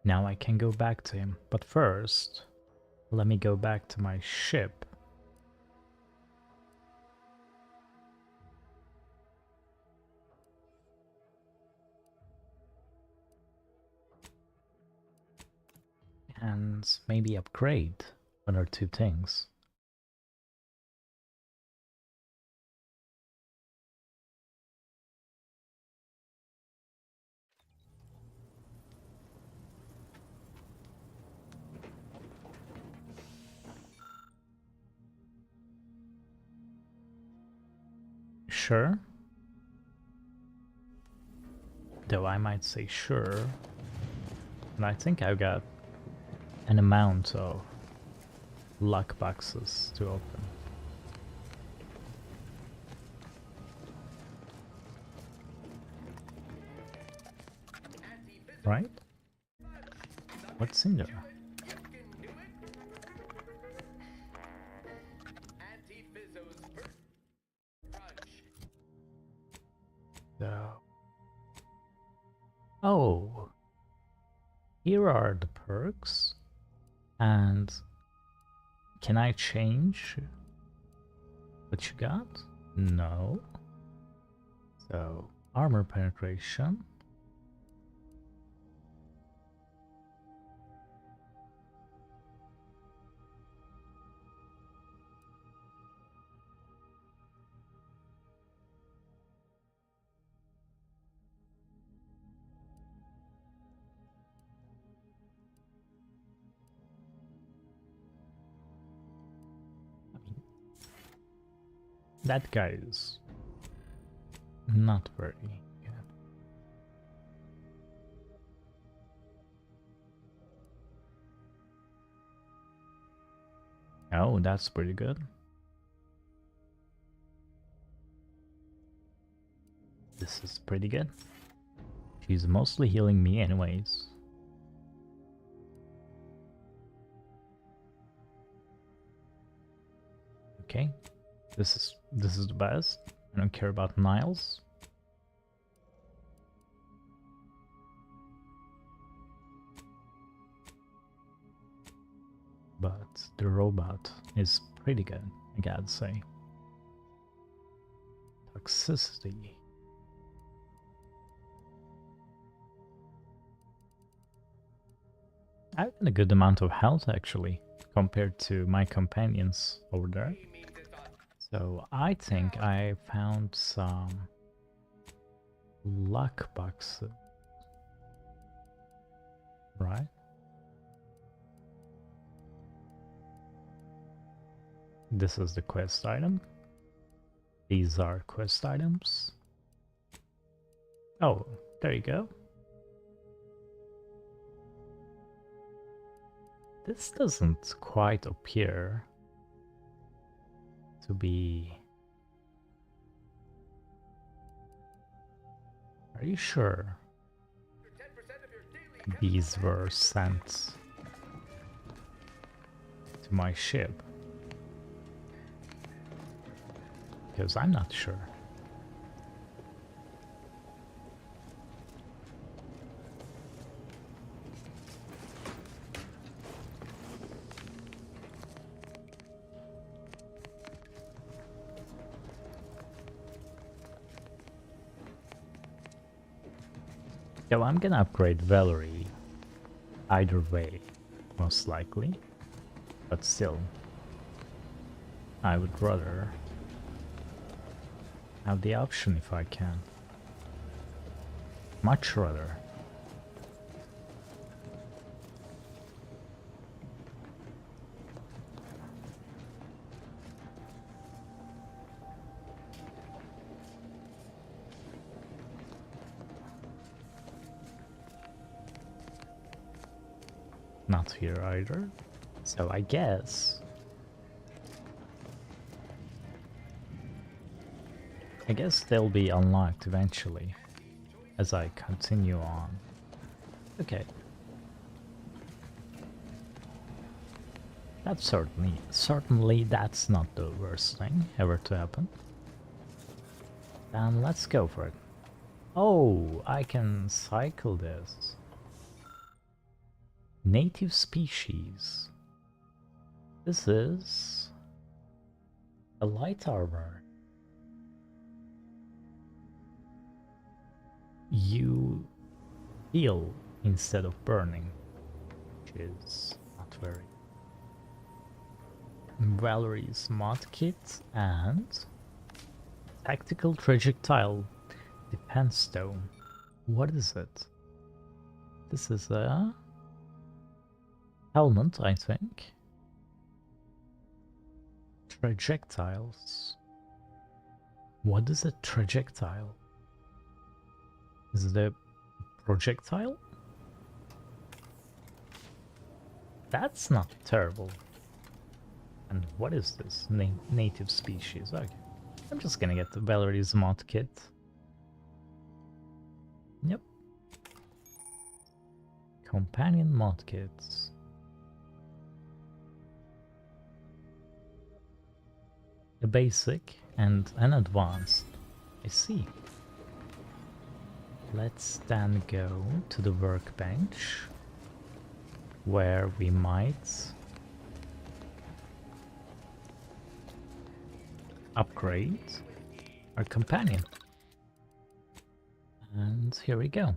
Now I can go back to him, but first, let me go back to my ship. And maybe upgrade one or two things. sure? Though I might say sure, and I think I've got an amount of luck boxes to open. Right? What's in there? So... Oh, here are the perks, and can I change what you got? No. So, armor penetration. That guy is not very good. Oh, that's pretty good. This is pretty good. She's mostly healing me anyways. Okay. This is the best. I don't care about Niles. But the robot is pretty good, I gotta say. Toxicity. I have a good amount of health actually, compared to my companions over there. So I think I found some luck boxes. Right? This is the quest item. These are quest items. Oh, there you go. This doesn't quite appear to be... Are you sure these were sent to my ship? Because I'm not sure. So I'm gonna upgrade Valerie either way, most likely, but still, I would rather have the option if I can. Much rather. Not here either. So I guess they'll be unlocked eventually as I continue on. Okay. That's certainly that's not the worst thing ever to happen. Then let's go for it. Oh, I can cycle this. Native species. This is a light armor. You heal instead of burning, which is not very. Valerie's mod kit and tactical projectile defense stone. What is it? This is a helmet, I think. Projectiles. What is a trajectile? Is it a projectile? That's not terrible. And what is this? Native species. Okay. I'm just gonna get the Valerie's mod kit. Yep. Companion mod kits. A basic and an advanced. I see. Let's then go to the workbench, where we might upgrade our companion. And here we go.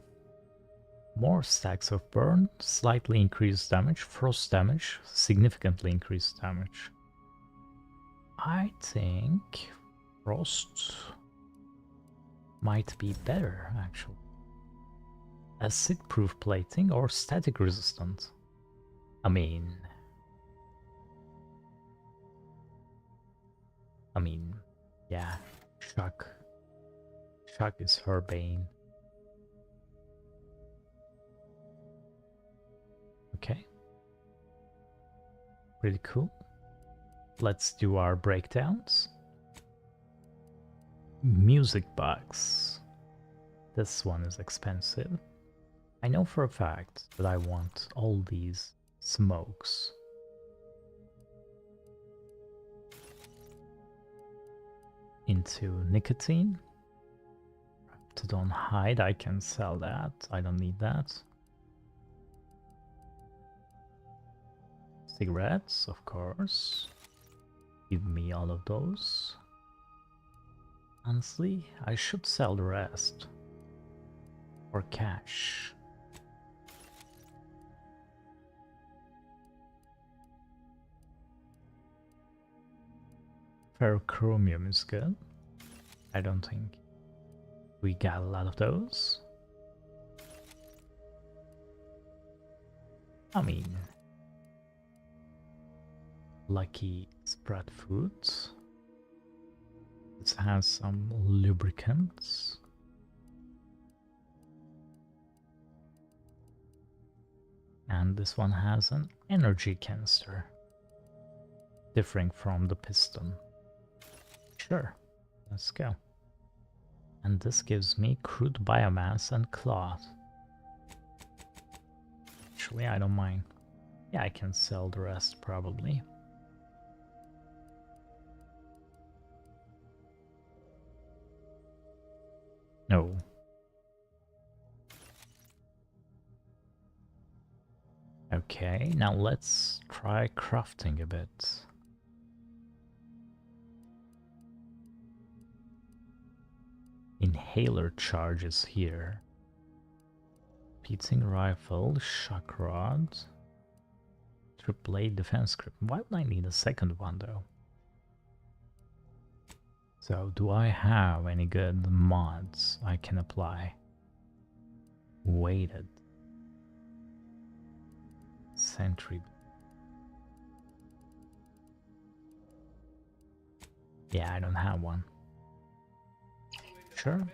More stacks of burn, slightly increased damage, frost damage, significantly increased damage. I think frost might be better, actually. Acid-proof plating or static resistant? I mean, yeah, shock. Shock is her bane. Okay. Pretty cool. Let's do our breakdowns. Music box. This one is expensive. I know for a fact that I want all these smokes. Into nicotine. To don't hide, I can sell that. I don't need that. Cigarettes, of course. Give me all of those. Honestly, I should sell the rest. For cash. Ferrochromium is good. I don't think we got a lot of those. I mean, lucky spread foods. This has some lubricants. And this one has an energy canister, differing from the piston. Sure, let's go. And this gives me crude biomass and cloth. Actually, I don't mind. Yeah, I can sell the rest probably. No. Okay, now let's try crafting a bit. Inhaler charges here. Repeating rifle, shock rod, AAA defense grip. Why would I need a second one though? So, do I have any good mods I can apply? Weighted. Sentry. Yeah, I don't have one. Sure.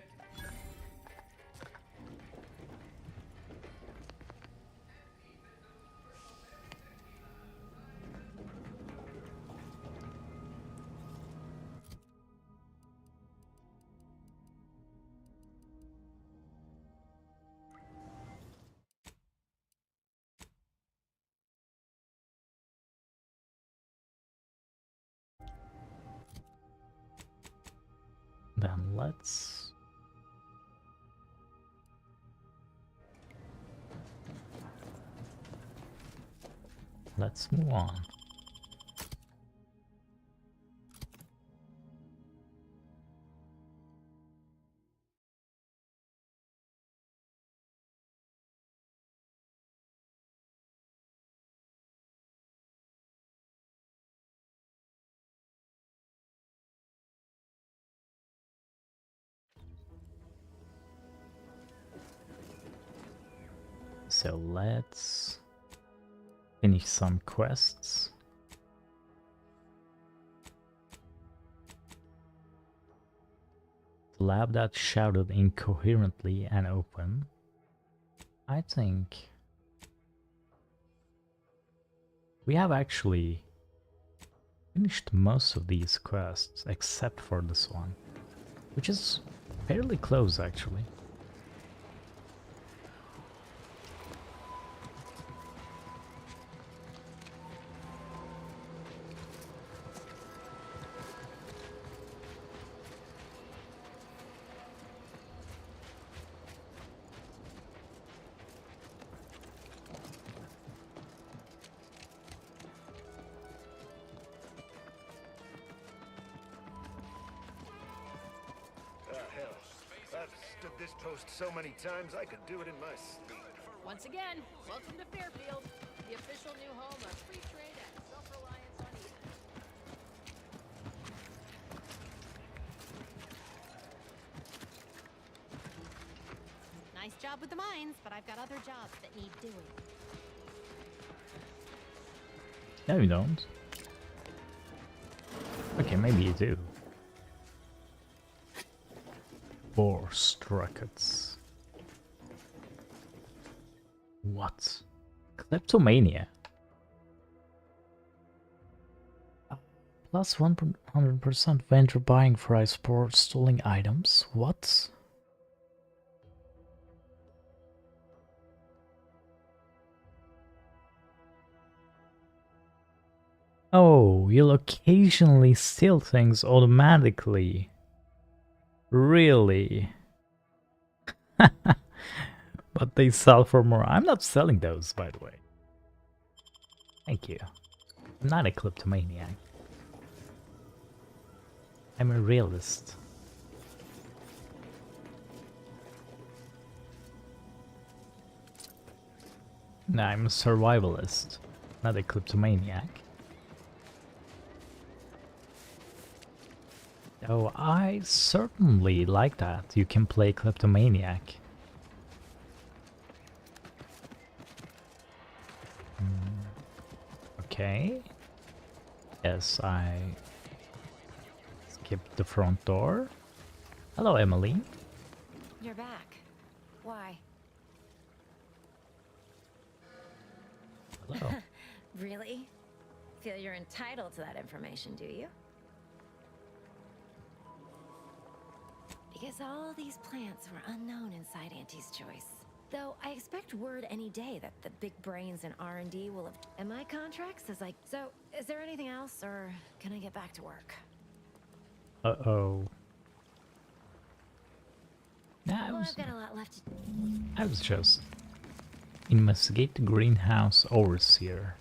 Then let's move on. So let's finish some quests. lab that shouted incoherently and open. I think we have actually finished most of these quests except for this one, which is fairly close actually. Hell, I've stood this post so many times I could do it in my sleep. Once again, welcome to Fairfield, the official new home of free trade and self-reliance on Eden. Nice job with the mines, but I've got other jobs that need doing. No, you don't. Okay, maybe you do. Forced rockets. What? Kleptomania. Plus 100% vendor buying price for stealing items. What? Oh, you'll occasionally steal things automatically. Really? But they sell for more. I'm not selling those, by the way. Thank you. I'm not a kleptomaniac. I'm a realist. No, I'm a survivalist, not a kleptomaniac. Oh, I certainly like that. You can play kleptomaniac. Okay. Yes, I skipped the front door. Hello, Emily. You're back. Why? Hello. Really? Feel you're entitled to that information, do you? Because all these plants were unknown inside Auntie's choice. Though I expect word any day that the big brains in R&D will have... And my contract says like... So, is there anything else, or can I get back to work? Uh-oh. Well, I've got a lot left to... I was just... Investigate the greenhouse overseer.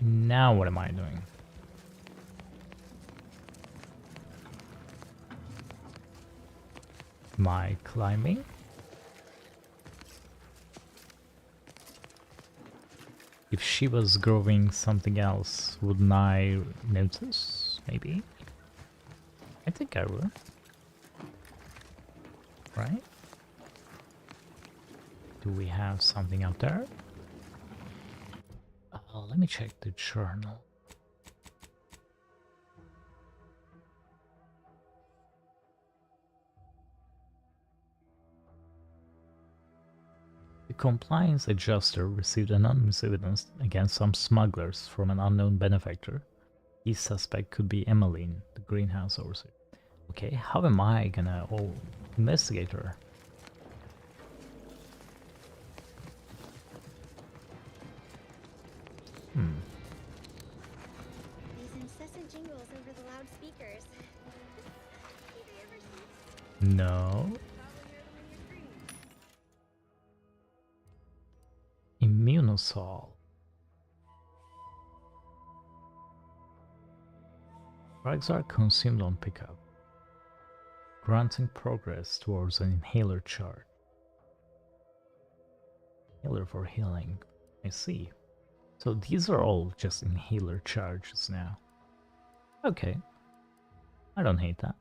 Now what am I doing? Am I climbing? If she was growing something else, wouldn't I notice? Maybe? I think I would. Right? Do we have something out there? Let me check the journal. The compliance adjuster received anonymous evidence against some smugglers from an unknown benefactor. His suspect could be Emmeline, the greenhouse overseer. Okay, how am I gonna investigate her? These incessant jingles over the loudspeakers. No. Immunosol. Drugs are consumed on pickup, granting progress towards an inhaler charge. Inhaler for healing. I see. So these are all just inhaler charges now. Okay. I don't hate that.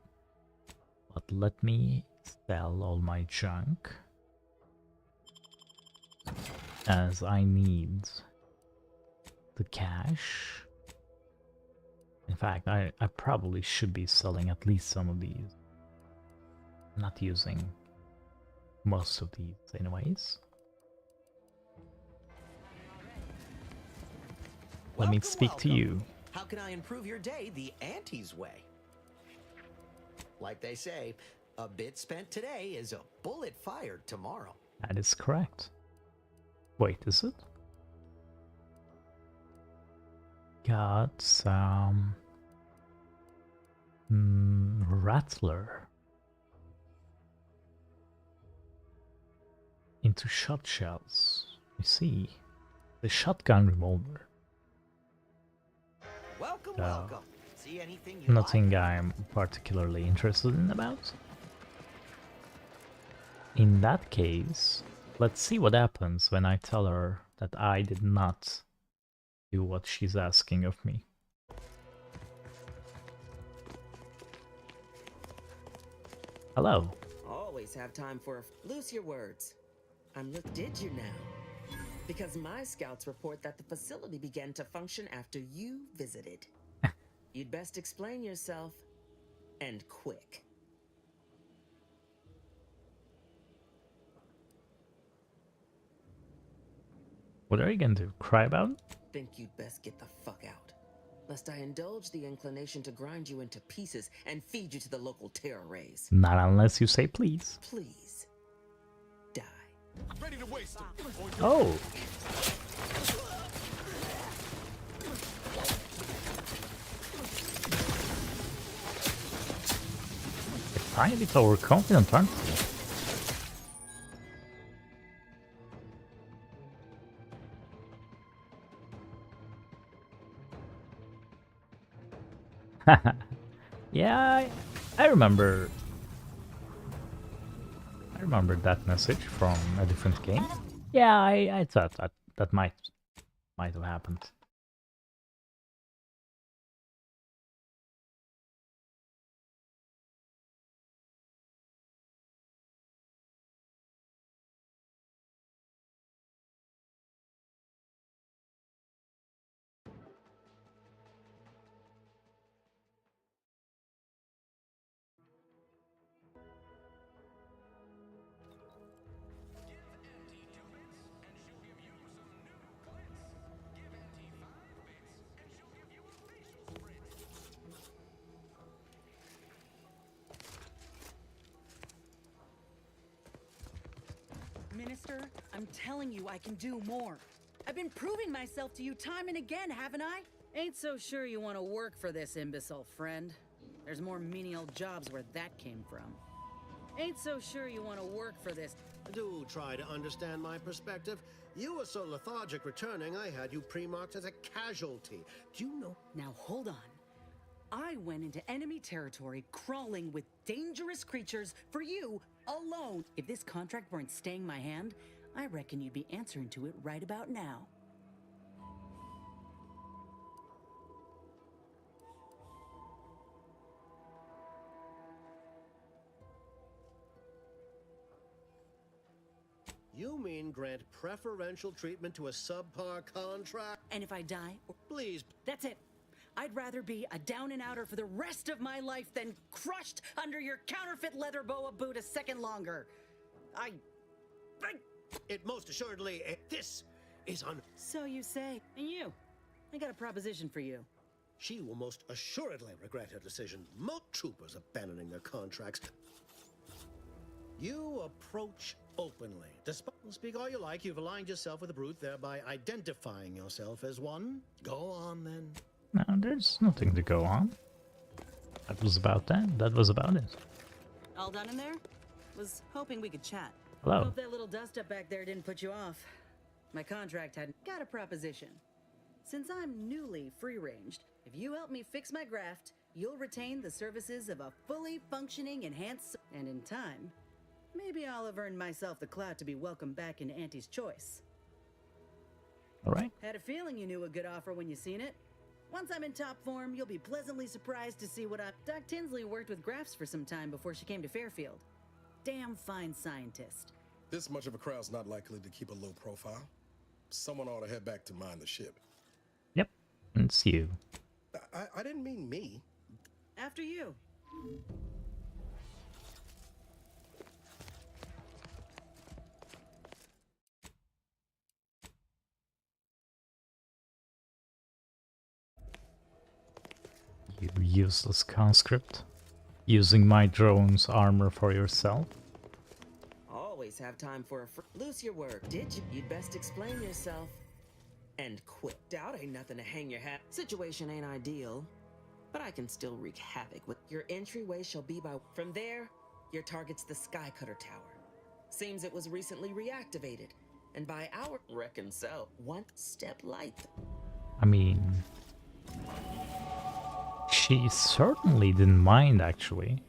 But let me sell all my junk, as I need the cash. In fact, I probably should be selling at least some of these. not using most of these anyways. Let me speak to you. How can I improve your day the Auntie's way? Like they say, a bit spent today is a bullet fired tomorrow. That is correct. Wait, is it? Got some Rattler into shot shells. You see, the shotgun revolver. Welcome, welcome. See anything you Nothing I'm particularly interested in about. In that case, let's see what happens when I tell her that I did not do what she's asking of me. Hello. Always have time for loose your words. Did you now? Because my scouts report that the facility began to function after you visited. You'd best explain yourself, and quick. What are you going to cry about? Think you'd best get the fuck out, lest I indulge the inclination to grind you into pieces and feed you to the local terror rays. Not unless you say please. Please, die. Ready to waste it. Oh. A tiny bit overconfident, aren't you? Yeah, I remember that message from a different game. Yeah, I thought that might have happened. Minister, I'm telling you I can do more. I've been proving myself to you time and again, haven't I? Ain't so sure you want to work for this imbecile, friend. There's more menial jobs where that came from. Ain't so sure you want to work for this. Do try to understand my perspective. You were so lethargic returning, I had you pre-marked as a casualty. Do you know? Now hold on. I went into enemy territory crawling with dangerous creatures for you alone. If this contract weren't staying my hand, I reckon you'd be answering to it right about now. You mean grant preferential treatment to a subpar contract? And if I die, please. That's it. I'd rather be a down-and-outer for the rest of my life than crushed under your counterfeit leather boa boot a second longer. It most assuredly, this is So you say. And you, I got a proposition for you. She will most assuredly regret her decision. Most troopers abandoning their contracts. You approach openly. Speak all you like, you've aligned yourself with the brute, thereby identifying yourself as one. Go on, then. No, there's nothing to go on. That was about that. That was about it. All done in there? Was hoping we could chat. Hello. Hope that little dust up back there didn't put you off. My contract had got a proposition. Since I'm newly free-ranged, if you help me fix my graft, you'll retain the services of a fully functioning enhanced... And in time, maybe I'll have earned myself the clout to be welcomed back into Auntie's choice. Alright. Had a feeling you knew a good offer when you seen it. Once I'm in top form, you'll be pleasantly surprised to see what Doc Tinsley worked with grafts for some time before she came to Fairfield. Damn fine scientist. This much of a crowd's not likely to keep a low profile. Someone ought to head back to mind the ship. Yep, it's you. I didn't mean me. After you. useless conscript. Using my drone's armor for yourself. Always have time for loose your word. Did you? You'd best explain yourself. And quick. Doubt ain't nothing to hang your hat. Situation ain't ideal, but I can still wreak havoc with your entryway shall be by. From there, your target's the Skycutter Tower. Seems it was recently reactivated, and by our reckon so. One step light. I mean, she certainly didn't mind, actually.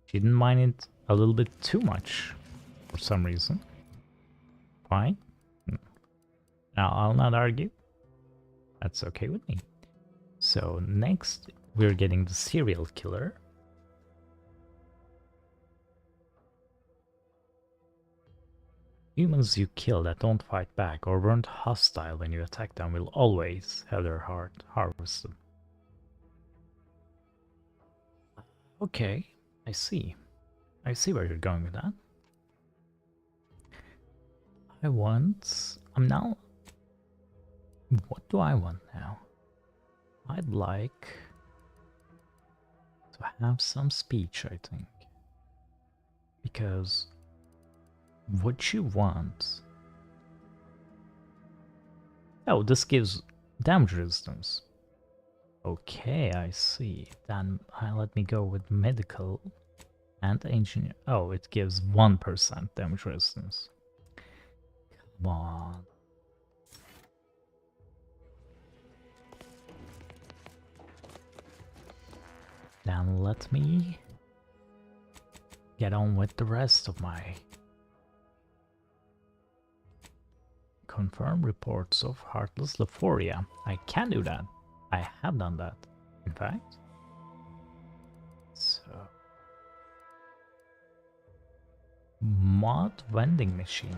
She didn't mind it a little bit too much, for some reason. Fine. Now, I'll not argue. That's okay with me. So, next, we're getting the serial killer. Humans you kill that don't fight back or weren't hostile when you attack them will always have their heart harvested. Okay, I see. I see where you're going with that. I'm now... What do I want now? I'd like to have some speech, I think. Because what you want... Oh, this gives damage resistance. Okay, I see. Then let me go with medical and engineer. Oh, it gives 1% damage resistance. Come on. Then let me get on with the rest of my confirm reports of heartless Lephoria. I can do that. I have done that, in fact. So, mod vending machine.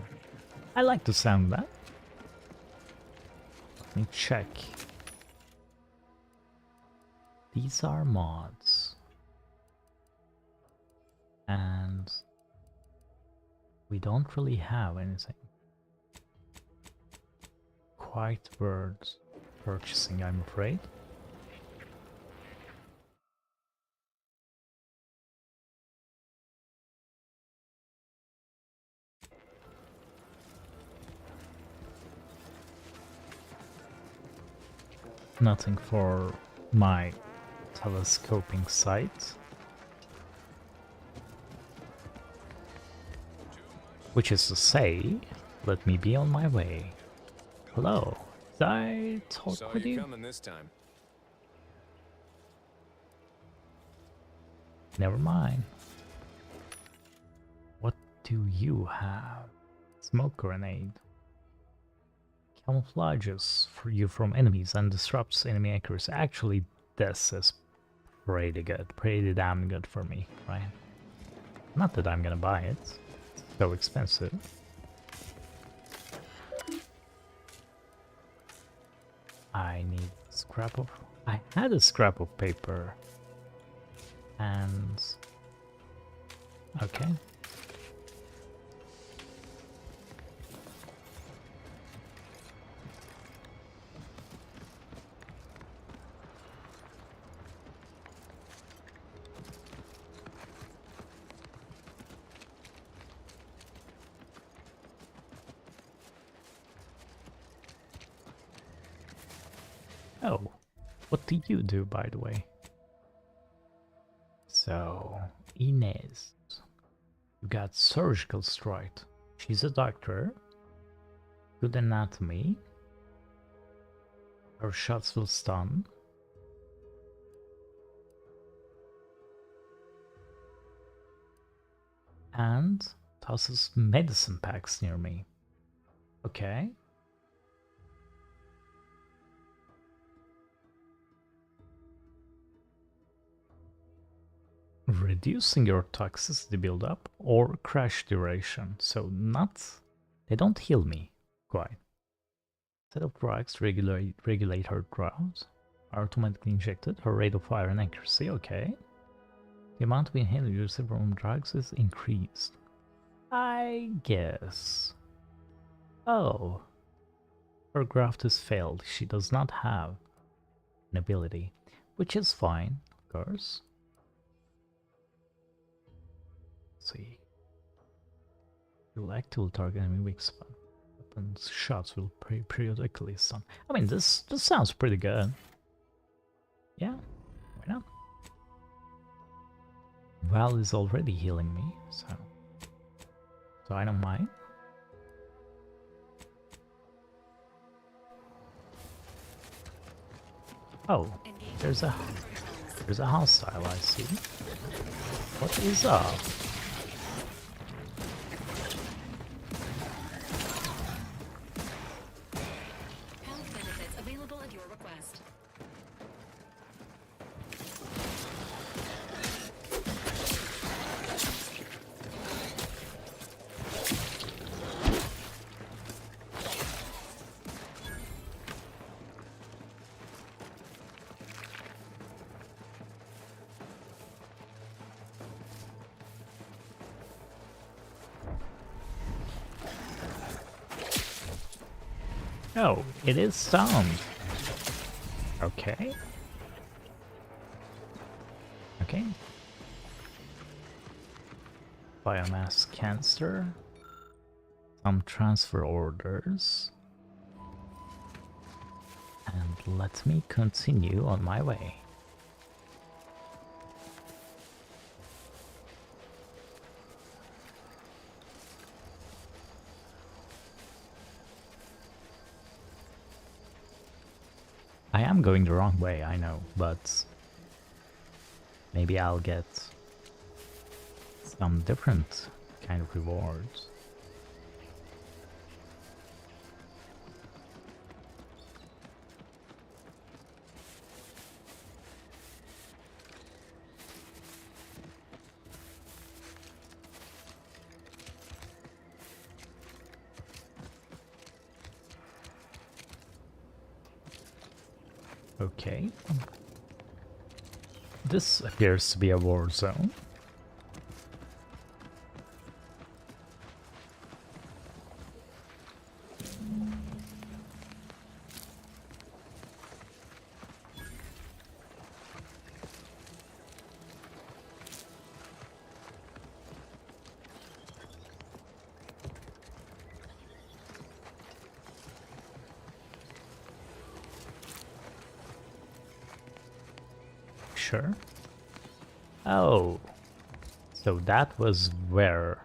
I like the sound of that. Let me check. These are mods. And we don't really have anything quite worth purchasing, I'm afraid. Nothing for my telescoping sight. Which is to say, let me be on my way. Hello, did I talk with you? Coming this time. Never mind. What do you have? Smoke grenade. Camouflages for you from enemies and disrupts enemy accuracy. Actually, this is pretty good. Pretty damn good for me, right? Not that I'm gonna buy it. It's so expensive. I need scrap of... I had a scrap of paper. And... okay. Oh, what do you do, by the way? So, Inez, you got surgical strike. She's a doctor. Good anatomy. Her shots will stun. And tosses medicine packs near me. Okay. Reducing your toxicity buildup or crash duration. So they don't heal me quite. Set of drugs regulate her drugs. Are automatically injected. Her rate of fire and accuracy, okay. The amount of inhaler you receive from drugs is increased. I guess. Oh. Her graft has failed. She does not have an ability. which is fine, of course. Let's see. You'll actively target enemy weak spot. Weapons shots will periodically stun. I mean, this sounds pretty good. Yeah, why not? Val is already healing me, so I don't mind. Oh, there's a hostile, I see. What is up? Health benefits available at your request. Oh, it is stunned. Okay. Okay. Biomass cancer. Some transfer orders. And let me continue on my way. I am going the wrong way, I know, but maybe I'll get some different kind of rewards. Okay. This appears to be a war zone. Sure. Oh, so that was where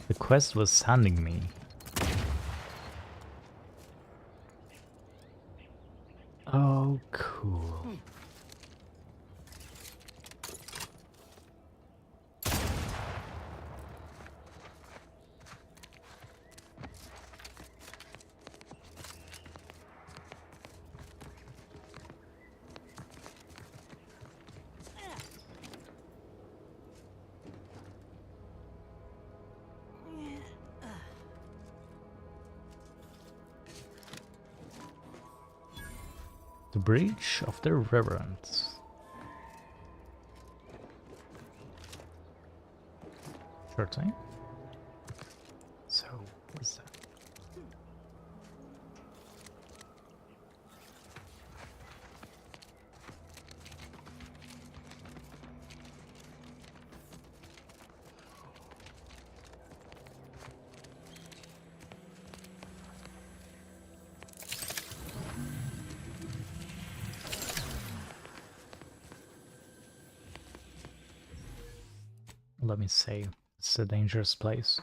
the quest was sending me. Oh, cool. The Breach of the Reverence. Sure thing. So, what's that? Let me say, it's a dangerous place.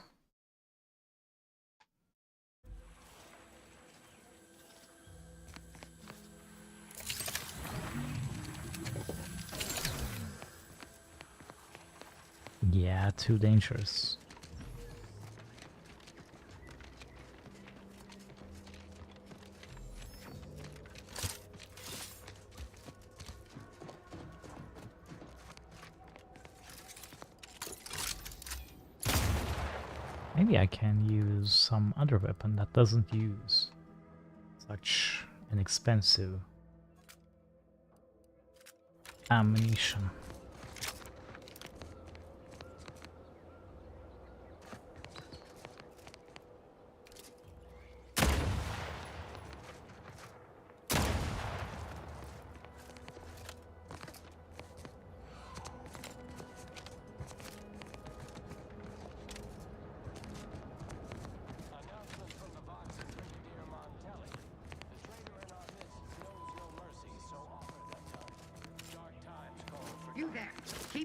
Yeah, too dangerous. Maybe I can use some other weapon that doesn't use such an expensive ammunition.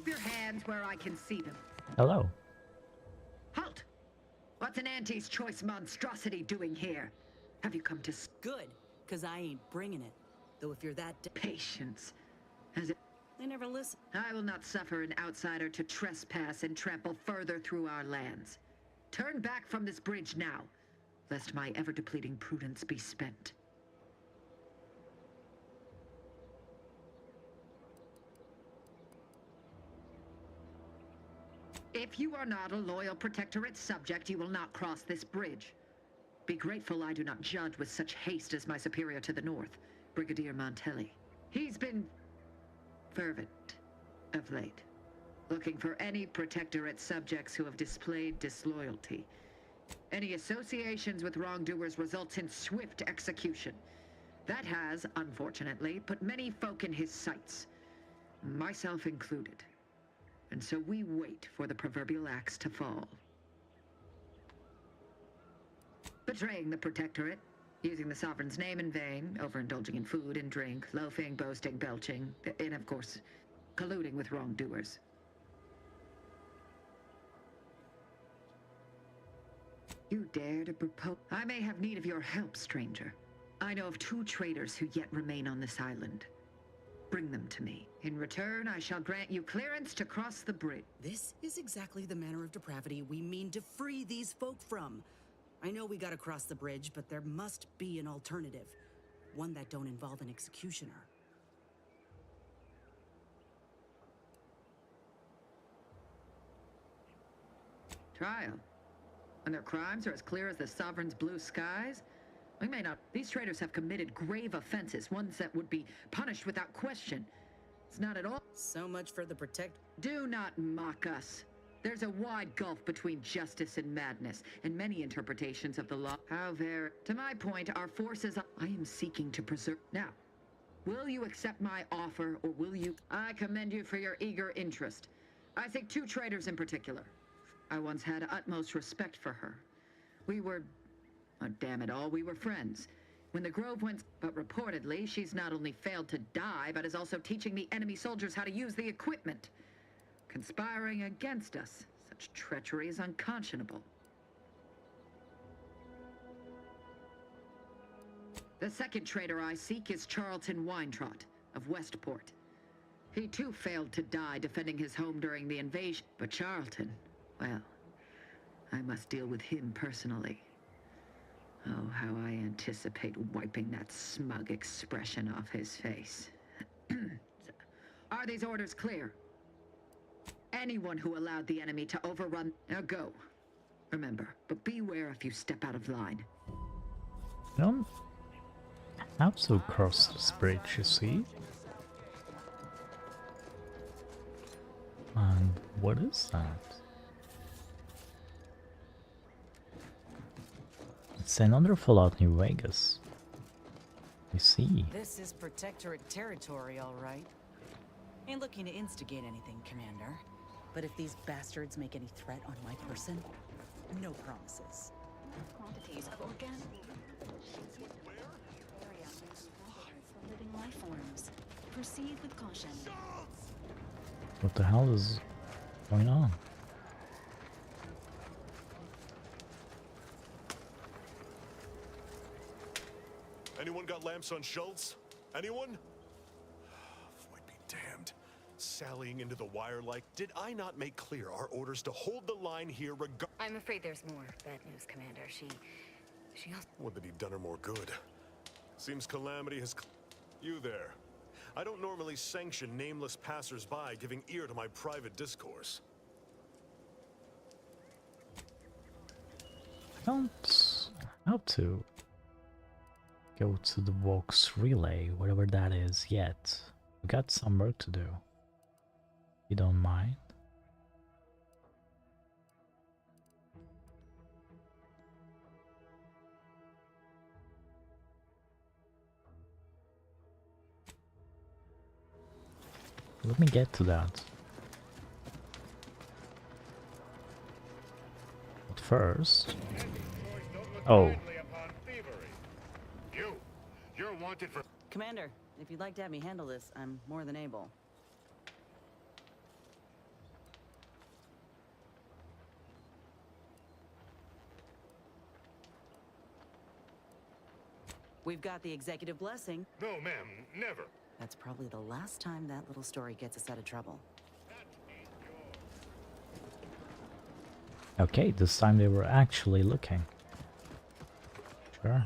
Keep your hands where I can see them. Hello. Halt! What's an Auntie's choice monstrosity doing here? Have you come to... Good, because I ain't bringing it. Though if you're that... Patience. Has it... They never listen. I will not suffer an outsider to trespass and trample further through our lands. Turn back from this bridge now, lest my ever-depleting prudence be spent. If you are not a loyal Protectorate subject, you will not cross this bridge. Be grateful I do not judge with such haste as my superior to the north, Brigadier Montelli. He's been fervent of late, looking for any Protectorate subjects who have displayed disloyalty. Any associations with wrongdoers results in swift execution. That has, unfortunately, put many folk in his sights, myself included. And so we wait for the proverbial axe to fall. Betraying the Protectorate, using the Sovereign's name in vain, overindulging in food and drink, loafing, boasting, belching, and of course, colluding with wrongdoers. You dare to propose? I may have need of your help, stranger. I know of 2 traitors who yet remain on this island. Bring them to me. In return, I shall grant you clearance to cross the bridge. This is exactly the manner of depravity we mean to free these folk from. I know we gotta cross the bridge, but there must be an alternative. One that don't involve an executioner. Trial. And their crimes are as clear as the Sovereign's blue skies? We may not... These traitors have committed grave offenses, ones that would be punished without question. It's not at all... So much for the Do not mock us. There's a wide gulf between justice and madness, and many interpretations of the law. However, to my point, our forces... I am seeking to preserve... Now, will you accept my offer, or will you... I commend you for your eager interest. I think 2 traitors in particular. I once had utmost respect for her. We were... Oh, damn it all, we were friends. When the Grove went... But reportedly, she's not only failed to die, but is also teaching the enemy soldiers how to use the equipment. Conspiring against us. Such treachery is unconscionable. The second traitor I seek is Charlton Weintrot of Westport. He too failed to die defending his home during the invasion. But Charlton, well, I must deal with him personally. Oh, how I anticipate wiping that smug expression off his face. Are these orders clear? Anyone who allowed the enemy to overrun... Now go. Remember, but beware if you step out of line. I don't have to cross this bridge, you see? And what is that? It's another Fallout New Vegas. You see. This is Protectorate territory, all right. Ain't looking to instigate anything, Commander. But if these bastards make any threat on my person, no promises. Quantities of organic area for living life forms. Proceed with caution. What the hell is going on? Anyone got lamps on Schultz? Anyone? Void be damned. Sallying into the wire like... Did I not make clear our orders to hold the line here I'm afraid there's more bad news, Commander. She also... Would that he done her more good? Seems Calamity has... You there. I don't normally sanction nameless passers-by giving ear to my private discourse. I don't have to go to the Vox relay, whatever that is, yet. We got some work to do. You don't mind? Let me get to that. But first... Oh. You're wanted for... Commander, if you'd like to have me handle this, I'm more than able. We've got the executive blessing. No, ma'am, never. That's probably the last time that little story gets us out of trouble. Okay, this time they were actually looking. Sure.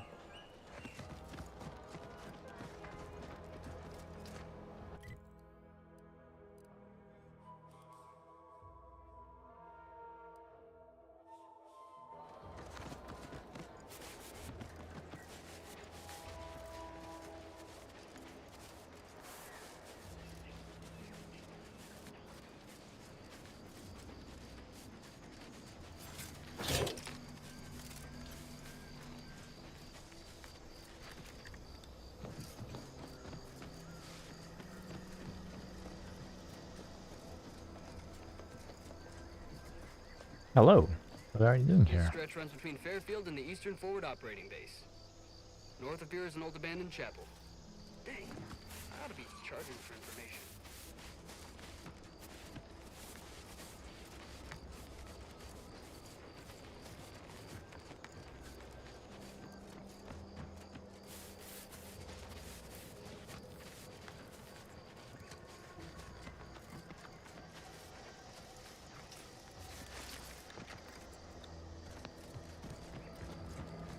Hello. What are you doing This here? stretch runs between Fairfield and the Eastern Forward Operating Base. North of here is an old abandoned chapel. Dang, I ought to be charging for information.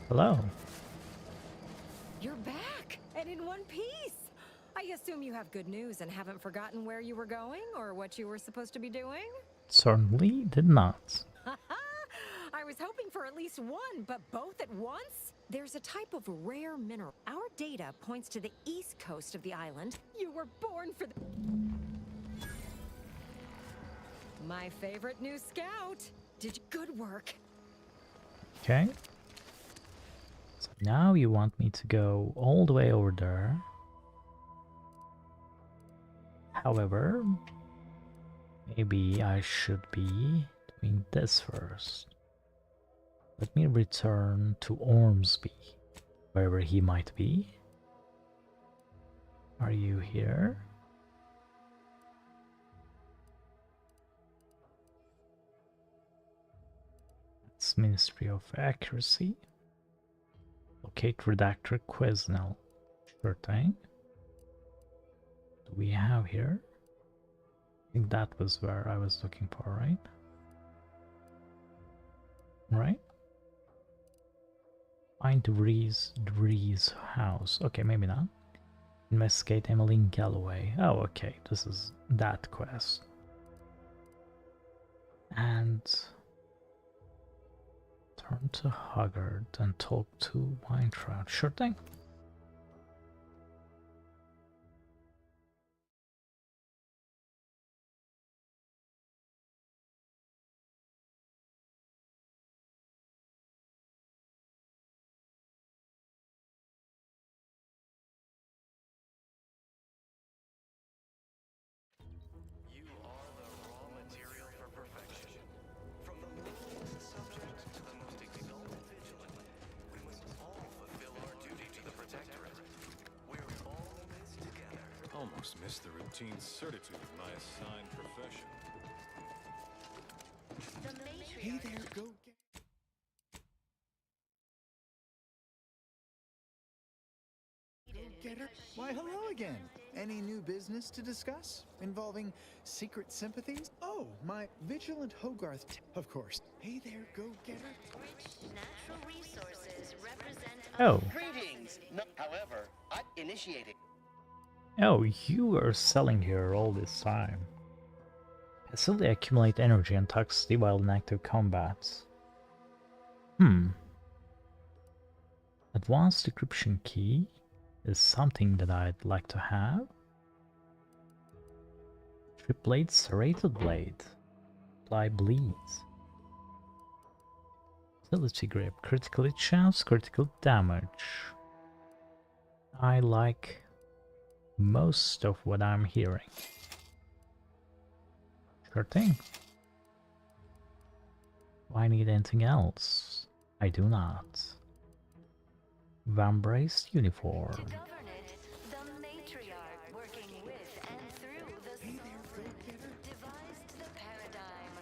Hello. You're back, and in one piece. I assume you have good news and haven't forgotten where you were going or what you were supposed to be doing? Certainly did not. I was hoping for at least one, but both at once? There's a type of rare mineral. Our data points to the east coast of the island. You were born for the... My favorite new scout. Did good work. Okay. So now you want me to go all the way over there. However, maybe I should be doing this first. Let me return to Ormsby, wherever he might be. Are you here? It's Ministry of Accuracy. Locate Redactor Quesnel. Sure thing. Do we have here? I think that was where I was looking for, right? Right? Find Dree's house. Okay, maybe not. Investigate Emmeline Galloway. Oh, okay. This is that quest. And turn to Haggard and talk to Weintraub. Sure thing. You are the raw material for perfection. From the lowest subject to the most exalted vigilant, we must all fulfill our duty to the Protectorate. We're all in this together. Almost missed the routine certitude of my assigned profession. Hey there, go Get her? Why, hello again. Any new business to discuss involving secret sympathies? Oh, my vigilant Hogarth, of course. Hey there, go-getter. Rich natural resources represent. Oh. Greetings. No, however, I initiated. Oh, you were selling here all this time. Passively accumulate energy and toxicity while in active combat. Advanced decryption key is something that I'd like to have. Tripblade serrated blade. Apply bleeds. Utility grip. Critical hit chance, critical damage. I like most of what I'm hearing. Sure thing. Do I need anything else? I do not. Vambraced uniform. To govern it, the matriarch working with and through the devised the paradigm.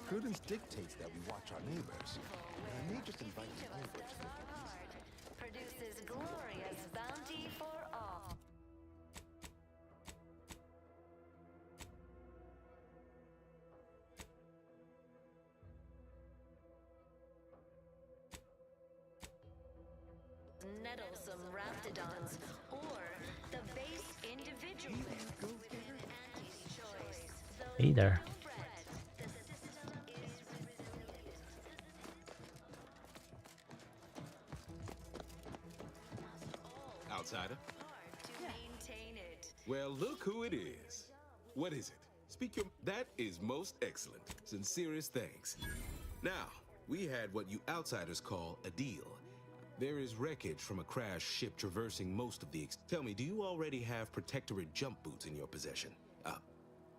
Prudence dictates that we watch our neighbors. And I may just invite you over. Produces glorious nettlesome raptidons, or the base individualist within Anti's choice. Though Hey there. no threat, the system is resilient. Outsider? To maintain it. Well, look who it is. What is it? Speak your... That is most excellent. Sincerest thanks. Now, we had what you outsiders call a deal. There is wreckage from a crashed ship traversing most of the... Tell me, do you already have Protectorate jump boots in your possession?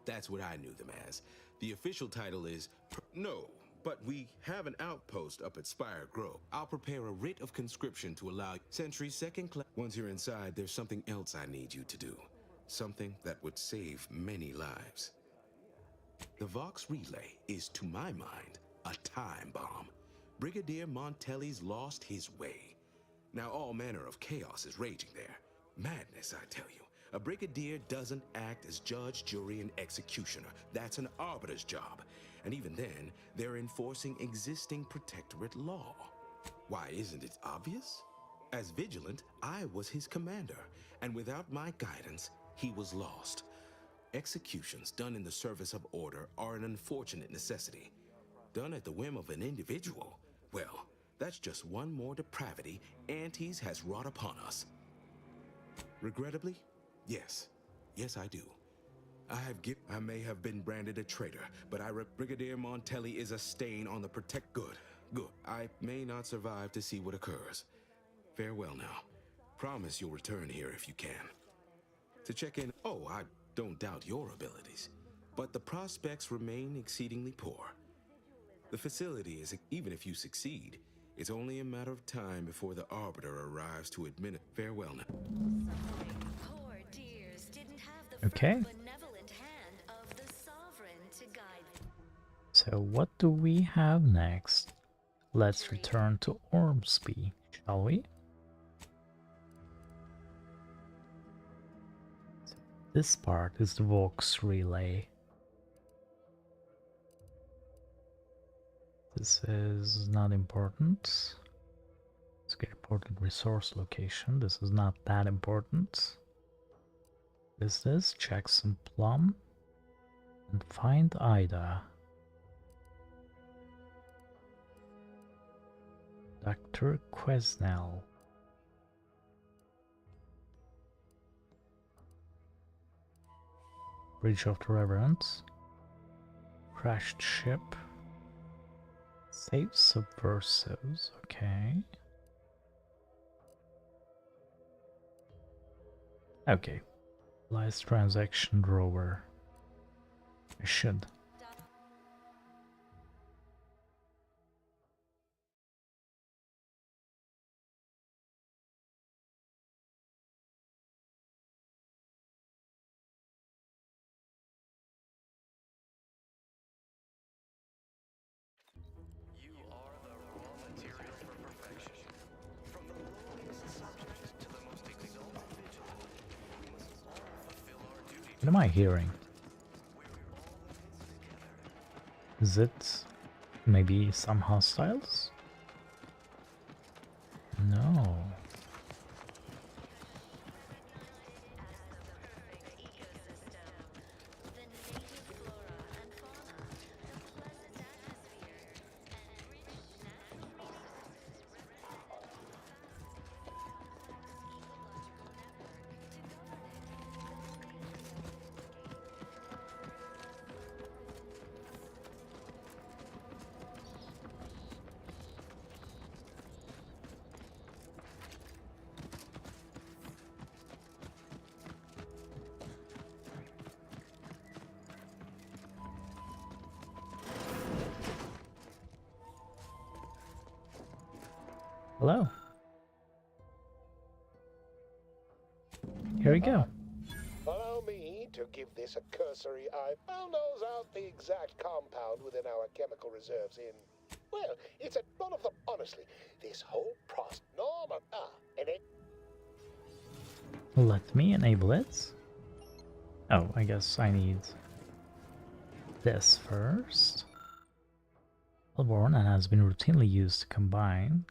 That's what I knew them as. The official title is... No, but we have an outpost up at Spire Grove. I'll prepare a writ of conscription to allow Sentry second class. Once you're inside, there's something else I need you to do. Something that would save many lives. The Vox Relay is, to my mind, a time bomb. Brigadier Montelli's lost his way. Now all manner of chaos is raging there. Madness, I tell you. A brigadier doesn't act as judge, jury, and executioner. That's an arbiter's job. And even then, they're enforcing existing protectorate law. Why, isn't it obvious? As vigilant, I was his commander, and without my guidance, he was lost. Executions done in the service of order are an unfortunate necessity. Done at the whim of an individual, well, that's just one more depravity Antes has wrought upon us. Regrettably, yes. Yes, I do. I may have been branded a traitor, but Brigadier Montelli is a stain on the Good. I may not survive to see what occurs. Farewell now. Promise you'll return here if you can. To check in, I don't doubt your abilities, but the prospects remain exceedingly poor. The facility is, even if you succeed, it's only a matter of time before the Arbiter arrives to admit farewell now. Poor dears didn't have the Okay. benevolent hand of the sovereign to guide them. So what do we have next? Let's return to Ormsby, shall we? So this part is the Vox Relay. This is not important. Let's get important resource location. This is not that important. This check some plum and find Ida. Dr. Quesnel. Bridge of the Reverend. Crashed ship. Save subversives, okay. Okay. Last transaction drawer. I should. You are the raw material for perfection. From the lowliest subject to the most exalted vigilant, we must all fulfill our duty. What am I hearing? Is it maybe some hostiles? No. Hello. Here we go. Allow me to give this a cursory eye. I'll nose out the exact compound within our chemical reserves in... Well, it's none of them, honestly. This whole process... Normal. And it... Let me enable it. Oh, I guess I need this first. Well, born and has been routinely used to combine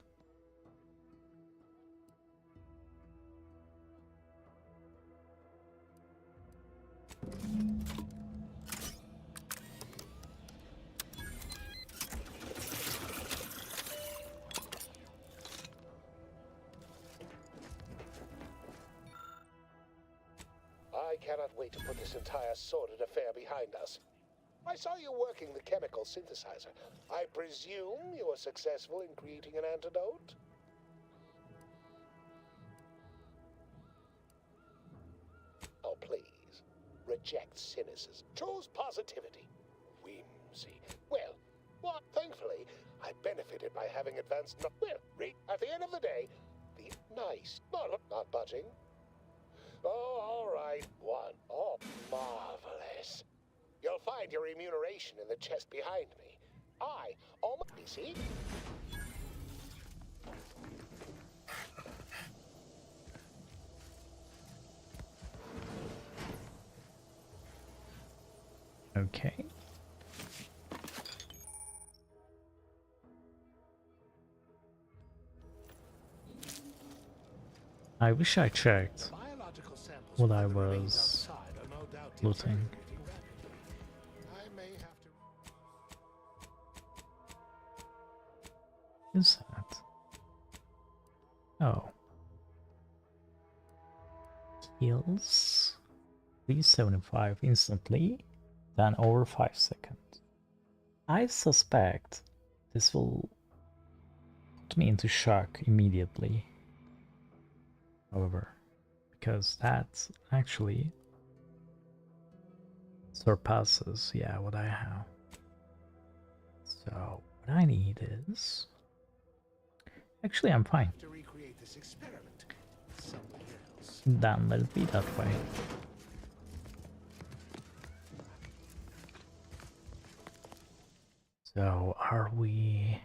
way to put this entire sordid affair behind us. I saw you working the chemical synthesizer. I presume you were successful in creating an antidote? Oh, please. Reject cynicism. Choose positivity. Whimsy. Well, thankfully, I benefited by having advanced at the end of the day, the nice, not budging. Oh, all right. One. Oh, marvelous. You'll find your remuneration in the chest behind me. I almost see. Okay. I wish I checked what I was looting. I may have to. Who's that? Oh. Heals 375 instantly, then over 5 seconds. I suspect this will put me into shock immediately. However, because that actually surpasses, yeah, what I have. So what I need is, actually I'm fine. To recreate this experiment. Somebody else. Then let it be that way. So are we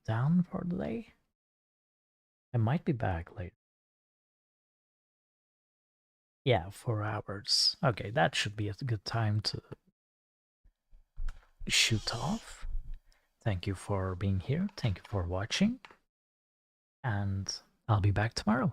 done for the day? I might be back later. Yeah, 4 hours. Okay, that should be a good time to shoot off. Thank you for being here. Thank you for watching. And I'll be back tomorrow.